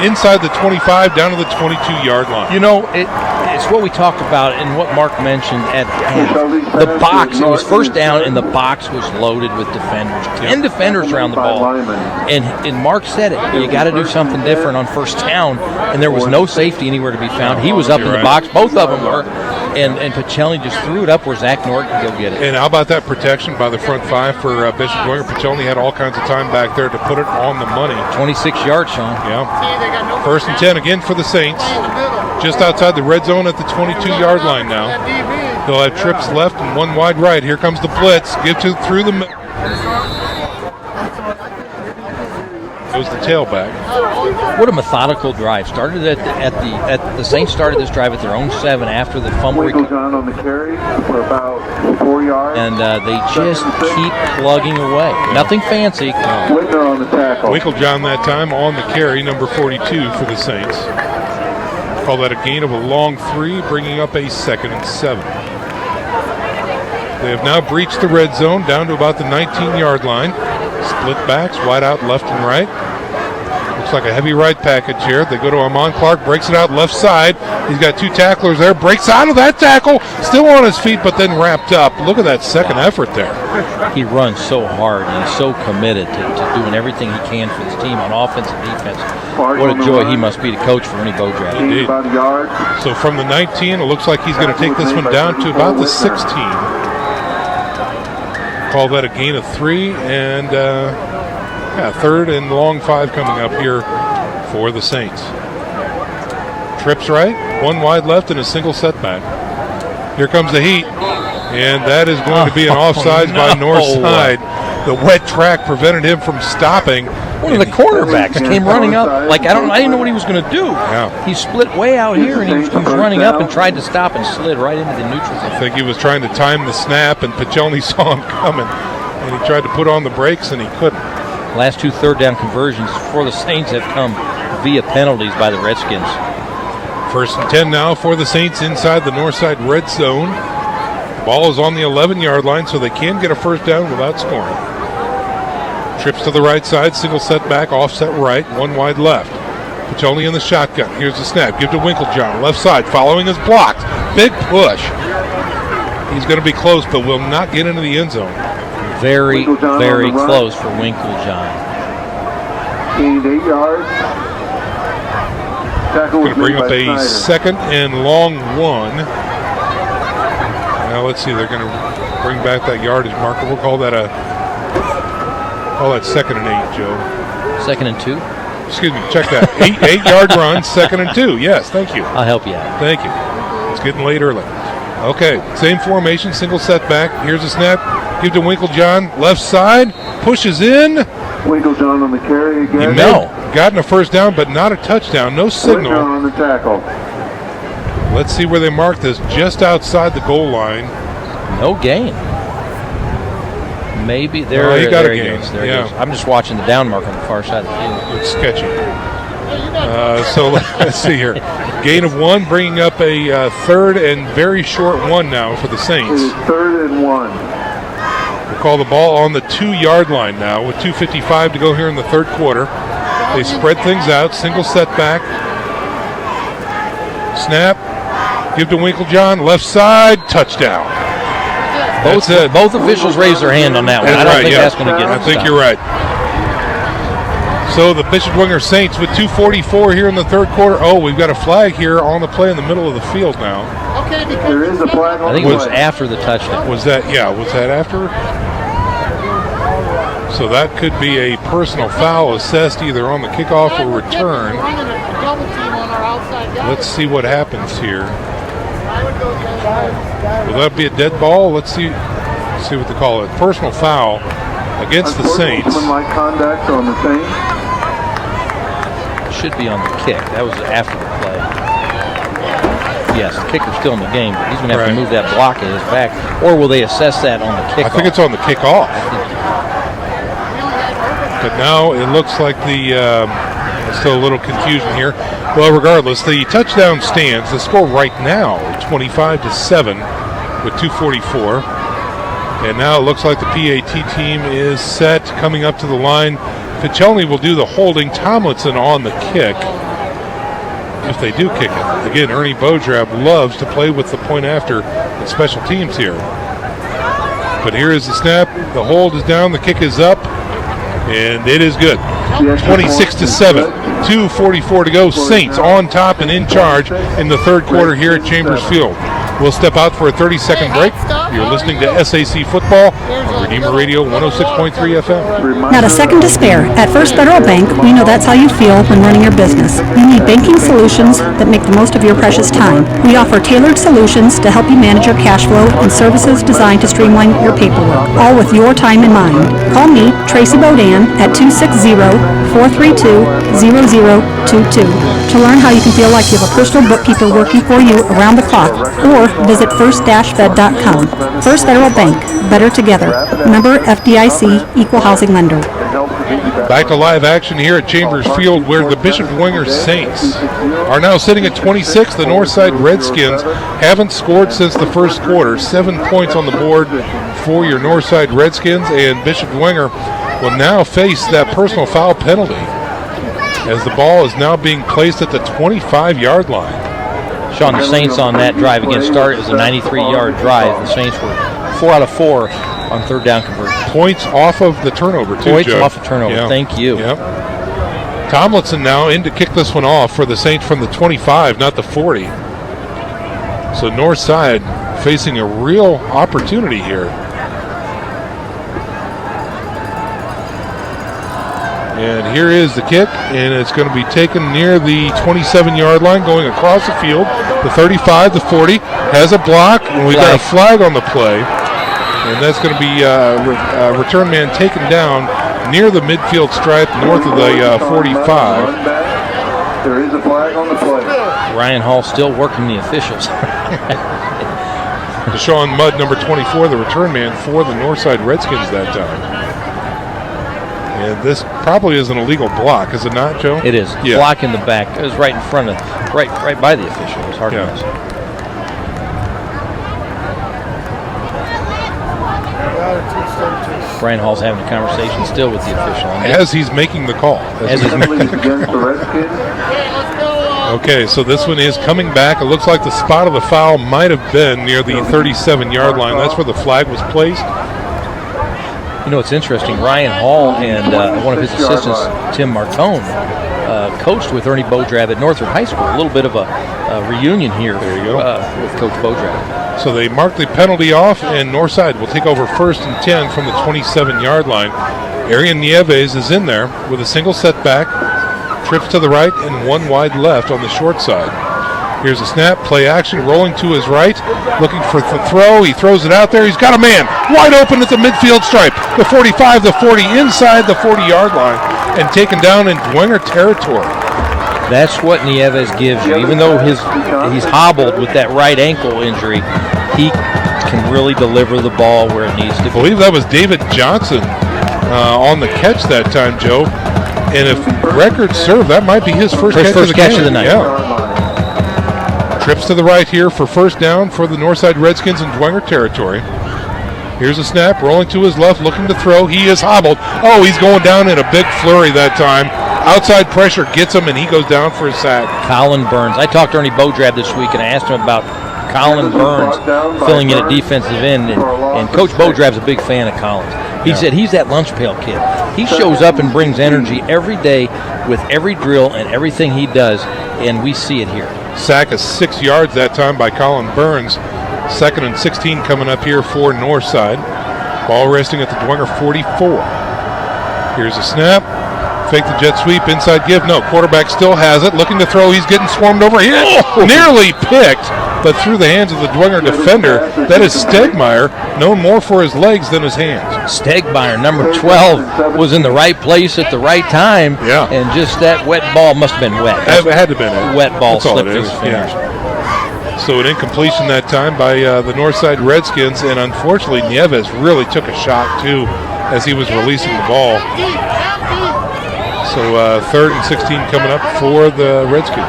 Inside the 25, down to the 22-yard line. You know, it's what we talked about and what Mark mentioned at the box. It was first down, and the box was loaded with defenders. 10 defenders around the ball. And Mark said it. You got to do something different on first down, and there was no safety anywhere to be found. He was up in the box. Both of them were. And Piccioni just threw it up where Zach Norton could go get it. And how about that protection by the front 5 for Bishop Dwenger? Piccioni had all kinds of time back there to put it on the money. 26 yards, Sean. Yeah. 1st and 10 again for the Saints. Just outside the red zone at the 22-yard line now. They'll have trips left and one wide right. Here comes the blitz. Through the middle. Goes the tailback. What a methodical drive. Started at the Saints started this drive at their own 7 after the fumble. John on the carry for about 4 yards. And they just keep plugging away. Nothing fancy. Whitner on the tackle. Winklejohn that time on the carry, number 42 for the Saints. Call that a gain of a long 3, bringing up a 2nd and 7. They have now breached the red zone down to about the 19-yard line. Split backs, wide out left and right. Looks like a heavy right package here. They go to Almon Clark, breaks it out left side. He's got 2 tacklers there, breaks out of that tackle, still on his feet, but then wrapped up. Look at that second effort there. He runs so hard and he's so committed to doing everything he can for his team on offense and defense. What a joy he must be to coach for Ernie Boudreau. Indeed. So from the 19, it looks like he's going to take this one down to about the 16. Call that a gain of 3, and 3rd and long 5 coming up here for the Saints. Trips right, 1 wide left, and a single setback. Here comes the heat, and that is going to be an offsides by Northside. The wet track prevented him from stopping. One of the cornerbacks came running up. I didn't know what he was going to do. Yeah. He split way out here, and he was running up and tried to stop and slid right into the neutral zone. I think he was trying to time the snap, and Piccioni saw him coming, and he tried to put on the brakes, and he couldn't. Last 2 third down conversions for the Saints have come via penalties by the Redskins. 1st and 10 now for the Saints inside the Northside red zone. The ball is on the 11-yard line, so they can get a first down without scoring. Trips to the right side, single setback, offset right, 1 wide left. Piccioni in the shotgun. Here's the snap. Give to Winklejohn. Left side, following is blocked. big push. He's going to be close, but will not get into the end zone. Very, very close for Winklejohn. Gained 8 yards. Going to bring up a second and long one. Now let's see, they're going to bring back that yardage marker. We'll call that second and 8, Joe. Second and 2? Excuse me, check that. 8-yard run, second and 2. Yes, thank you. I'll help you out. Thank you. It's getting late early. Okay, same formation, single setback. Here's a snap. Give to Winklejohn, left side, pushes in. Winklejohn on the carry again. Gotten a first down, but not a touchdown. No signal. Winklejohn on the tackle. Let's see where they mark this. Just outside the goal line. No gain. Maybe there. Oh, he got there a he gain. goes. There he goes. I'm just watching the down mark on the far side of the field. It's sketchy. So let's see here. Gain of 1, bringing up a third and very short one now for the Saints. It is 3rd and 1. We'll call the ball on the 2-yard line now with 2:55 to go here in the third quarter. They spread things out. Single setback. Snap. Give to Winklejohn. Left side. Touchdown. Both officials raised their hand on that one. I don't think that's going to get. I think you're right. So the Bishop Dwenger Saints with 2:44 here in the third quarter. Oh, we've got a flag here on the play in the middle of the field now. There is a flag on I think it was after the touchdown. Was that after? So that could be a personal foul assessed either on the kickoff or return. Let's see what happens here. Will that be a dead ball? Let's see what they call it. Personal foul against the Saints. Unsportsmanlike conduct on the Saints. Should be on the kick. That was after the play. Yes, the kicker's still in the game, but he's going to have to move that block at his back. Or will they assess that on the kickoff? I think it's on the kickoff. But now it looks like still a little confusion here. Well, regardless, the touchdown stands. The score right now, 25-7 with 2:44. And now it looks like the PAT team is set, coming up to the line. Fichelny will do the holding. Tomlinson on the kick, if they do kick it. Again, Ernie Bodrab loves to play with the point after in special teams here. But here is the snap. The hold is down. The kick is up. And it is good. 26-7. 2:44 to go. Saints on top and in charge in the third quarter here at Chambers Field. We'll step out for a 30-second break. You're listening to SAC Football on Redeemer Radio 106.3 FM. Not a second to spare. At First Federal Bank, we know that's how you feel when running your business. You need banking solutions that make the most of your precious time. We offer tailored solutions to help you manage your cash flow and services designed to streamline your paperwork, all with your time in mind. Call me, Tracy Bodan, at 260-432-0022 to learn how you can feel like you have a personal bookkeeper working for you around the clock, or visit first-fed.com. First Federal Bank, better together. Member FDIC, equal housing lender. Back to live action here at Chambers Field, where the Bishop Dwenger Saints are now sitting at 26. The Northside Redskins haven't scored since the first quarter. 7 points on the board for your Northside Redskins, and Bishop Dwenger will now face that personal foul penalty as the ball is now being placed at the 25-yard line. Sean, the Saints on that drive against Start is a 93-yard drive. The Saints were 4 out of 4 on third down conversion. Points off of the turnover, too, Points Joe. off of turnover. Yeah. Thank you. Yep. Tomlinson now in to kick this one off for the Saints from the 25, not the 40. So Northside facing a real opportunity here. And here is the kick, and it's going to be taken near the 27-yard line, going across the field. The 35, the 40, has a block, and we've got a flag on the play. And that's going to be return man taken down near the midfield stripe north of the 45. There is a flag on the play. Ryan Hall still working the officials. Deshaun Mudd, number 24, the return man for the Northside Redskins that time. And this probably is an illegal block, is it not, Joe? It is. Yeah. Block in the back. It was right in front of, right by the official. It was hard to miss. Brian Hall's having a conversation still with the official. As he's making the call. Okay, so this one is coming back. It looks like the spot of the foul might have been near the 37-yard line. That's where the flag was placed. You know, it's interesting. Ryan Hall and one of his assistants, Tim Martone, coached with Ernie Bodrab at Northside High School. A little bit of a reunion here with Coach Bodrab. So they mark the penalty off, and Northside will take over 1st and 10 from the 27-yard line. Arian Nieves is in there with a single setback, trips to the right, and one wide left on the short side. Here's a snap, play action, rolling to his right, looking for the throw. He throws it out there. He's got a man wide open at the midfield stripe. The 45, the 40, inside the 40-yard line, and taken down in Dwenger territory. That's what Nieves gives you. Even though he's hobbled with that right ankle injury, he can really deliver the ball where it needs to be. I believe that was David Johnson on the catch that time, Joe. And if records serve, that might be his first catch of the night. Yeah. Trips to the right here for 1st down for the Northside Redskins in Dwenger territory. Here's a snap, rolling to his left, looking to throw. He is hobbled. Oh, he's going down in a big flurry that time. Outside pressure gets him, and he goes down for a sack. Colin Burns. I talked to Ernie Bodrab this week, and I asked him about Colin Burns filling in at defensive end, and Coach Bodrab's a big fan of Collins. He said he's that lunch pail kid. He shows up and brings energy every day with every drill and everything he does, and we see it here. Sack of 6 yards that time by Colin Burns. 2nd and 16 coming up here for Northside. Ball resting at the Dwenger 44. Here's a snap. Fake the jet sweep, inside give. No, quarterback still has it. Looking to throw. He's getting swarmed over here. Nearly picked, but through the hands of the Dwenger defender. That is Stegmeyer, known more for his legs than his hands. Stegmeyer, number 12, was in the right place at the right time. Yeah. And just that wet ball must have been wet. It had to have been it. Wet ball That's all slipped it through is. his fingers. Yeah. So an incompletion that time by the Northside Redskins, and unfortunately Nieves really took a shot too as he was releasing the ball. So 3rd and 16 coming up for the Redskins.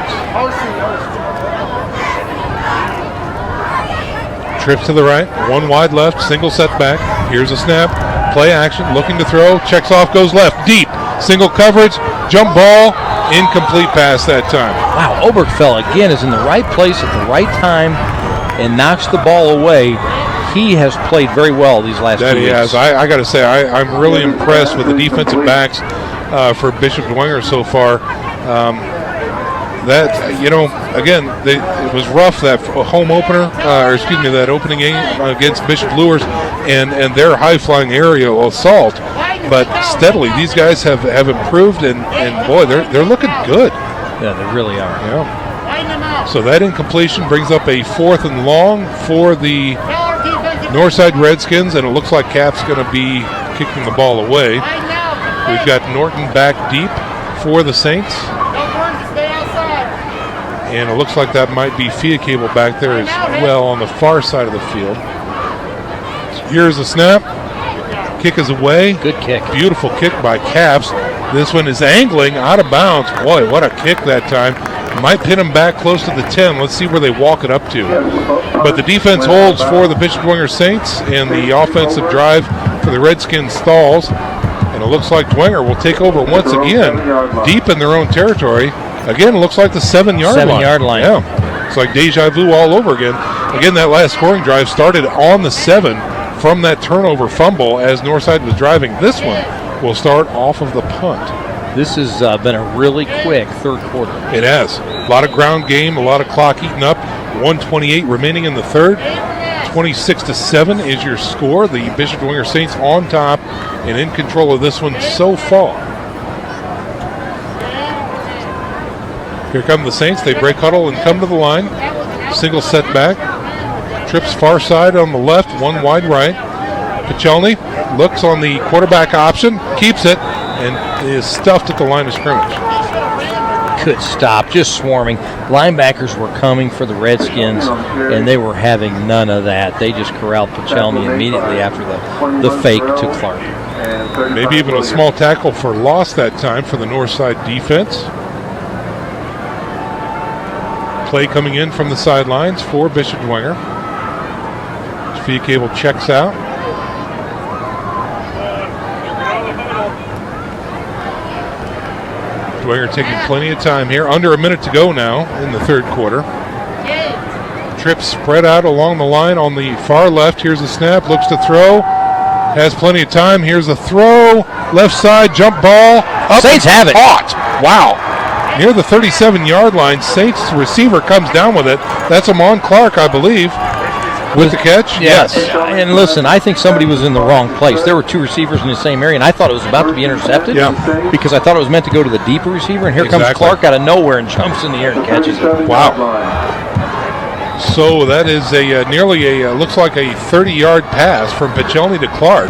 Trips to the right, one wide left, single setback. Here's a snap, play action, looking to throw, checks off, goes left, deep, single coverage, jump ball, incomplete pass that time. Wow, Obergfell again is in the right place at the right time and knocks the ball away. He has played very well these last 2 weeks. He has. I got to say, I'm really impressed with the defensive backs for Bishop Dwenger so far. Again, it was rough, that home opener, that opening game against Bishop Luers and their high-flying aerial assault. But steadily, these guys have improved, and boy, they're looking good. Yeah, they really are. Yeah. So that incompletion brings up a 4th and long for the Northside Redskins, and it looks like Cap's going to be kicking the ball away. We've got Norton back deep for the Saints. And it looks like that might be Fia Cable back there as well on the far side of the field. Here's a snap. Kick is away. Good kick. Beautiful kick by Caps. This one is angling out of bounds. Boy, what a kick that time. Might pin them back close to the 10. Let's see where they walk it up to. But the defense holds for the Bishop Dwenger Saints, and the offensive drive for the Redskins stalls. And it looks like Dwenger will take over once again, deep in their own territory. Again, it looks like the 7-yard line. 7-yard line. Yeah. It's like deja vu all over again. Again, that last scoring drive started on the 7 from that turnover fumble as Northside was driving. This one will start off of the punt. This has been a really quick third quarter. It has. A lot of ground game, a lot of clock eaten up. 1:28 remaining in the third. 26-7 is your score. The Bishop Dwenger Saints on top and in control of this one so far. Here come the Saints. They break huddle and come to the line. Single setback. Trips far side on the left, one wide right. Pichelny looks on the quarterback option, keeps it, and is stuffed at the line of scrimmage. Good stop, just swarming. Linebackers were coming for the Redskins, and they were having none of that. They just corralled Pichelny immediately after the fake to Clark. Maybe even a small tackle for loss that time for the Northside defense. Play coming in from the sidelines for Bishop Dwenger. Fia Cable checks out. Dwenger taking plenty of time here. Under a minute to go now in the third quarter. Trips spread out along the line on the far left. Here's the snap. Looks to throw. Has plenty of time. Here's the throw. Left side, jump ball. Up Saints have it. Caught. Wow. Near the 37-yard line. Saints receiver comes down with it. That's Amon Clark, I believe, with the catch. Yes. And listen, I think somebody was in the wrong place. There were two receivers in the same area, and I thought it was about to be intercepted because I thought it was meant to go to the deeper receiver, and here comes Clark out of nowhere and jumps in the air and catches it. Wow. So that is looks like a 30-yard pass from Pichelny to Clark.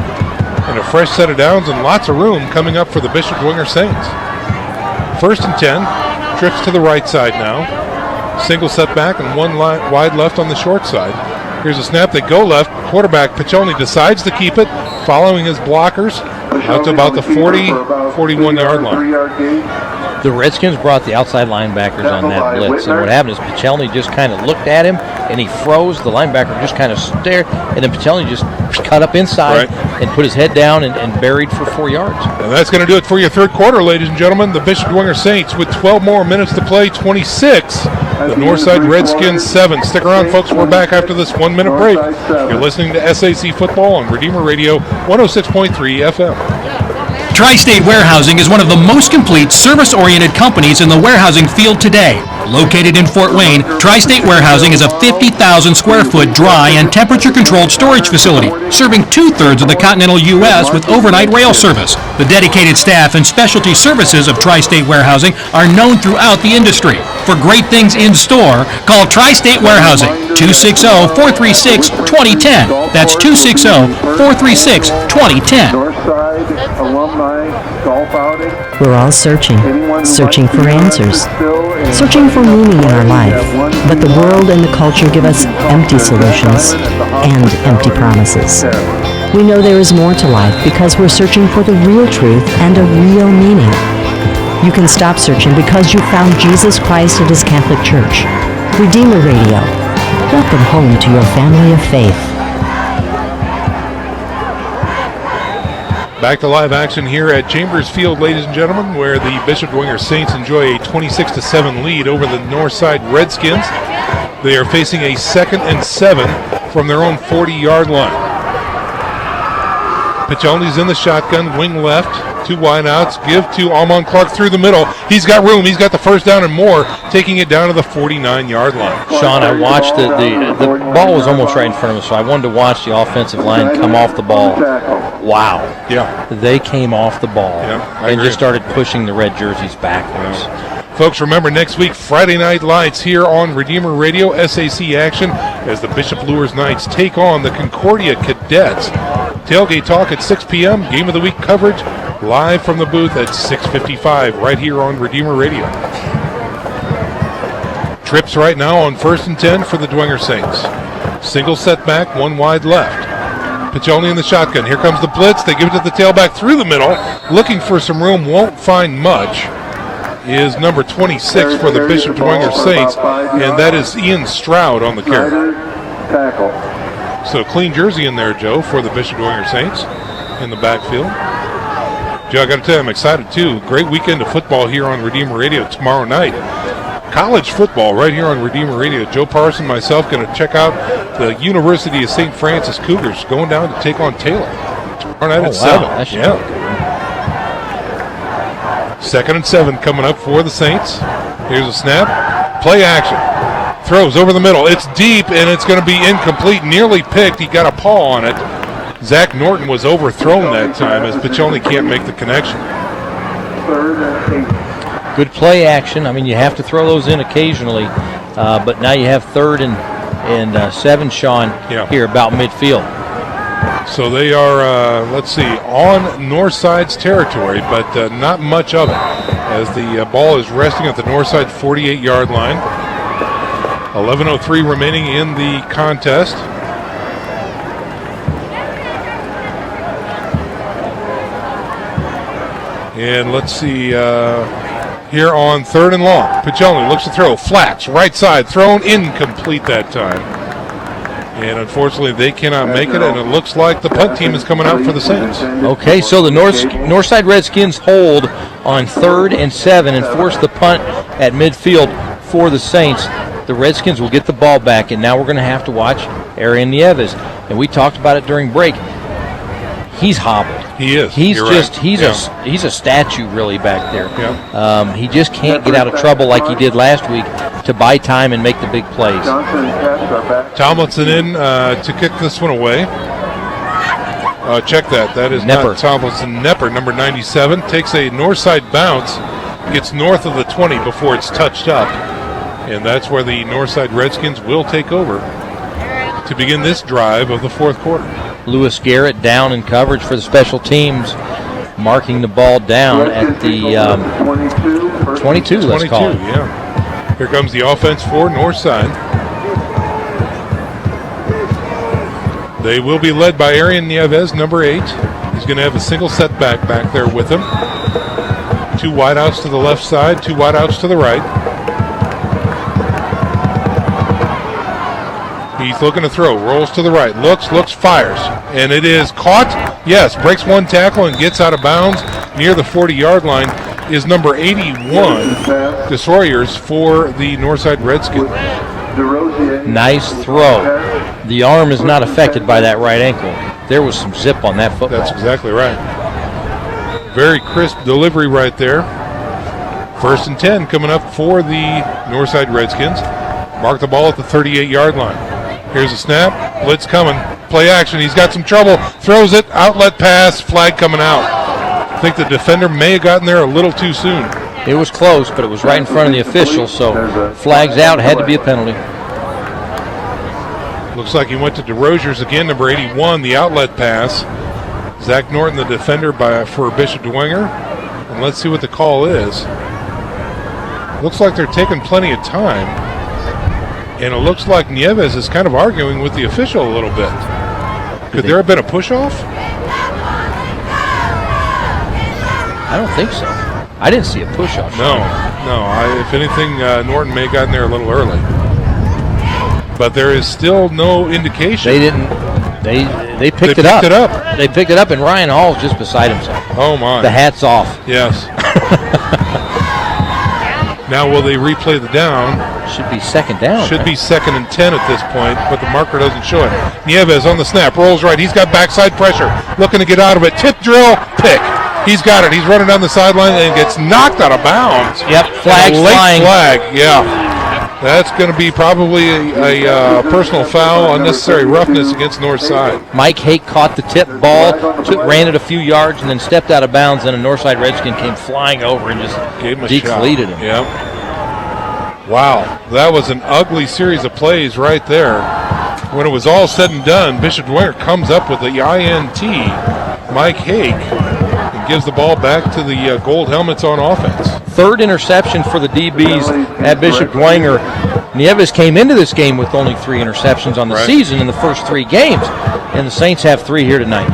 And a fresh set of downs and lots of room coming up for the Bishop Dwenger Saints. 1st and 10. Trips to the right side now. Single setback and one wide left on the short side. Here's a snap. They go left. Quarterback Pichelny decides to keep it, following his blockers out to about the 41-yard line. The Redskins brought the outside linebackers on that blitz, and what happened is Pichelny just kind of looked at him, and he froze. The linebacker just kind of stared, and then Pichelny just cut up inside and put his head down and buried for 4 yards. And that's going to do it for your third quarter, ladies and gentlemen. The Bishop Dwenger Saints with 12 more minutes to play, 26. The Northside Redskins 7. Stick around, folks. We're back after this 1-minute break. You're listening to SAC Football on Redeemer Radio 106.3 FM. Tri-State Warehousing is one of the most complete service-oriented companies in the warehousing field today. Located in Fort Wayne, Tri-State Warehousing is a 50,000 square foot dry and temperature-controlled storage facility, serving 2/3 of the continental U.S. with overnight rail service. The dedicated staff and specialty services of Tri-State Warehousing are known throughout the industry. For great things in store, call Tri-State Warehousing, 260-436-2010. That's 260-436-2010. Northside alumni golf outing. We're all searching for answers, searching for meaning in our life. But the world and the culture give us empty solutions and empty promises. We know there is more to life because we're searching for the real truth and a real meaning. You can stop searching because you found Jesus Christ at His Catholic Church. Redeemer Radio. Welcome home to your family of faith. Back to live action here at Chambers Field, ladies and gentlemen, where the Bishop Dwenger Saints enjoy a 26-7 lead over the Northside Redskins. They are facing a 2nd and 7 from their own 40-yard line. Pichelny's in the shotgun, wing left, 2 wide outs, give to Amon Clark through the middle. He's got room, he's got the first down and more, taking it down to the 49-yard line. Sean, I watched the ball was almost right in front of us, so I wanted to watch the offensive line come off the ball. Wow. Yeah. They came off the ball and agree. just started pushing the red jerseys backwards. Folks, remember next week, Friday Night Lights here on Redeemer Radio, SAC action, as the Bishop Lures Knights take on the Concordia Cadets. Tailgate talk at 6 p.m., Game of the Week coverage live from the booth at 6:55 right here on Redeemer Radio. Trips right now on 1st and 10 for the Dwenger Saints. Single setback, 1 wide left. Pichelny in the shotgun. Here comes the blitz. They give it to the tailback through the middle. Looking for some room, won't find much. Is number 26 for the Bishop Dwenger Saints, and that is Ian Stroud on the carry. So clean jersey in there, Joe, for the Bishop Dwenger Saints in the backfield. Joe, I got to tell you, I'm excited too. Great weekend of football here on Redeemer Radio tomorrow night. College football right here on Redeemer Radio. Joe Parson, myself, going to check out the University of St. Francis Cougars going down to take on Taylor tomorrow night at 7. Yeah. 2nd and 7 coming up for the Saints. Here's a snap. Play action. Throws over the middle. It's deep, and it's going to be incomplete. Nearly picked. He got a paw on it. Zach Norton was overthrown that time as Pichelny can't make the connection. 3rd and 8. Good play action. I mean, you have to throw those in occasionally, but now you have 3rd and 7, Sean, here about midfield. So they are, on Northside's territory, but not much of it, as the ball is resting at the Northside 48-yard line. 11:03 remaining in the contest. And let's see, here on 3rd and long. Pichelny looks to throw, flats, right side, thrown, incomplete that time. And unfortunately, they cannot make it, and it looks like the punt team is coming out for the Saints. Okay, so the Northside Redskins hold on 3rd and 7 and force the punt at midfield for the Saints. The Redskins will get the ball back, and now we're going to have to watch Arian Nieves. And we talked about it during break. He's hobbled. He is. He's You're just right. he's a statue really back there. Yeah. He just can't get out of trouble like he did last week to buy time and make the big plays. Tomlinson in to kick this one away. Check that. That is Nepper. not Tomlinson. Nepper, number 97, takes a Northside bounce, gets north of the 20 before it's touched up. And that's where the Northside Redskins will take over to begin this drive of the fourth quarter. Lewis Garrett down in coverage for the special teams, marking the ball down at the 22, let's call it. Yeah. Here comes the offense for Northside. They will be led by Arian Nieves, number 8. He's going to have a single setback back there with him. 2 wideouts to the left side, 2 wideouts to the right. He's looking to throw, rolls to the right, looks, fires, and it is caught. Yes, breaks one tackle and gets out of bounds near the 40-yard line is number 81, Destroyers for the Northside Redskins. Nice throw. The arm is not affected by that right ankle. There was some zip on that football. That's exactly right. Very crisp delivery right there. 1st and 10 coming up for the Northside Redskins. Mark the ball at the 38-yard line. Here's a snap. Blitz coming. Play action. He's got some trouble. Throws it. Outlet pass. Flag coming out. I think the defender may have gotten there a little too soon. It was close, but it was right in front of the official, so flags out, had to be a penalty. Looks like he went to DeRozier's again, number 81, the outlet pass. Zach Norton, the defender for Bishop Dwenger. And let's see what the call is. Looks like they're taking plenty of time. And it looks like Nieves is kind of arguing with the official a little bit. Could there have been a push-off? I don't think so. I didn't see a push-off. No. If anything, Norton may have gotten there a little early. But there is still no indication. They didn't. They picked it up. They picked it up, and Ryan Hall's just beside himself. Oh, my. The hat's off. Yes. Now will they replay the down? Should be 2nd down. Should be 2nd and 10 at this point, but the marker doesn't show it. Nieves on the snap, rolls right. He's got backside pressure, looking to get out of it. Tip drill, pick. He's got it. He's running down the sideline and gets knocked out of bounds. Yep, flag's flying. Flag, yeah. That's going to be probably a personal foul, unnecessary roughness against Northside. Mike Hake caught the tip ball, ran it a few yards, and then stepped out of bounds, and a Northside Redskin came flying over and just decleated him. Yep. Wow, that was an ugly series of plays right there. When it was all said and done, Bishop Dwenger comes up with the INT, Mike Hake, and gives the ball back to the gold helmets on offense. 3rd interception for the DBs at Bishop Dwenger. Nieves came into this game with only 3 interceptions on the season in the first 3 games, and the Saints have 3 here tonight.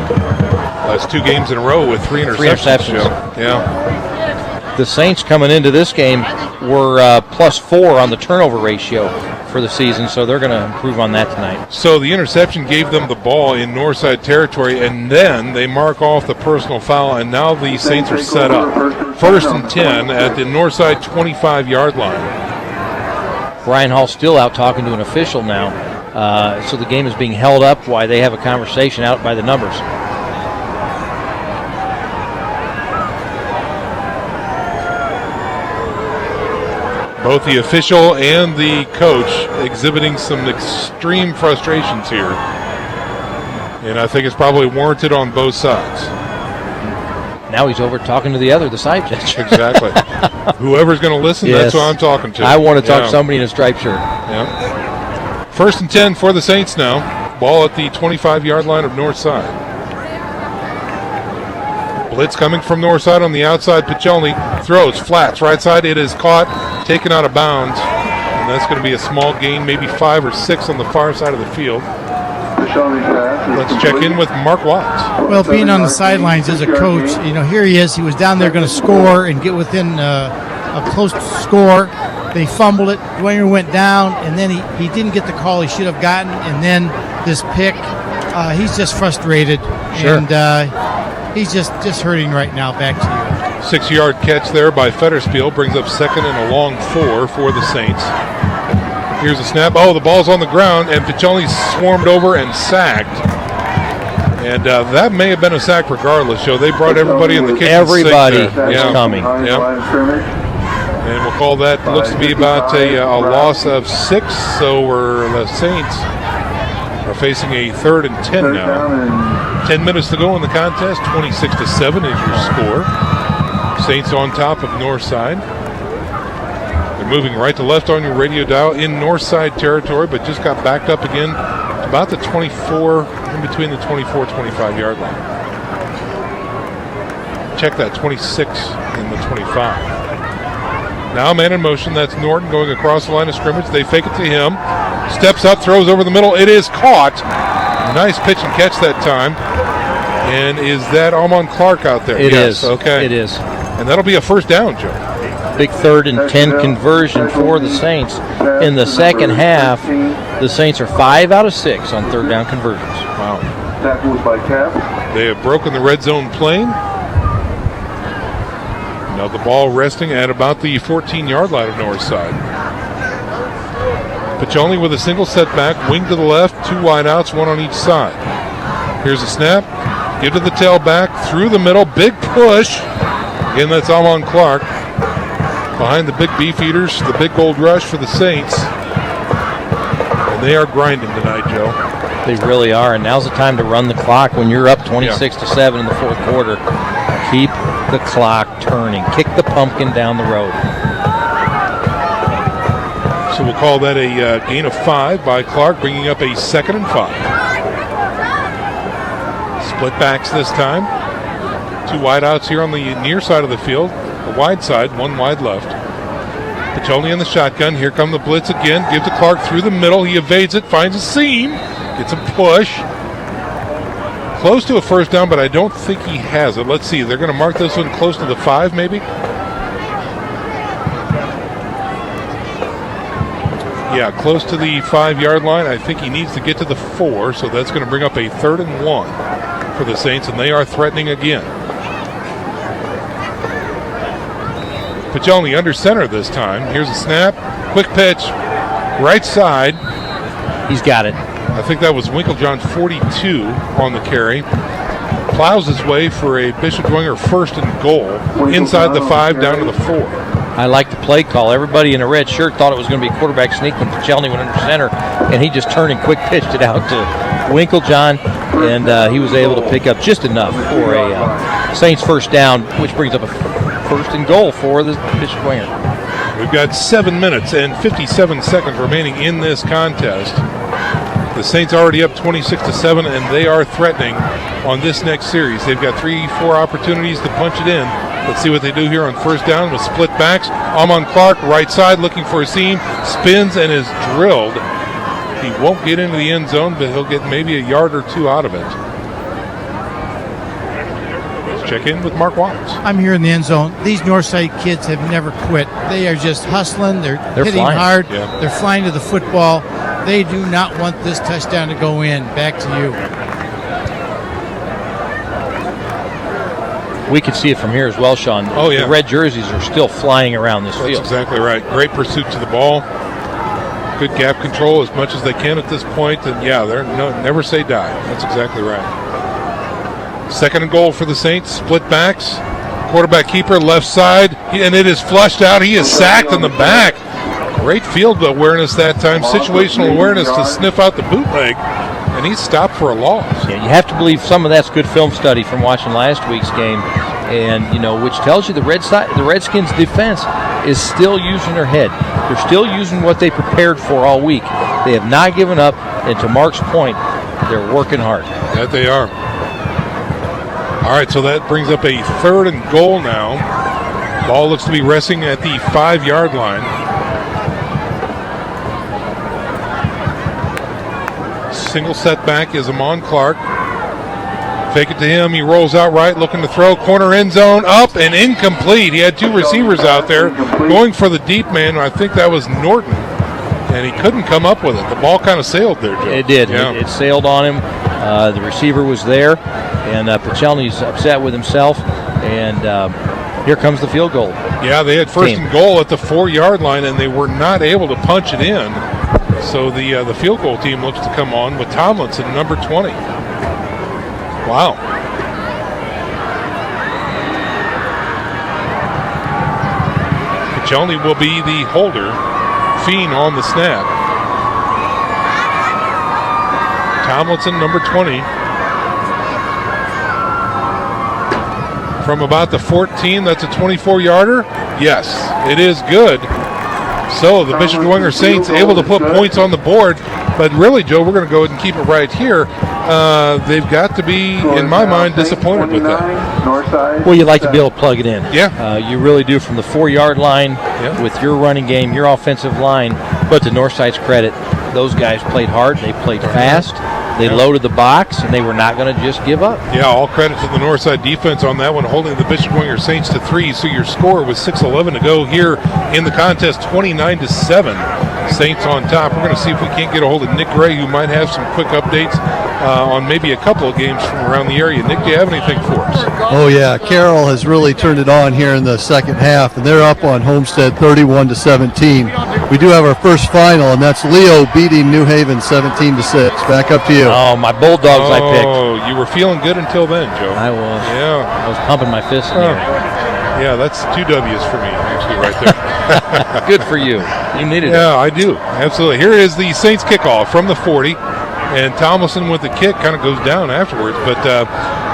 That's 2 games in a row with 3 interceptions. Yeah. The Saints coming into this game were +4 on the turnover ratio for the season, so they're going to improve on that tonight. So the interception gave them the ball in Northside territory, and then they mark off the personal foul, and now the Saints are set up. 1st and 10 at the Northside 25-yard line. Brian Hall still out talking to an official now, so the game is being held up while they have a conversation out by the numbers. Both the official and the coach exhibiting some extreme frustrations here. And I think it's probably warranted on both sides. Now he's over talking to the side judge. Exactly. Whoever's going to listen, that's who I'm talking to. I want to talk to somebody in a striped shirt. Yeah. 1st and 10 for the Saints now. Ball at the 25-yard line of Northside. Blitz coming from Northside on the outside. Pichelny throws, flats, right side. It is caught, taken out of bounds. And that's going to be a small gain, maybe 5 or 6 on the far side of the field. Let's check in with Mark Watts. Well, being on the sidelines as a coach, here he is. He was down there going to score and get within a close score. They fumbled it. Dwenger went down, and then he didn't get the call he should have gotten, and then this pick. He's just frustrated, and he's just hurting right now. Back to you. 6-yard catch there by Fetterspiel brings up second and a long 4 for the Saints. Here's a snap. Oh, the ball's on the ground, and Piccioni swarmed over and sacked. And that may have been a sack regardless, Joe. They brought everybody in the kitchen. Everybody is coming. Yeah. And we'll call that, looks to be about a loss of 6. So the Saints are facing a 3rd and 10 now. 10 minutes to go in the contest. 26-7 is your score. Saints on top of Northside. They're moving right to left on your radio dial in Northside territory, but just got backed up again to about the 24, in between the 24-25 yard line. Check that, 26 and the 25. Now man in motion, that's Norton going across the line of scrimmage. They fake it to him. Steps up, throws over the middle. It is caught. Nice pitch and catch that time. And is that Almon Clark out there? It is. Okay. It is. And that'll be a first down, Joe. Big 3rd and 10 conversion for the Saints. In the second half, the Saints are 5 out of 6 on 3rd down conversions. Wow. Tackles by Cap. They have broken the red zone plane. Now the ball resting at about the 14-yard line of Northside. Piccioni with a single setback, wing to the left, 2 wideouts, 1 on each side. Here's a snap. Give to the tailback, through the middle, big push. Again, that's Almon Clark. Behind the big beef eaters, the big gold rush for the Saints. And they are grinding tonight, Joe. They really are, and now's the time to run the clock when you're up 26-7 in the 4th quarter. Keep the clock turning. Kick the pumpkin down the road. So we'll call that a gain of 5 by Clark, bringing up a 2nd and 5. Split backs this time. 2 wideouts here on the near side of the field. The wide side, 1 wide left. Piccioni in the shotgun. Here come the blitz again. Gives to Clark through the middle. He evades it, finds a seam, gets a push. Close to a first down, but I don't think he has it. Let's see. They're going to mark this one close to the 5, maybe? Yeah, close to the 5-yard line. I think he needs to get to the 4, so that's going to bring up a 3rd and 1 for the Saints, and they are threatening again. Piccioni under center this time. Here's a snap. Quick pitch. Right side. He's got it. I think that was Winklejohn, 42 on the carry. Plows his way for a Bishop Dwenger 1st and goal. Inside the 5, down to the 4. I like the play call. Everybody in a red shirt thought it was going to be a quarterback sneak when Piccioni went under center, and he just turned and quick pitched it out to Winklejohn, and he was able to pick up just enough for a Saints first down, which brings up a 1st and goal for the Bishop Dwenger. We've got 7 minutes and 57 seconds remaining in this contest. The Saints already up 26-7, and they are threatening on this next series. They've got 3-4 opportunities to punch it in. Let's see what they do here on first down with split backs. Almon Clark, right side, looking for a seam, spins and is drilled. He won't get into the end zone, but he'll get maybe a yard or 2 out of it. Let's check in with Mark Wallace. I'm here in the end zone. These Northside kids have never quit. They are just hustling. They're hitting flying hard. Yeah. They're flying to the football. They do not want this touchdown to go in. Back to you. We can see it from here as well, Sean. Oh, yeah. The red jerseys are still flying around this field. That's exactly right. Great pursuit to the ball. Good gap control as much as they can at this point. And, yeah, they're never say die. That's exactly right. 2nd and goal for the Saints. Split backs. Quarterback keeper, left side. And it is flushed out. He is sacked in the back. Great field awareness that time. Situational awareness to sniff out the bootleg. And he's stopped for a loss. Yeah, you have to believe some of that's good film study from watching last week's game, and which tells you the Redskins' defense is still using their head. They're still using what they prepared for all week. They have not given up, and to Mark's point, they're working hard. That they are. All right, so that brings up a 3rd and goal now. Ball looks to be resting at the 5-yard line. Single setback is Amon Clark. Fake it to him. He rolls out right, looking to throw. Corner end zone, up and incomplete. He had two receivers out there going for the deep man. I think that was Norton, and he couldn't come up with it. The ball kind of sailed there, Joe. It did. Yeah. It sailed on him. The receiver was there, and Pichelny's upset with himself, and here comes the field goal. Yeah, they had first and goal at the 4-yard line, and they were not able to punch it in. So the field goal team looks to come on with Tomlinson, number 20. Wow. Pichelny will be the holder. Fiend on the snap. Tomlinson, number 20. From about the 14, that's a 24-yarder. Yes, it is good. So the Bishop Dwenger Saints able to put points on the board. But really, Joe, we're going to go ahead and keep it right here. They've got to be, in my mind, disappointed with that. Well, you'd like to be able to plug it in. Yeah. You really do, from the 4-yard line with your running game, your offensive line. But to Northside's credit, those guys played hard. They played fast. They loaded the box, and they were not going to just give up. Yeah, all credit to the Northside defense on that one, holding the Bishop Dwenger Saints to 3. So your score was 6:11 to go here in the contest, 29-7. Saints on top. We're going to see if we can't get a hold of Nick Gray, who might have some quick updates on maybe a couple of games from around the area. Nick, do you have anything for us? Oh, yeah. Carroll has really turned it on here in the second half, and they're up on Homestead 31-17. We do have our first final, and that's Leo beating New Haven 17-6. Back up to you. Oh, my Bulldogs I picked. Oh, you were feeling good until then, Joe. I was. Yeah. I was pumping my fist in the air. Yeah, that's 2 W's for me, actually, right there. Good for you. You needed it. Yeah, I do. Absolutely. Here is the Saints kickoff from the 40. And Tomlinson with the kick kind of goes down afterwards. But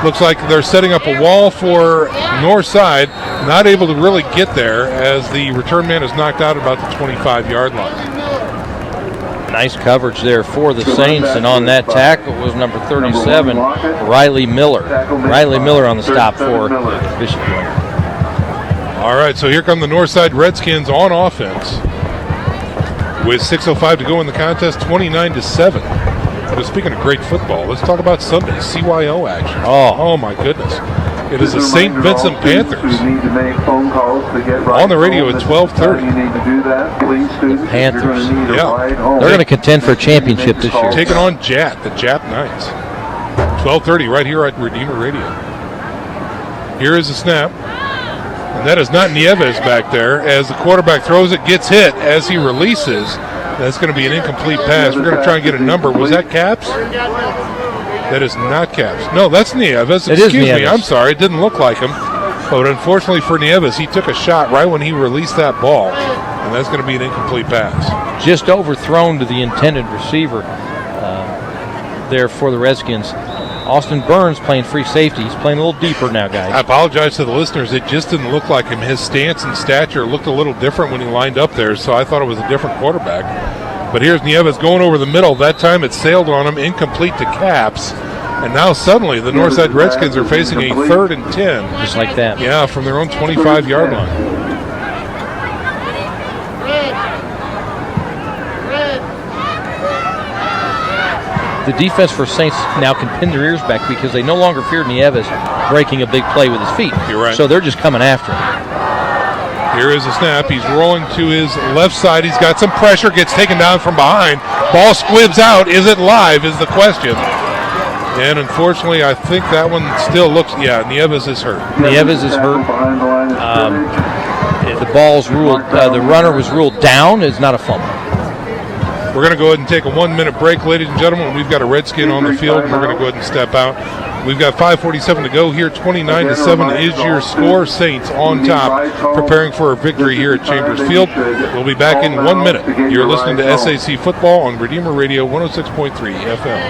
looks like they're setting up a wall for Northside. Not able to really get there as the return man is knocked out about the 25-yard line. Nice coverage there for the Saints, and on that tackle was number 37, Riley Miller. Riley Miller on the stop for Bishop Dwenger. All right, so here come the Northside Redskins on offense. With 6:05 to go in the contest, 29-7. But speaking of great football, let's talk about Sunday's CYO action. Oh my goodness. It is the St. Vincent Panthers. On the radio at 12:30. Panthers. Yeah. They're going to contend for a championship this year. Taking on Jat, the Jap Knights. 12:30 right here at Redeemer Radio. Here is the snap. And that is not Nieves back there. As the quarterback throws it, gets hit as he releases. That's going to be an incomplete pass. We're going to try and get a number. Was that Caps? That is not Caps. No, that's Nieves. Excuse me. I'm sorry. It didn't look like him. But unfortunately for Nieves, he took a shot right when he released that ball. And that's going to be an incomplete pass. Just overthrown to the intended receiver there for the Redskins. Austin Burns playing free safety. He's playing a little deeper now, guys. I apologize to the listeners. It just didn't look like him. His stance and stature looked a little different when he lined up there, so I thought it was a different quarterback. But here's Nieves going over the middle. That time it sailed on him, incomplete to Caps. And now suddenly the Northside Redskins are facing a 3rd and 10. Just like that. Yeah, from their own 25-yard line. The defense for Saints now can pin their ears back because they no longer fear Nieves breaking a big play with his feet. You're right. So they're just coming after him. Here is a snap. He's rolling to his left side. He's got some pressure. Gets taken down from behind. Ball squibs out. Is it live is the question. And unfortunately, I think that one still looks, Nieves is hurt. Nieves is hurt. The ball's ruled, the runner was ruled down. It's not a fumble. We're going to go ahead and take a 1-minute break, ladies and gentlemen. We've got a Redskin on the field, and we're going to go ahead and step out. We've got 5:47 to go here. 29-7 is your score. Saints on top, preparing for a victory here at Chambers Field. We'll be back in 1 minute. You're listening to SAC Football on Redeemer Radio 106.3 FM.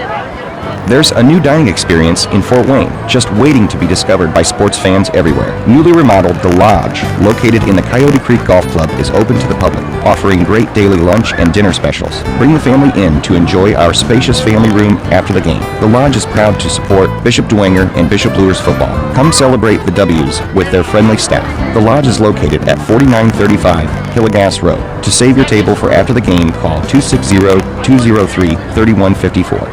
There's a new dining experience in Fort Wayne, just waiting to be discovered by sports fans everywhere. Newly remodeled The Lodge, located in the Coyote Creek Golf Club, is open to the public, offering great daily lunch and dinner specials. Bring the family in to enjoy our spacious family room after the game. The Lodge is proud to support Bishop Dwenger and Bishop Luers football. Come celebrate the W's with their friendly staff. The Lodge is located at 4935 Hillegas Road. To save your table for after the game, call 260-203-3154.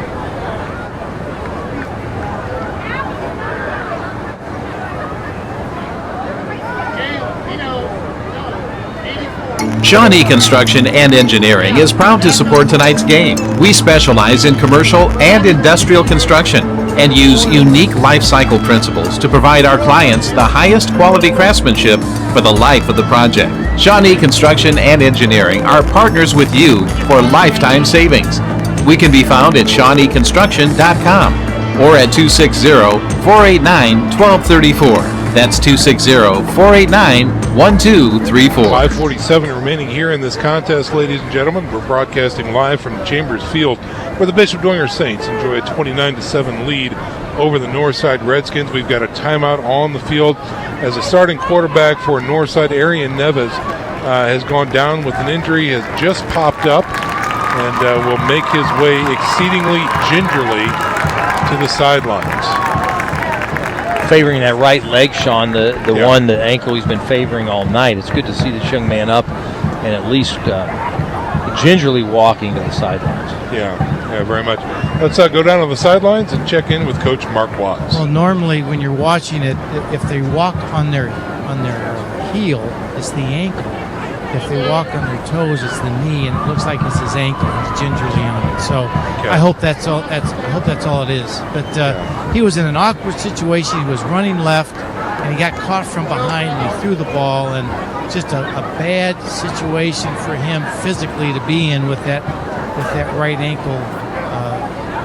Shawnee Construction and Engineering is proud to support tonight's game. We specialize in commercial and industrial construction and use unique life cycle principles to provide our clients the highest quality craftsmanship for the life of the project. Shawnee Construction and Engineering are partners with you for lifetime savings. We can be found at ShawneeConstruction.com or at 260-489-1234. That's 260-489-1234. 5:47 remaining here in this contest, ladies and gentlemen. We're broadcasting live from Chambers Field, where the Bishop Dwenger Saints enjoy a 29-7 lead over the Northside Redskins. We've got a timeout on the field as a starting quarterback for Northside. Arian Neves has gone down with an injury, has just popped up, and will make his way exceedingly gingerly to the sidelines. Favoring that right leg, Sean, the one, the ankle he's been favoring all night. It's good to see this young man up and at least gingerly walking to the sidelines. Yeah, very much. Let's go down to the sidelines and check in with Coach Mark Watts. Well, normally when you're watching it, if they walk on their heel, it's the ankle. If they walk on their toes, it's the knee, and it looks like it's his ankle. He's gingerly on it. So I hope that's all. I hope that's all it is. But he was in an awkward situation. He was running left, and he got caught from behind, and he threw the ball, and just a bad situation for him physically to be in with that right ankle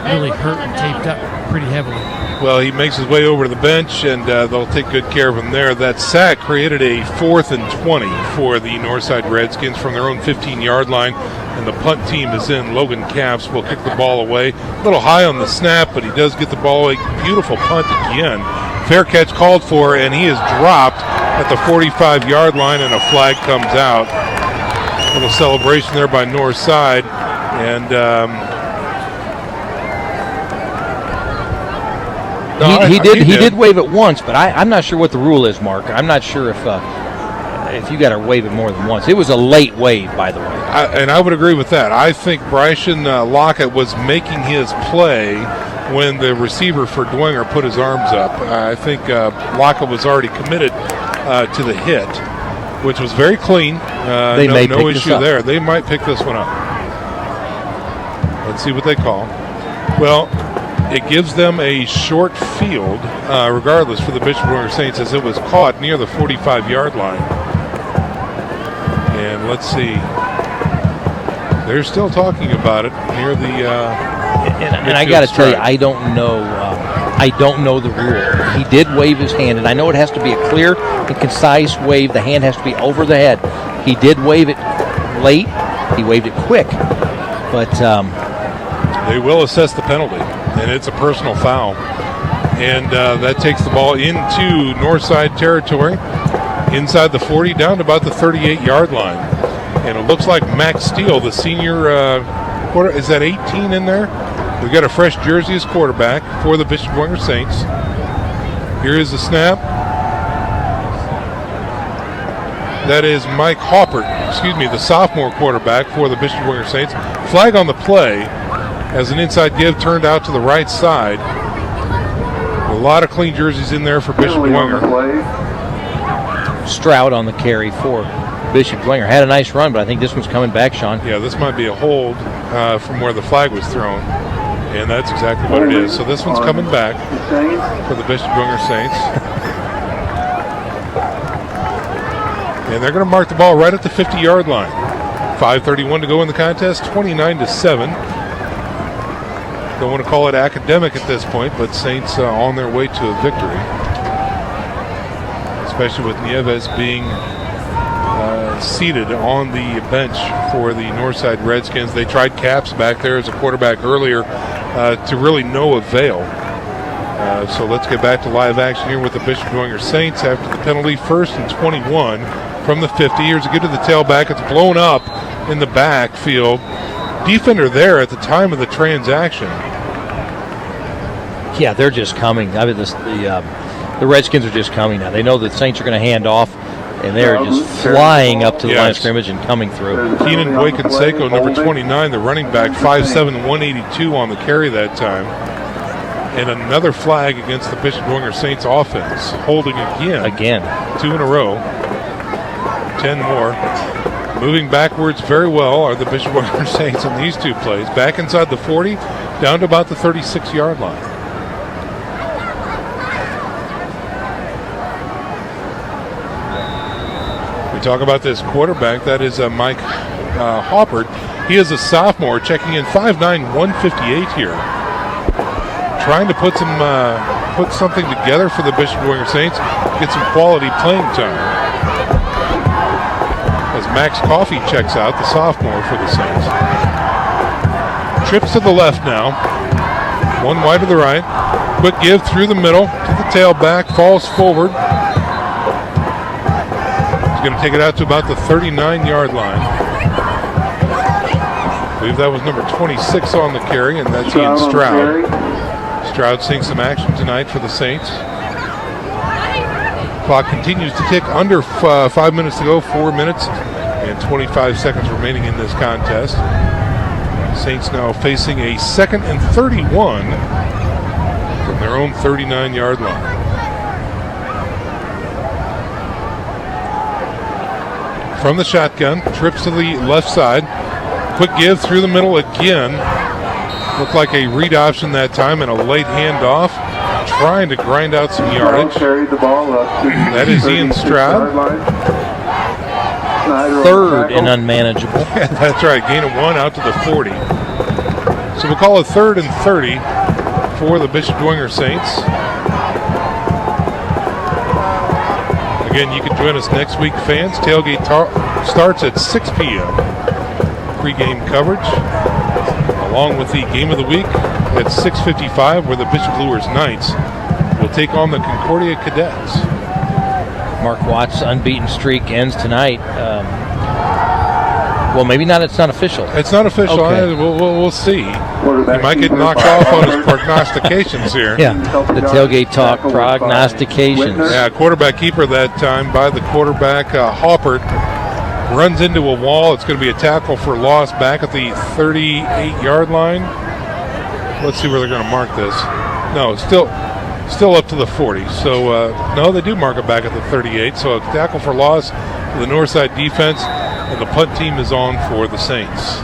really hurt and taped up pretty heavily. Well, he makes his way over to the bench, and they'll take good care of him there. That sack created a 4th and 20 for the Northside Redskins from their own 15-yard line, and the punt team is in. Logan Capps will kick the ball away. A little high on the snap, but he does get the ball away. Beautiful punt again. Fair catch called for, and he is dropped at the 45-yard line, and a flag comes out. A little celebration there by Northside, and he did wave it once, but I'm not sure what the rule is, Mark. I'm not sure if you got to wave it more than once. It was a late wave, by the way. And I would agree with that. I think Bryson Lockett was making his play when the receiver for Dwenger put his arms up. I think Lockett was already committed to the hit, which was very clean. No issue there. They might pick this one up. Let's see what they call. Well, it gives them a short field, regardless, for the Bishop Dwenger Saints, as it was caught near the 45-yard line. And let's see. They're still talking about it near the. And I got to tell you, I don't know. I don't know the rule. He did wave his hand, and I know it has to be a clear and concise wave. The hand has to be over the head. He did wave it late. He waved it quick, but they will assess the penalty. And it's a personal foul. And that takes the ball into Northside territory, inside the 40, down to about the 38-yard line. And it looks like Max Steele, the senior quarter, is that 18 in there? We've got a fresh jersey as quarterback for the Bishop Dwenger Saints. Here is the snap. That is Mike Hoppert, the sophomore quarterback for the Bishop Dwenger Saints. Flag on the play, as an inside give turned out to the right side. A lot of clean jerseys in there for Bishop Dwenger. Stroud on the carry for Bishop Dwenger. Had a nice run, but I think this one's coming back, Sean. Yeah, this might be a hold from where the flag was thrown, and that's exactly what it is. So this one's coming back for the Bishop Dwenger Saints. And they're going to mark the ball right at the 50-yard line. 5:31 to go in the contest, 29-7. Don't want to call it academic at this point, but Saints on their way to a victory, especially with Nieves being seated on the bench for the Northside Redskins. They tried Capps back there as a quarterback earlier to really no avail. So let's get back to live action here with the Bishop Dwenger Saints after the penalty. 1st and 21 from the 50. Here's a good to the tailback. It's blown up in the backfield. Defender there at the time of the transaction. Yeah, they're just coming. I mean, the Redskins are just coming now. They know the Saints are going to hand off, and they're just flying up to the line of scrimmage and coming through. Keenan Boykin-Seiko, number 29, the running back, 5'7", 182 on the carry that time. And another flag against the Bishop Dwenger Saints offense. Holding again. 2 in a row. 10 more. Moving backwards very well are the Bishop Dwenger Saints in these two plays. Back inside the 40, down to about the 36-yard line. We talk about this quarterback. That is Mike Hoppert. He is a sophomore, checking in 5'9", 158 here. Trying to put something together for the Bishop Dwenger Saints, get some quality playing time. As Max Coffey checks out, the sophomore for the Saints. Trips to the left now. One wide to the right. Quick give through the middle to the tailback, falls forward. He's going to take it out to about the 39-yard line. I believe that was number 26 on the carry, and that's Ian Stroud. Stroud seeing some action tonight for the Saints. Clock continues to tick, under 5 minutes to go, 4 minutes and 25 seconds remaining in this contest. Saints now facing a 2nd and 31 from their own 39-yard line. From the shotgun, trips to the left side. Quick give through the middle again. Looked like a read option that time and a late handoff. Trying to grind out some yardage. That is Ian Stroud. Third and unmanageable. That's right, gain of 1 out to the 40. So we'll call it 3rd and 30 for the Bishop Dwenger Saints. Again, you can join us next week, fans. Tailgate starts at 6 p.m. Pre-game coverage, along with the game of the week at 6:55, where the Bishop Luers Knights will take on the Concordia Cadets. Mark Watt's unbeaten streak ends tonight. Well, maybe not. It's not official. It's not official. Okay. We'll see. He might get knocked off on his prognostications here. Yeah, the tailgate talk prognostications. Yeah, quarterback keeper that time by the quarterback, Hoppert. Runs into a wall. It's going to be a tackle for loss back at the 38-yard line. Let's see where they're going to mark this. No, still up to the 40. So, no, they do mark it back at the 38. So a tackle for loss for the Northside defense, and the punt team is on for the Saints.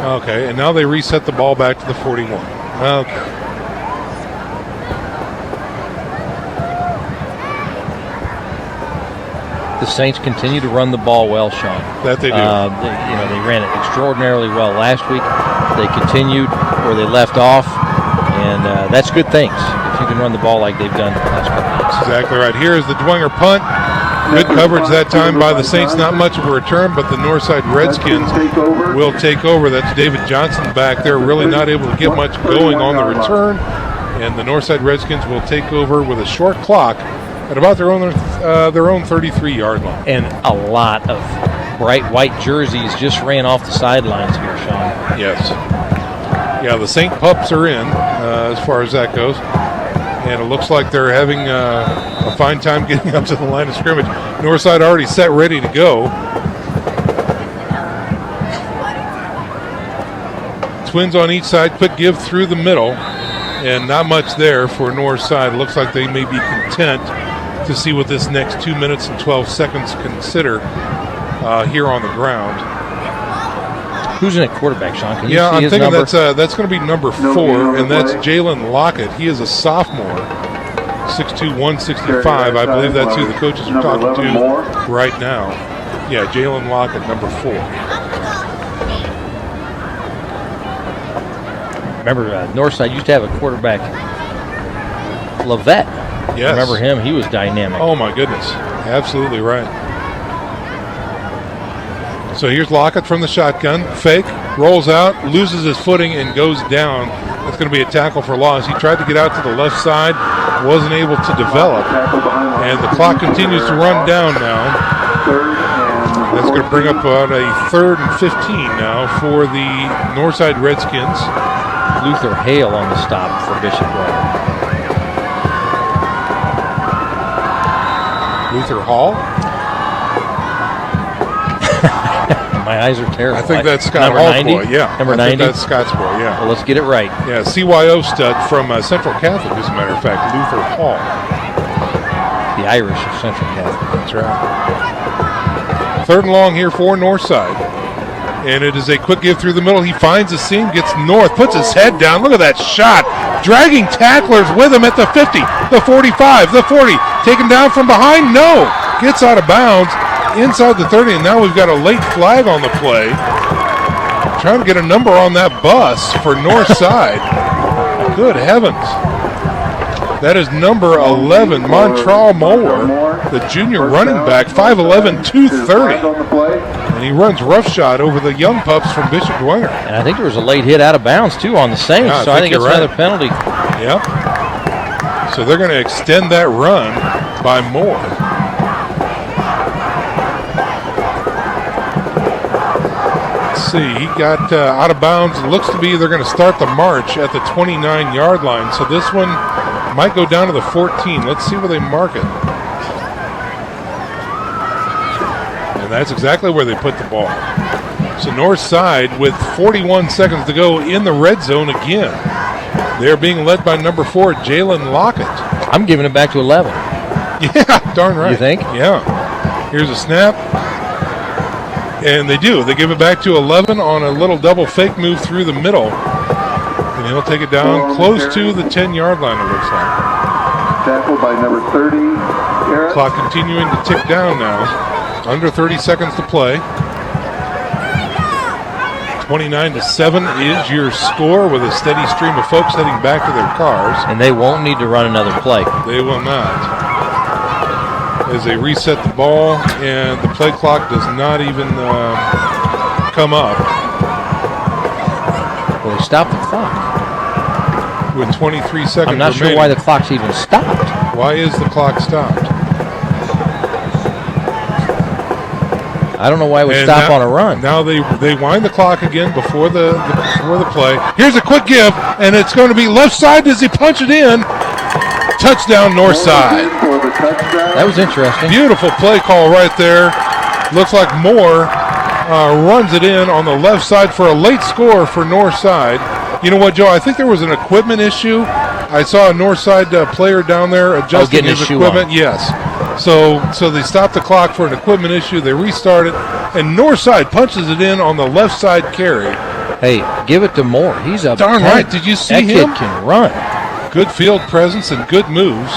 Okay, and now they reset the ball back to the 41. Okay. The Saints continue to run the ball well, Sean. That they do. They ran it extraordinarily well last week. They continued where they left off, and that's good things if you can run the ball like they've done the last couple of weeks. Exactly right. Here is the Dwenger punt. Good coverage that time by the Saints. Not much of a return, but the Northside Redskins will take over. That's David Johnson back there, really not able to get much going on the return. And the Northside Redskins will take over with a short clock at about their own 33-yard line. And a lot of bright white jerseys just ran off the sidelines here, Sean. Yes. Yeah, the Saint Pups are in as far as that goes. And it looks like they're having a fine time getting up to the line of scrimmage. Northside already set, ready to go. Twins on each side. Quick give through the middle. And not much there for Northside. Looks like they may be content to see what this next 2 minutes and 12 seconds consider here on the ground. Who's in at quarterback, Sean? Can you see I'm his thinking number? that's going to be number 4, and that's Jalen Lockett. He is a sophomore, 6'2", 165. I believe that's who the coaches are talking to right now. Yeah, Jalen Lockett, number 4. Remember, Northside used to have a quarterback, Lavette. Yes. Remember him? He was dynamic. Oh, my goodness. Absolutely right. So here's Lockett from the shotgun. Fake, rolls out, loses his footing, and goes down. That's going to be a tackle for loss. He tried to get out to the left side, wasn't able to develop. And the clock continues to run down now. That's going to bring up about a 3rd and 15 now for the Northside Redskins. Luther Hale on the stop for Bishop Dwenger. Luther Hall? My eyes are terrible. I think that's Scott Number Hall's 90? boy. Yeah. Number I think 90? that's Scott's boy, yeah. Well, let's get it right. Yeah, CYO stud from Central Catholic, as a matter of fact, Luther Hall. The Irish of Central Catholic. That's right. 3rd and long here for Northside. And it is a quick give through the middle. He finds the seam, gets north, puts his head down. Look at that shot. Dragging tacklers with him at the 50, the 45, the 40. Taken down from behind. No. Gets out of bounds inside the 30. And now we've got a late flag on the play. Trying to get a number on that bus for Northside. Good heavens. That is number 11, Montreal Moore, the junior running back, 5'11", 230. And he runs roughshod over the young pups from Bishop Dwenger. And I think there was a late hit out of bounds, too, on the Saints, Yeah, so I think it's another right. penalty. Yep. So they're going to extend that run by Moore. Let's see, he got out of bounds. It looks to be they're going to start the march at the 29-yard line. So this one might go down to the 14. Let's see where they mark it. And that's exactly where they put the ball. So Northside with 41 seconds to go in the red zone again. They're being led by number 4, Jalen Lockett. I'm giving it back to 11. Yeah, darn right. You think? Yeah. Here's a snap. And they do. They give it back to 11 on a little double fake move through the middle. And he'll take it down close to the 10-yard line, it looks like. Tackled by number 30, Garrett. Clock continuing to tick down now. Under 30 seconds to play. 29-7 is your score with a steady stream of folks heading back to their cars. And they won't need to run another play. They will not. As they reset the ball, and the play clock does not even come up. Well, they stopped the clock. With 23 seconds I'm not remaining. sure why the clock's even stopped. Why is the clock stopped? I don't know why it would stop on a run. Now they wind the clock again before the play. Here's a quick give, and it's going to be left side. Does he punch it in? Touchdown Northside. That was interesting. Beautiful play call right there. Looks like Moore runs it in on the left side for a late score for Northside. You know what, Joe? I think there was an equipment issue. I saw a Northside player down there adjusting getting his his shoe equipment. on. Yes. So they stopped the clock for an equipment issue. They restarted, and Northside punches it in on the left side carry. Hey, give it to Moore. He's up. Darn 10. right. Did you see that him? Kid can run. Good field presence and good moves.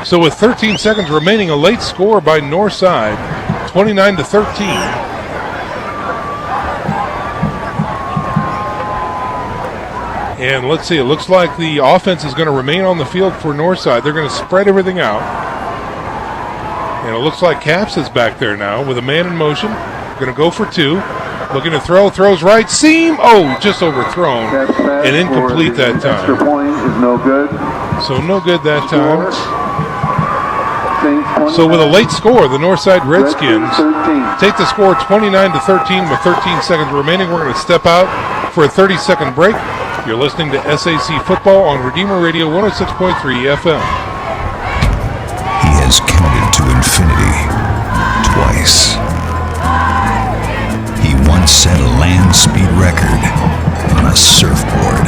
So with 13 seconds remaining, a late score by Northside, 29-13. And let's see, it looks like the offense is going to remain on the field for Northside. They're going to spread everything out. And it looks like Caps is back there now with a man in motion. Going to go for 2. Looking to throw, throws right, seam. Oh, just overthrown and incomplete that time. Extra point is no good. So no good that time. So with a late score, the Northside Redskins take the score 29-13 with 13 seconds remaining. We're going to step out for a 30-second break. You're listening to SAC Football on Redeemer Radio 106.3 FM. He has counted to infinity twice. He once set a land speed record on a surfboard.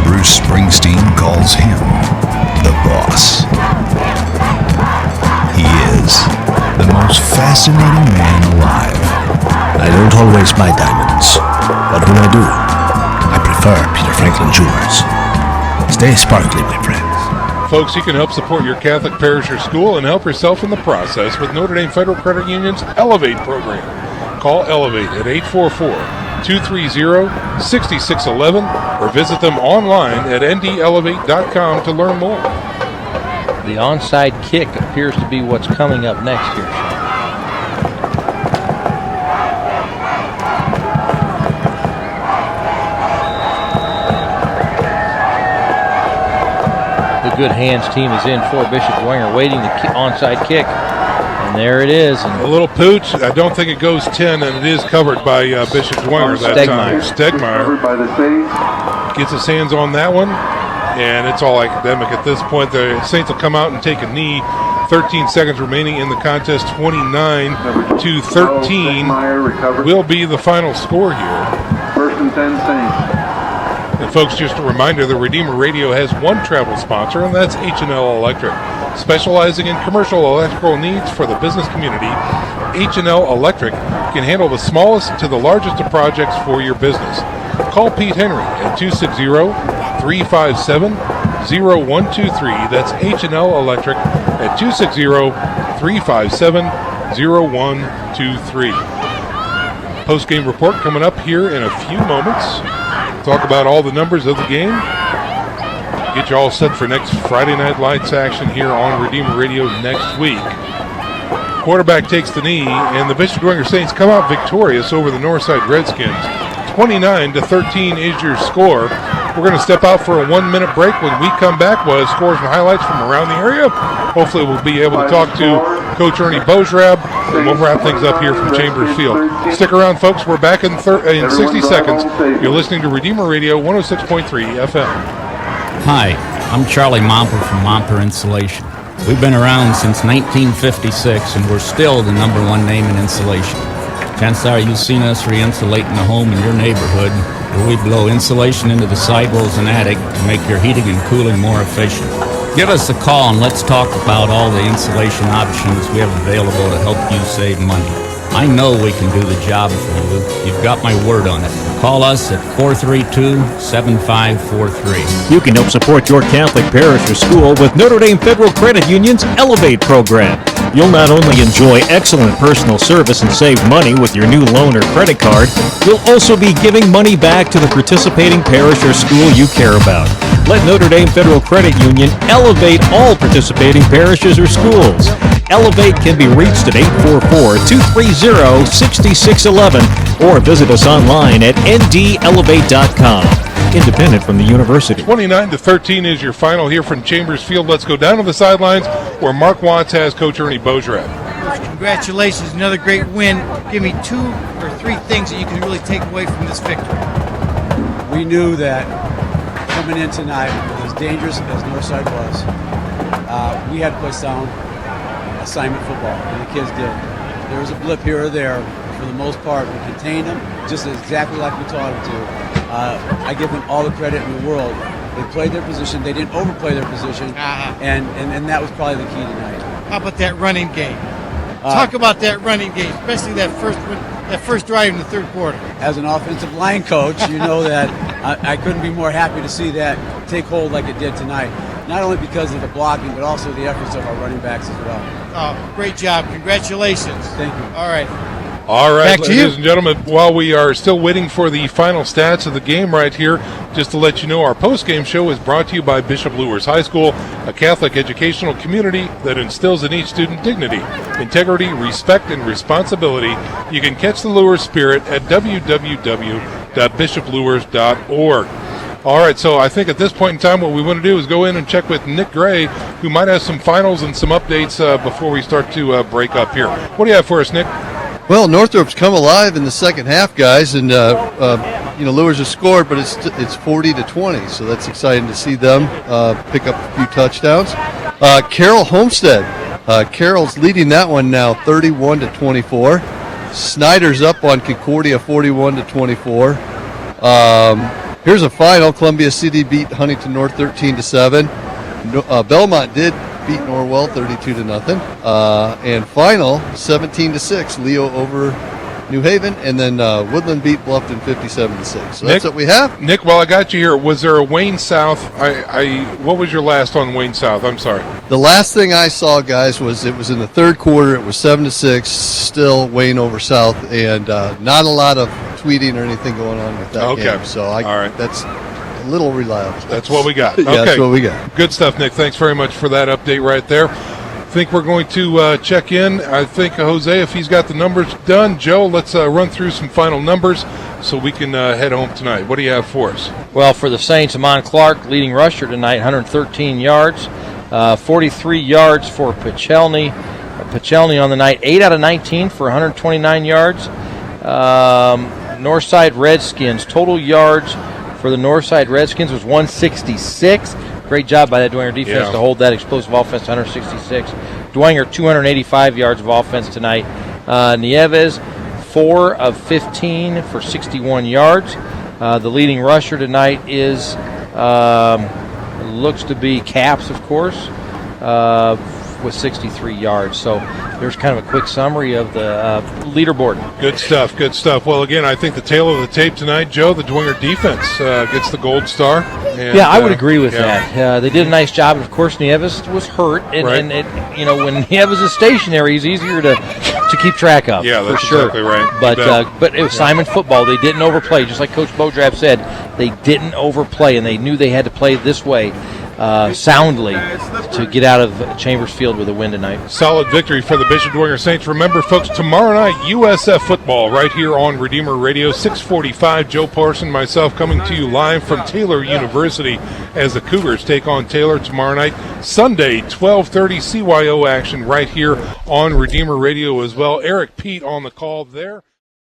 Bruce Springsteen calls him the boss. He is the most fascinating man alive. I don't always buy diamonds, but when I do, I prefer Peter Franklin jewelers. Stay sparkly, my friends. Folks, you can help support your Catholic parish or school and help yourself in the process with Notre Dame Federal Credit Union's Elevate program. Call Elevate at 844-230-6611 or visit them online at ndelevate.com to learn more. The onside kick appears to be what's coming up next here, Sean. The Good Hands team is in for Bishop Dwenger, waiting the onside kick. And there it is. And a little pooch. I don't think it goes 10, and it is covered by Bishop Dwenger that time. Stegmeyer gets his hands on that one, and it's all academic at this point. The Saints will come out and take a knee. 13 seconds remaining in the contest. 29-13 will be the final score here. First and 10 Saints. And folks, just a reminder, the Redeemer Radio has one travel sponsor, and that's H&L Electric. Specializing in commercial electrical needs for the business community, H&L Electric can handle the smallest to the largest of projects for your business. Call Pete Henry at 260-357-0123. That's H&L Electric at 260-357-0123. Post-game report coming up here in a few moments. Talk about all the numbers of the game. Get you all set for next Friday Night Lights action here on Redeemer Radio next week. Quarterback takes the knee, and the Bishop Dwenger Saints come out victorious over the Northside Redskins. 29-13 is your score. We're going to step out for a 1-minute break. When we come back, we'll have scores and highlights from around the area. Hopefully we'll be able to talk to Coach Ernie Bozrab, and we'll wrap things up here from Chambers Field. Stick around, folks. We're back in 60 seconds. You're listening to Redeemer Radio 106.3 FM. Hi, I'm Charlie Momper from Momper Insulation. We've been around since 1956, and we're still the #1 name in insulation. Chances are you've seen us re-insulating a home in your neighborhood, where we blow insulation into the sidewalls and attic to make your heating and cooling more efficient. Give us a call and let's talk about all the insulation options we have available to help you save money. I know we can do the job for you. You've got my word on it. Call us at 432-7543. You can help support your Catholic parish or school with Notre Dame Federal Credit Union's Elevate program. You'll not only enjoy excellent personal service and save money with your new loan or credit card, you'll also be giving money back to the participating parish or school you care about. Let Notre Dame Federal Credit Union elevate all participating parishes or schools. Elevate can be reached at 844-230-6611 or visit us online at ndelevate.com. Independent from the university. 29-13 is your final here from Chambers Field. Let's go down to the sidelines where Mark Watts has Coach Ernie Bozrab. Congratulations, another great win. Give me 2 or 3 things that you can really take away from this victory. We knew that coming in tonight, as dangerous as Northside was, we had to play sound assignment football, and the kids did. There was a blip here or there. For the most part, we contained them just exactly like we taught them to. I give them all the credit in the world. They played their position. They didn't overplay their position, and that was probably the key tonight. How about that running game? Talk about that running game, especially that first drive in the third quarter. As an offensive line coach, you know that I couldn't be more happy to see that take hold like it did tonight. Not only because of the blocking, but also the efforts of our running backs as well. Oh, great job. Congratulations. Thank you. All right. All right, Back to ladies you. and gentlemen, while we are still waiting for the final stats of the game right here, just to let you know, our post-game show is brought to you by Bishop Luers High School, a Catholic educational community that instills in each student dignity, integrity, respect, and responsibility. You can catch the Luers spirit at www.bishopluers.org. All right, so I think at this point in time what we want to do is go in and check with Nick Gray, who might have some finals and some updates before we start to break up here. What do you have for us, Nick? Well, Northrop's come alive in the second half, guys, and Luers has scored, but it's 40-20, so that's exciting to see them pick up a few touchdowns. Carroll Homestead, Carroll's leading that one now, 31-24. Snyder's up on Concordia, 41-24. Here's a final: Columbia City beat Huntington North 13-7. Belmont did beat Norwell 32-0, and final 17-6. Leo over New Haven, and then Woodland beat Bluffton 57-6. So that's what we have. Nick, while I got you here, was there a Wayne South? What was your last on Wayne South? I'm sorry. The last thing I saw, guys, was it was in the third quarter. It was 7-6, still Wayne over South, and not a lot of tweeting or anything going on with that game. So all right. That's a little reliable. That's what we got. Yeah, okay. that's what we got. Good stuff, Nick. Thanks very much for that update right there. I think we're going to check in. I think Jose, if he's got the numbers done. Joe, let's run through some final numbers so we can head home tonight. What do you have for us? Well, for the Saints, Amon Clark, leading rusher tonight, 113 yards, 43 yards for Pichelny. Pichelny on the night, 8 out of 19 for 129 yards. Northside Redskins, total yards for the Northside Redskins was 166. Great job by that Dwenger defense to hold that explosive offense to 166. Dwenger, 285 yards of offense tonight. Nieves, 4 of 15 for 61 yards. The leading rusher tonight is looks to be Caps, of course, with 63 yards. So there's kind of a quick summary of the leaderboard. Good stuff, good stuff. Well, again, I think the tail of the tape tonight, Joe, the Dwenger defense gets the gold star. And, I would agree with that. They did a nice job. And of course, Nieves was hurt, and it, when Nieves is stationary, he's easier to keep track of. Yeah, that's for sure. exactly right. But it was Simon football. They didn't overplay, just like Coach Bodrap said. They didn't overplay, and they knew they had to play this way soundly to get out of Chambers Field with a win tonight. Solid victory for the Bishop Dwenger Saints. Remember, folks, tomorrow night, USF football right here on Redeemer Radio, 6:45. Joe Parson, myself, coming to you live from Taylor University as the Cougars take on Taylor tomorrow night. Sunday, 12:30 CYO action right here on Redeemer Radio as well. Eric Pete on the call there.